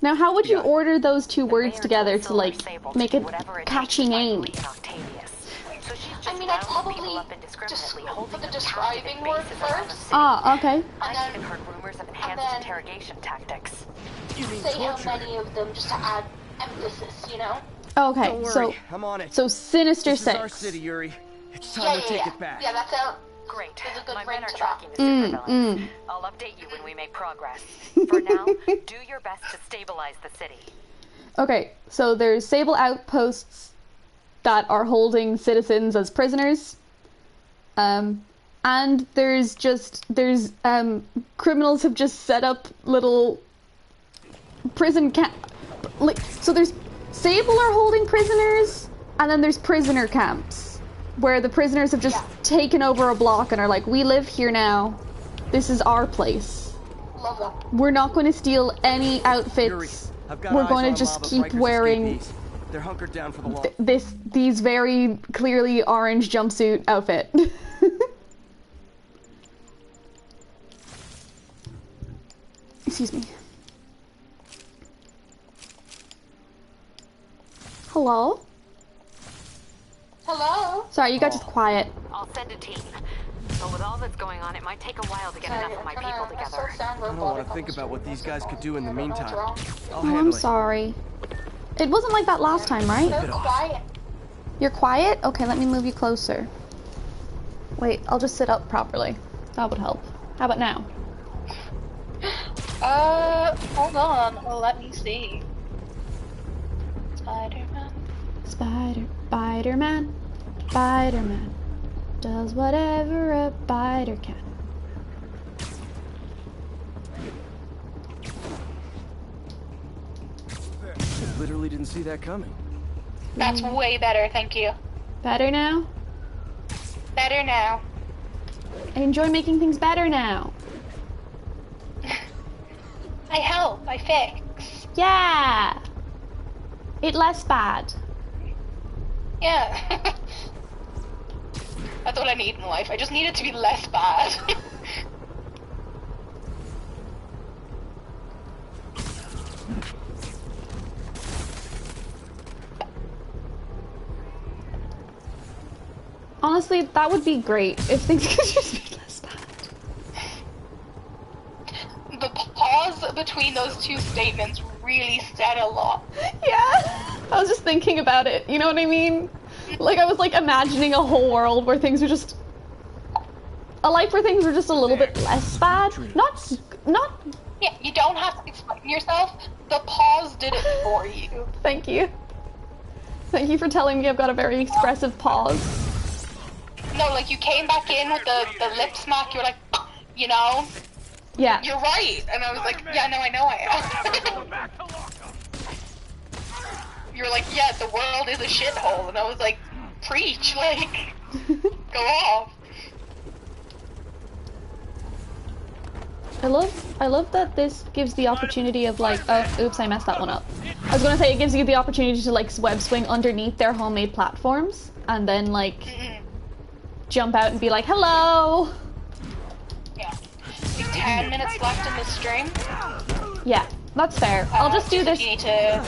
A: Now, how would you
E: Yeah.
A: order those two words
O: Mayor
A: together
O: told
A: to,
O: Silver
A: like,
O: Sable to
A: make
O: do
A: a
O: whatever it
A: catchy
O: takes to
A: name?
O: find Lee and Octavius. So she's just
B: I mean, I'd
O: rounding
B: probably
O: people up indiscriminately,
B: just
O: holding
B: put the
O: them captive
B: describing
O: in
B: word
O: bases around the
B: first.
O: city.
A: Ah, okay.
O: I've
B: then-
O: even heard rumors of enhanced
B: then-
O: interrogation tactics.
E: You mean
B: Say how
E: torture?
B: many of them, just to add emphasis, you know?
A: Okay,
E: Don't worry,
A: so
E: I'm on it.
A: Sinister
E: This is our
A: 6.
E: city, Yuri. It's time
B: Yeah,
E: to
B: yeah,
E: take
B: yeah.
E: it back.
B: Yeah, that's out.
O: Great.
B: There's a good
O: My
B: ring
O: men are
B: to
O: tracking the
A: Mm,
O: supervillains. I'll update you when we make progress. For now, do your best to stabilize the city.
A: Okay, so there's Sable outposts that are holding citizens as prisoners. And there's criminals have just set up little prison camp. Like, so there's Sable are holding prisoners, and then there's prisoner camps where the prisoners have just taken over a block and are like, we live here now. This is our place.
B: Love them.
A: We're not going to steal any
E: Yuri,
A: outfits.
E: I've got
A: We're
E: eyes
A: going
E: on
A: to
E: a
A: just
E: mob of
A: keep
E: Rikers
A: wearing
E: escapees. They're hunkered down for the long.
A: these very clearly orange jumpsuit outfit. Excuse me. Hello?
B: Hello?
A: Sorry, you got just quiet.
O: I'll send a team. But with all that's going on, it might take a while to get enough of my people together.
E: I don't want to think about what these guys could do in the meantime. I'll
A: Oh,
E: handle
A: I'm
E: it.
A: sorry. It wasn't like that last time, right?
B: So quiet.
A: You're quiet? Okay, let me move you closer. Wait, I'll just sit up properly. That would help. How about now?
B: Hold on. Let me see. Spider-Man.
A: Spider-Man. Spider-Man. Does whatever a spider can.
E: I literally didn't see that coming.
B: That's way better, thank you.
A: Better now?
B: Better now.
A: I enjoy making things better now.
B: I help. I fix.
A: Yeah! It less bad.
B: Yeah. That's what I need in life. I just need it to be less bad.
A: Honestly, that would be great if things could just be less bad.
B: The pause between those two statements really said a lot.
A: Yeah! I was just thinking about it, you know what I mean? Like, I was like imagining a whole world where things were just... A life where things were just a little bit less bad. Not...
B: Yeah, you don't have to explain yourself. The pause did it for you.
A: Thank you. Thank you for telling me I've got a very expressive pause.
B: No, like you came back in with the lip smack, you were like, you know?
A: Yeah.
B: You're right. And I was like, yeah, no, I know I am. You were like, yeah, the world is a shithole. And I was like, preach, like, go off.
A: I love that this gives the opportunity of like, oh, oops, I messed that one up. I was gonna say it gives you the opportunity to like web swing underneath their homemade platforms and then like jump out and be like, hello.
B: Yeah. We have 10 minutes left in this stream.
A: Yeah, that's fair. I'll just do this.
B: You need to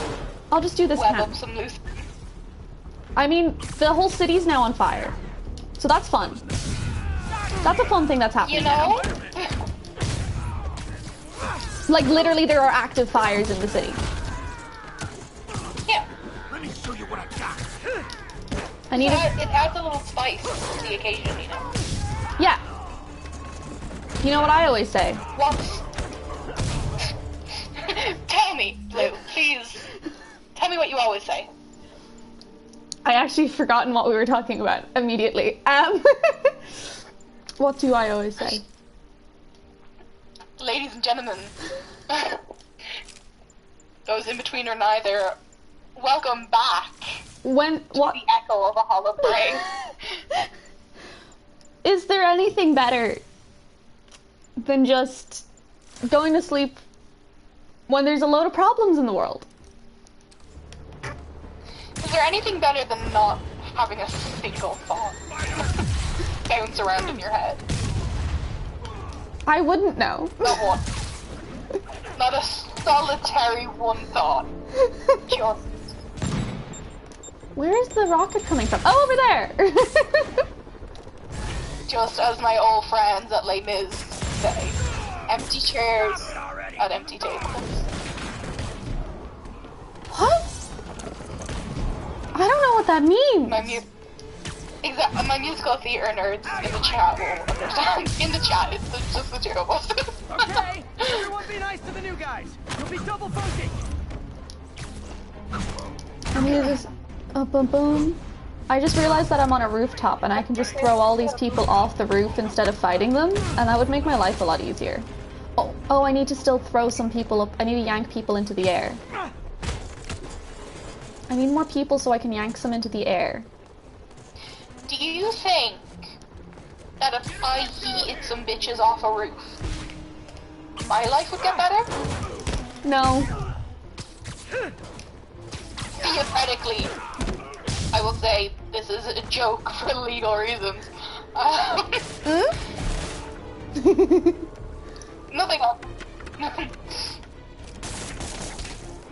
A: I'll just do this
B: web
A: camp.
B: up some loose.
A: I mean, the whole city's now on fire, so that's fun. That's a fun thing that's happening.
B: You know?
A: Like literally, there are active fires in the city.
B: Yeah.
C: Let me show you what I got.
A: I need
B: It adds a little spice to the occasion, you know?
A: Yeah. You know what I always say?
B: What? Tell me, Blue, please. Tell me what you always say.
A: I actually forgotten what we were talking about immediately. What do I always say?
B: Ladies and gentlemen, those in between or neither, welcome back.
A: What?
B: The echo of a hollow brain.
A: Is there anything better than just going to sleep when there's a load of problems in the world?
B: Is there anything better than not having a single thought bounce around in your head?
A: I wouldn't know.
B: Not one. Not a solitary one thought. Just.
A: Where is the rocket coming from? Oh, over there!
B: Just as my old friends at Les Mis say, empty chairs at empty tables.
A: What? I don't know what that means.
B: My musical theater nerds in the chat will understand. In the chat, it's just the two of us.
E: Okay, everyone be nice to the new guys. You'll be double funky.
A: I need to just boom. I just realized that I'm on a rooftop and I can just throw all these people off the roof instead of fighting them, and that would make my life a lot easier. Oh, I need to still throw some people up. I need to yank people into the air. I need more people so I can yank some into the air.
B: Do you think that if I yeeted some bitches off a roof, my life would get better?
A: No.
B: Theoretically, I will say this is a joke for legal reasons. Nothing else.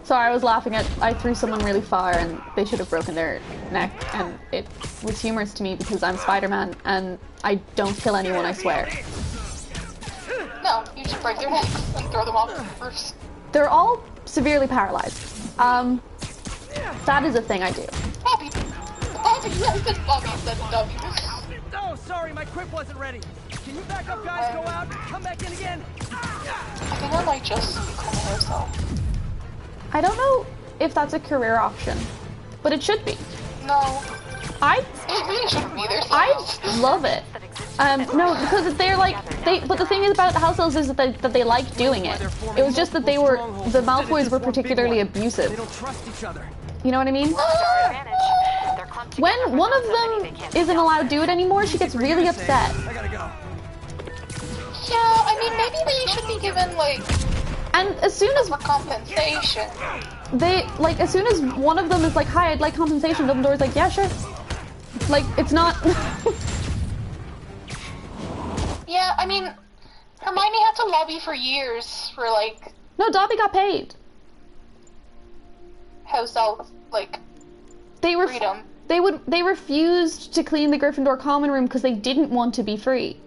A: Sorry, I was laughing at, I threw someone really far and they should have broken their neck, and it was humorous to me because I'm Spider-Man and I don't kill anyone, I swear.
B: No, you should break their necks and throw them off roofs.
A: They're all severely paralyzed. That is a thing I do.
B: Bobby, yes, it's Bobby instead of W.
E: Oh, sorry, my quip wasn't ready. Can you back up, guys? Go out, come back in again.
B: I think I might just become a hairstyle.
A: I don't know if that's a career option, but it should be.
B: No.
A: I
B: really shouldn't be there.
A: I love it. No, because they're like but the thing is about house elves is that they like doing it. It was just that the Malfoys were particularly abusive.
E: They don't trust each other.
A: You know what I mean? When one of them isn't allowed to do it anymore, she gets really upset.
E: I gotta go.
B: Yeah, I mean maybe they should be given like.
A: And as soon as
B: compensation,
A: as soon as one of them is like, "Hi, I'd like compensation," Dumbledore's like, "Yeah, sure." Like, it's not.
B: Yeah, I mean, Hermione had to lobby for years for like.
A: No, Dobby got paid.
B: House elf, like. Freedom.
A: They refused to clean the Gryffindor common room because they didn't want to be free.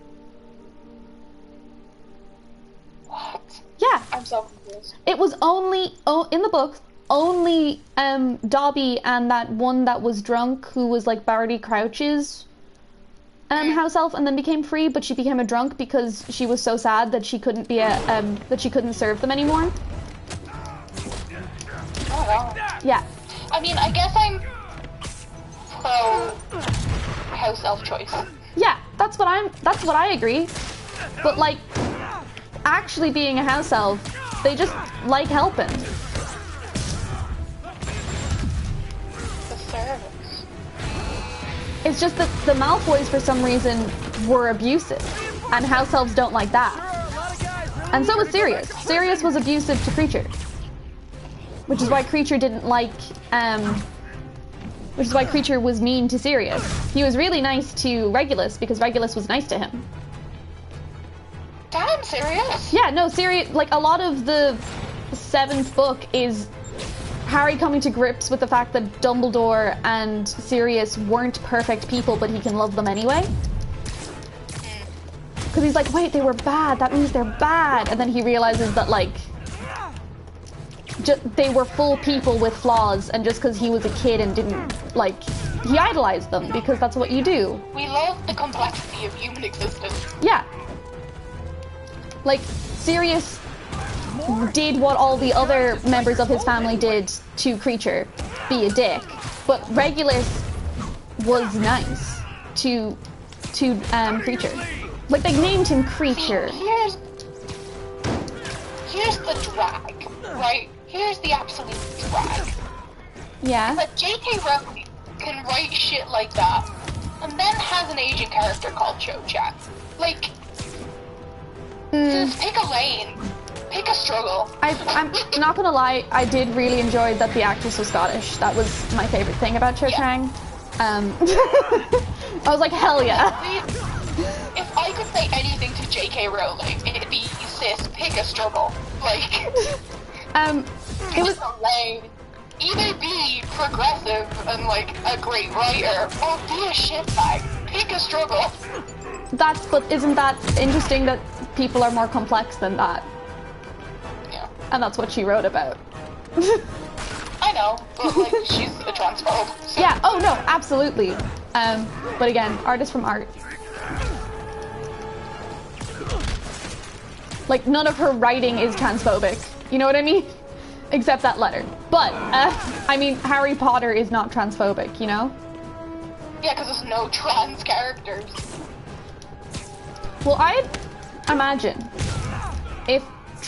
B: What?
A: Yeah.
B: I'm so confused.
A: It was only in the books only Dobby and that one that was drunk who was like Barty Crouch's house elf and then became free, but she became a drunk because she was so sad that she couldn't be that she couldn't serve them anymore.
B: Oh wow.
A: Yeah.
B: I mean, I guess I'm pro house elf choice.
A: Yeah, that's what I agree. But like actually being a house elf, they just like helping.
B: The servants.
A: It's just that the Malfoys for some reason were abusive, and house elves don't like that.
E: Sure, a lot of guys really
A: And so was Sirius. Sirius was abusive to Creature. Which is why Creature didn't like, which is why Creature was mean to Sirius. He was really nice to Regulus because Regulus was nice to him.
B: Damn, Sirius?
A: Yeah, no, Sirius, like, a lot of the 7th book is Harry coming to grips with the fact that Dumbledore and Sirius weren't perfect people, but he can love them anyway. Because he's like, wait, they were bad, that means they're bad. And then he realizes that, like, they were full people with flaws, and just because he was a kid and didn't, like, he idolized them, because that's what you do.
B: We love the complexity of human existence.
A: Yeah. Like, Sirius did what all the other members of his family did to Creature, be a dick. But Regulus was nice to Creature. Like, they named him Creature.
B: See, here's the drag, right? Here's the absolute drag.
A: Yeah.
B: But J.K. Rowling can write shit like that, and then has an Asian character called Cho-Chan. Like, just pick a lane. Pick a struggle.
A: I'm not gonna lie, I did really enjoy that the actress was Scottish. That was my favorite thing about Cho Chang. I was like, hell yeah.
B: If I could say anything to J.K. Rowling, it'd be, sis, pick a struggle. Like,
A: it was
B: a lane. Either be progressive and like a great writer, or be a shitbag. Pick a struggle.
A: But isn't that interesting that people are more complex than that?
B: Yeah.
A: And that's what she wrote about.
B: I know, but like, she's a transphobe. So.
A: Yeah, oh no, absolutely. But again, artist from art. Like, none of her writing is transphobic. You know what I mean? Except that letter. But, I mean, Harry Potter is not transphobic, you know?
B: Yeah, because there's no trans characters.
A: Well, I imagine if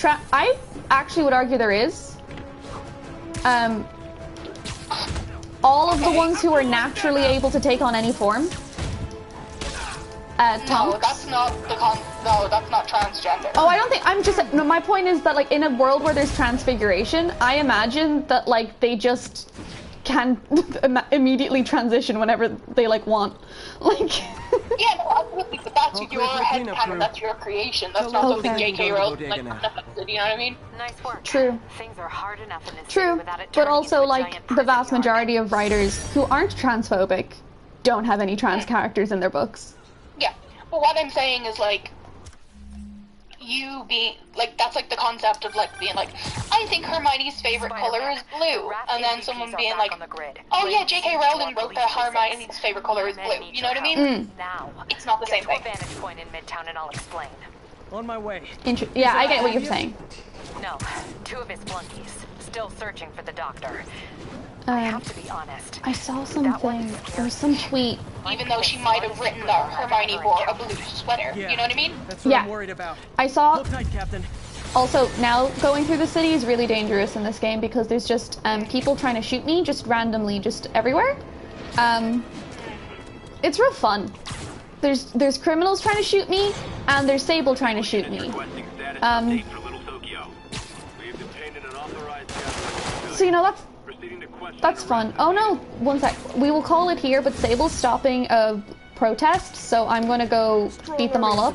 A: I actually would argue there is. All of the ones who are naturally able to take on any form.
B: No, that's not no, that's not transgender.
A: Oh, I don't think, I'm just, no, my point is that, like, in a world where there's transfiguration, I imagine that, like, they just can immediately transition whenever they, like, want. Like...
B: Yeah, no, absolutely, but that's your headcanon, that's your creation, that's not something J.K. Rowling, like, manifested, you know what I mean?
H: Nice work.
A: True.
H: Things are hard enough in this
A: True, but also, like, the vast majority of writers who aren't transphobic don't have any trans characters in their books.
B: Yeah, but what I'm saying is, like, you being, like, that's like the concept of, like, being like, I think Hermione's favorite color is blue, and then someone being like, oh yeah, J.K. Rowling wrote that Hermione's favorite color is blue, you know what I mean?
H: Now,
B: it's not the same thing.
H: vantage point in Midtown and I'll explain.
E: On my way.
A: Yeah, I get what you're saying.
H: No, 2 of his flunkies, still searching for the doctor. I have to be honest.
A: I saw something, there was some tweet.
B: Even though she might have written that Hermione wore a blue sweater, you know what I mean?
E: That's what I'm worried about.
A: I saw...
E: Hold tight, Captain.
A: Also, now going through the city is really dangerous in this game because there's just people trying to shoot me just randomly, just everywhere. It's real fun. There's criminals trying to shoot me, and there's Sable trying to shoot me. So, you know, that's fun. Oh no, one sec. We will call it here, but Sable's stopping a protest, so I'm gonna go beat them all up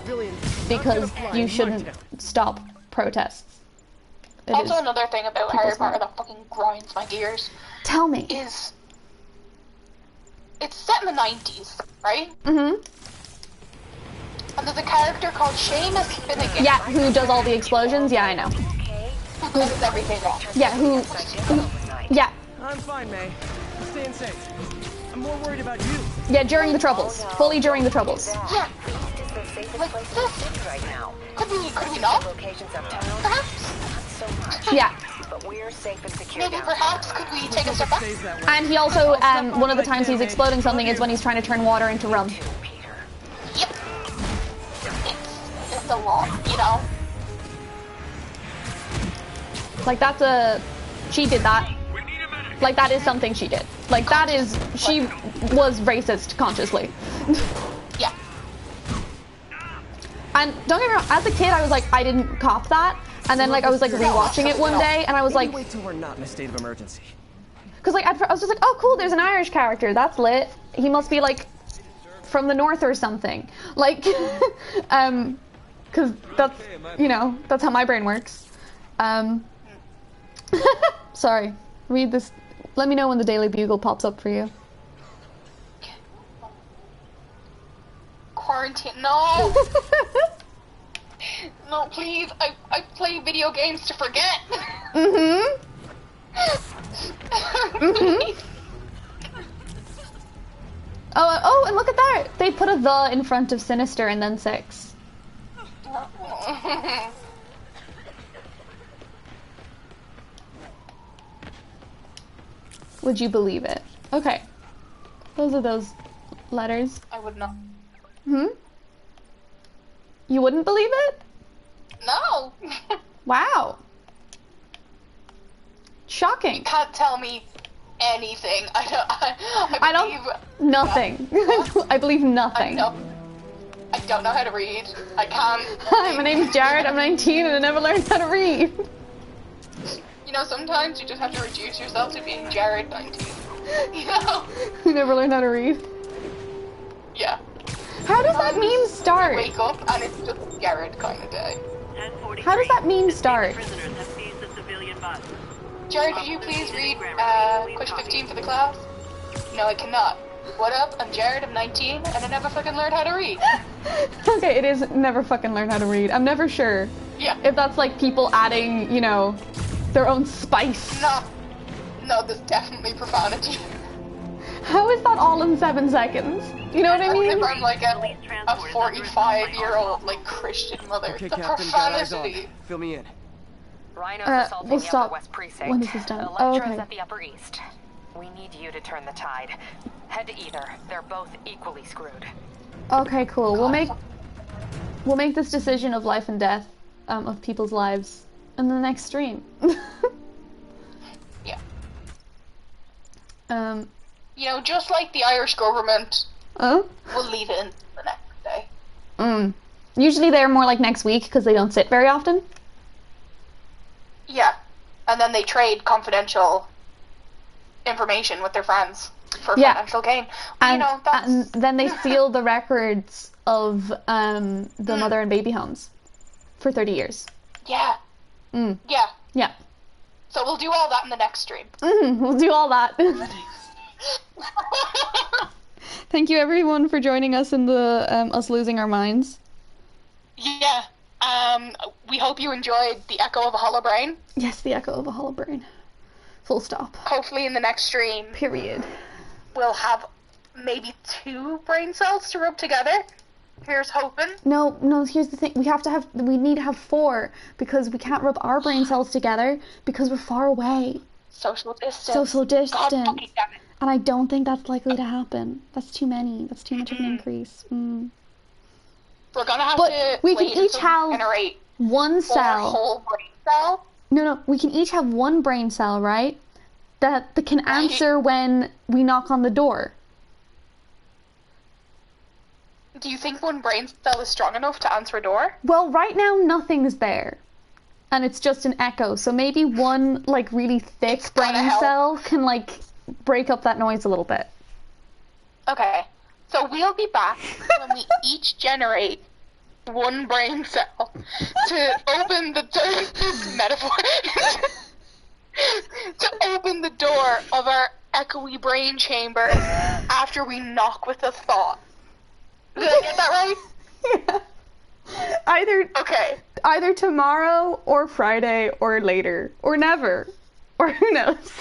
A: because you shouldn't stop protests.
B: Also, another thing about Harry Potter that fucking grinds my gears.
A: Tell me.
B: Is it's set in the 90s, right?
A: Mm-hmm.
B: And there's a character called Seamus Finnegan.
A: Yeah, who does all the explosions? Yeah, I know.
B: Who does everything wrong.
A: Yeah, who yeah.
E: I'm fine, May. I'm staying safe. I'm more worried about you.
A: Yeah, during the Troubles. Fully during the Troubles.
B: Yeah. Like this.
H: Right now.
B: Could we not?
H: Perhaps.
A: Yeah.
H: But we're safe and secure.
B: Maybe perhaps could we take a step back?
A: And he also, one of the times he's exploding something is when he's trying to turn water into rum.
B: Yep. It's a lot, you know?
A: Like, that's a... She did that. Like, that is something she did. Like, that is... She was racist consciously.
B: Yeah.
A: And don't get me wrong, as a kid, I was like, I didn't cop that. And then like I was like rewatching it one day, and I was like,
E: wait till we're not in a state of emergency.
A: Because like I was just like, oh cool, there's an Irish character. That's lit. He must be like from the north or something. Like, because that's, you know, that's how my brain works. Sorry. Read this. Let me know when the Daily Bugle pops up for you.
B: Quarantine. No. No, please. I play video games to forget.
A: Mm-hmm. Mm-hmm. Oh, and look at that! They put a "the" in front of Sinister and then 6. Would you believe it? Okay. Those are those letters.
B: I would not.
A: Hmm? You wouldn't believe it?
B: No.
A: Wow. Shocking.
B: You can't tell me anything.
A: I don't. Nothing. I believe nothing.
B: I don't know how to read. I can't.
A: Hi, my name's Jared. I'm 19 and I never learned how to read.
B: You know, sometimes you just have to reduce yourself to being Jared 19. You know?
A: You never learned how to read?
B: Yeah.
A: How does that meme start?
B: You wake up and it's just Jared kind of day.
A: How does that meme start?
B: Jared, could you please read Quiz 15 for the class? No, I cannot. What up? I'm Jared, I'm 19, and I never fucking learned how to read.
A: Okay, it is never fucking learn how to read. I'm never sure.
B: Yeah.
A: If that's like people adding, you know, their own spice.
B: No, there's definitely profanity.
A: How is that all in 7 seconds? You know what I mean?
B: If I'm like a 45-year-old like Christian mother,
E: Okay,
B: the
E: Captain, got eyes on.
B: profanity.
E: Fill me in.
O: Rhino's assaulting
A: we'll
O: the
A: stop
O: Upper West Precinct.
A: when this is done.
O: Electro's
A: Oh, okay.
O: at the Upper East. We need you to turn the tide. Head to either. They're both equally screwed.
A: Okay, cool. We'll make this decision of life and death, of people's lives in the next stream.
B: Yeah.
A: You
B: know, just like the Irish government, we'll leave it in the next day.
A: Usually they're more like next week because they don't sit very often.
B: Yeah. And then they trade confidential information with their friends for financial gain.
A: And,
B: you know, that's...
A: and then they seal the records of the mother and baby homes for 30 years.
B: Yeah. Yeah.
A: Yeah.
B: So we'll do all that in the next stream.
A: We'll do all that. Thank you everyone for joining us in the us losing our minds.
B: Yeah. We hope you enjoyed the Echo of a Hollow Brain.
A: Yes, the Echo of a Hollow Brain. Full stop.
B: Hopefully in the next stream.
A: Period.
B: We'll have maybe 2 brain cells to rub together. Here's hoping.
A: No, here's the thing. We need to have 4 because we can't rub our brain cells together because we're far away.
B: Social distance.
A: Social distance.
B: God fucking damn it.
A: And I don't think that's likely to happen. That's too many. That's too much of an increase.
B: We're gonna have to
A: we can each have
B: generate
A: 1 cell.
B: Whole brain cell.
A: No, we can each have 1 brain cell, right? That can answer when we knock on the door.
B: Do you think 1 brain cell is strong enough to answer a door?
A: Well, right now nothing's there. And it's just an echo. So maybe 1 like really thick brain cell can like break up that noise a little bit.
B: Okay. So we'll be back when we each generate 1 brain cell to open the door. Metaphor. To open the door of our echoey brain chamber after we knock with a thought. Did I get that right?
A: Yeah. Either tomorrow or Friday or later or never. Or who knows.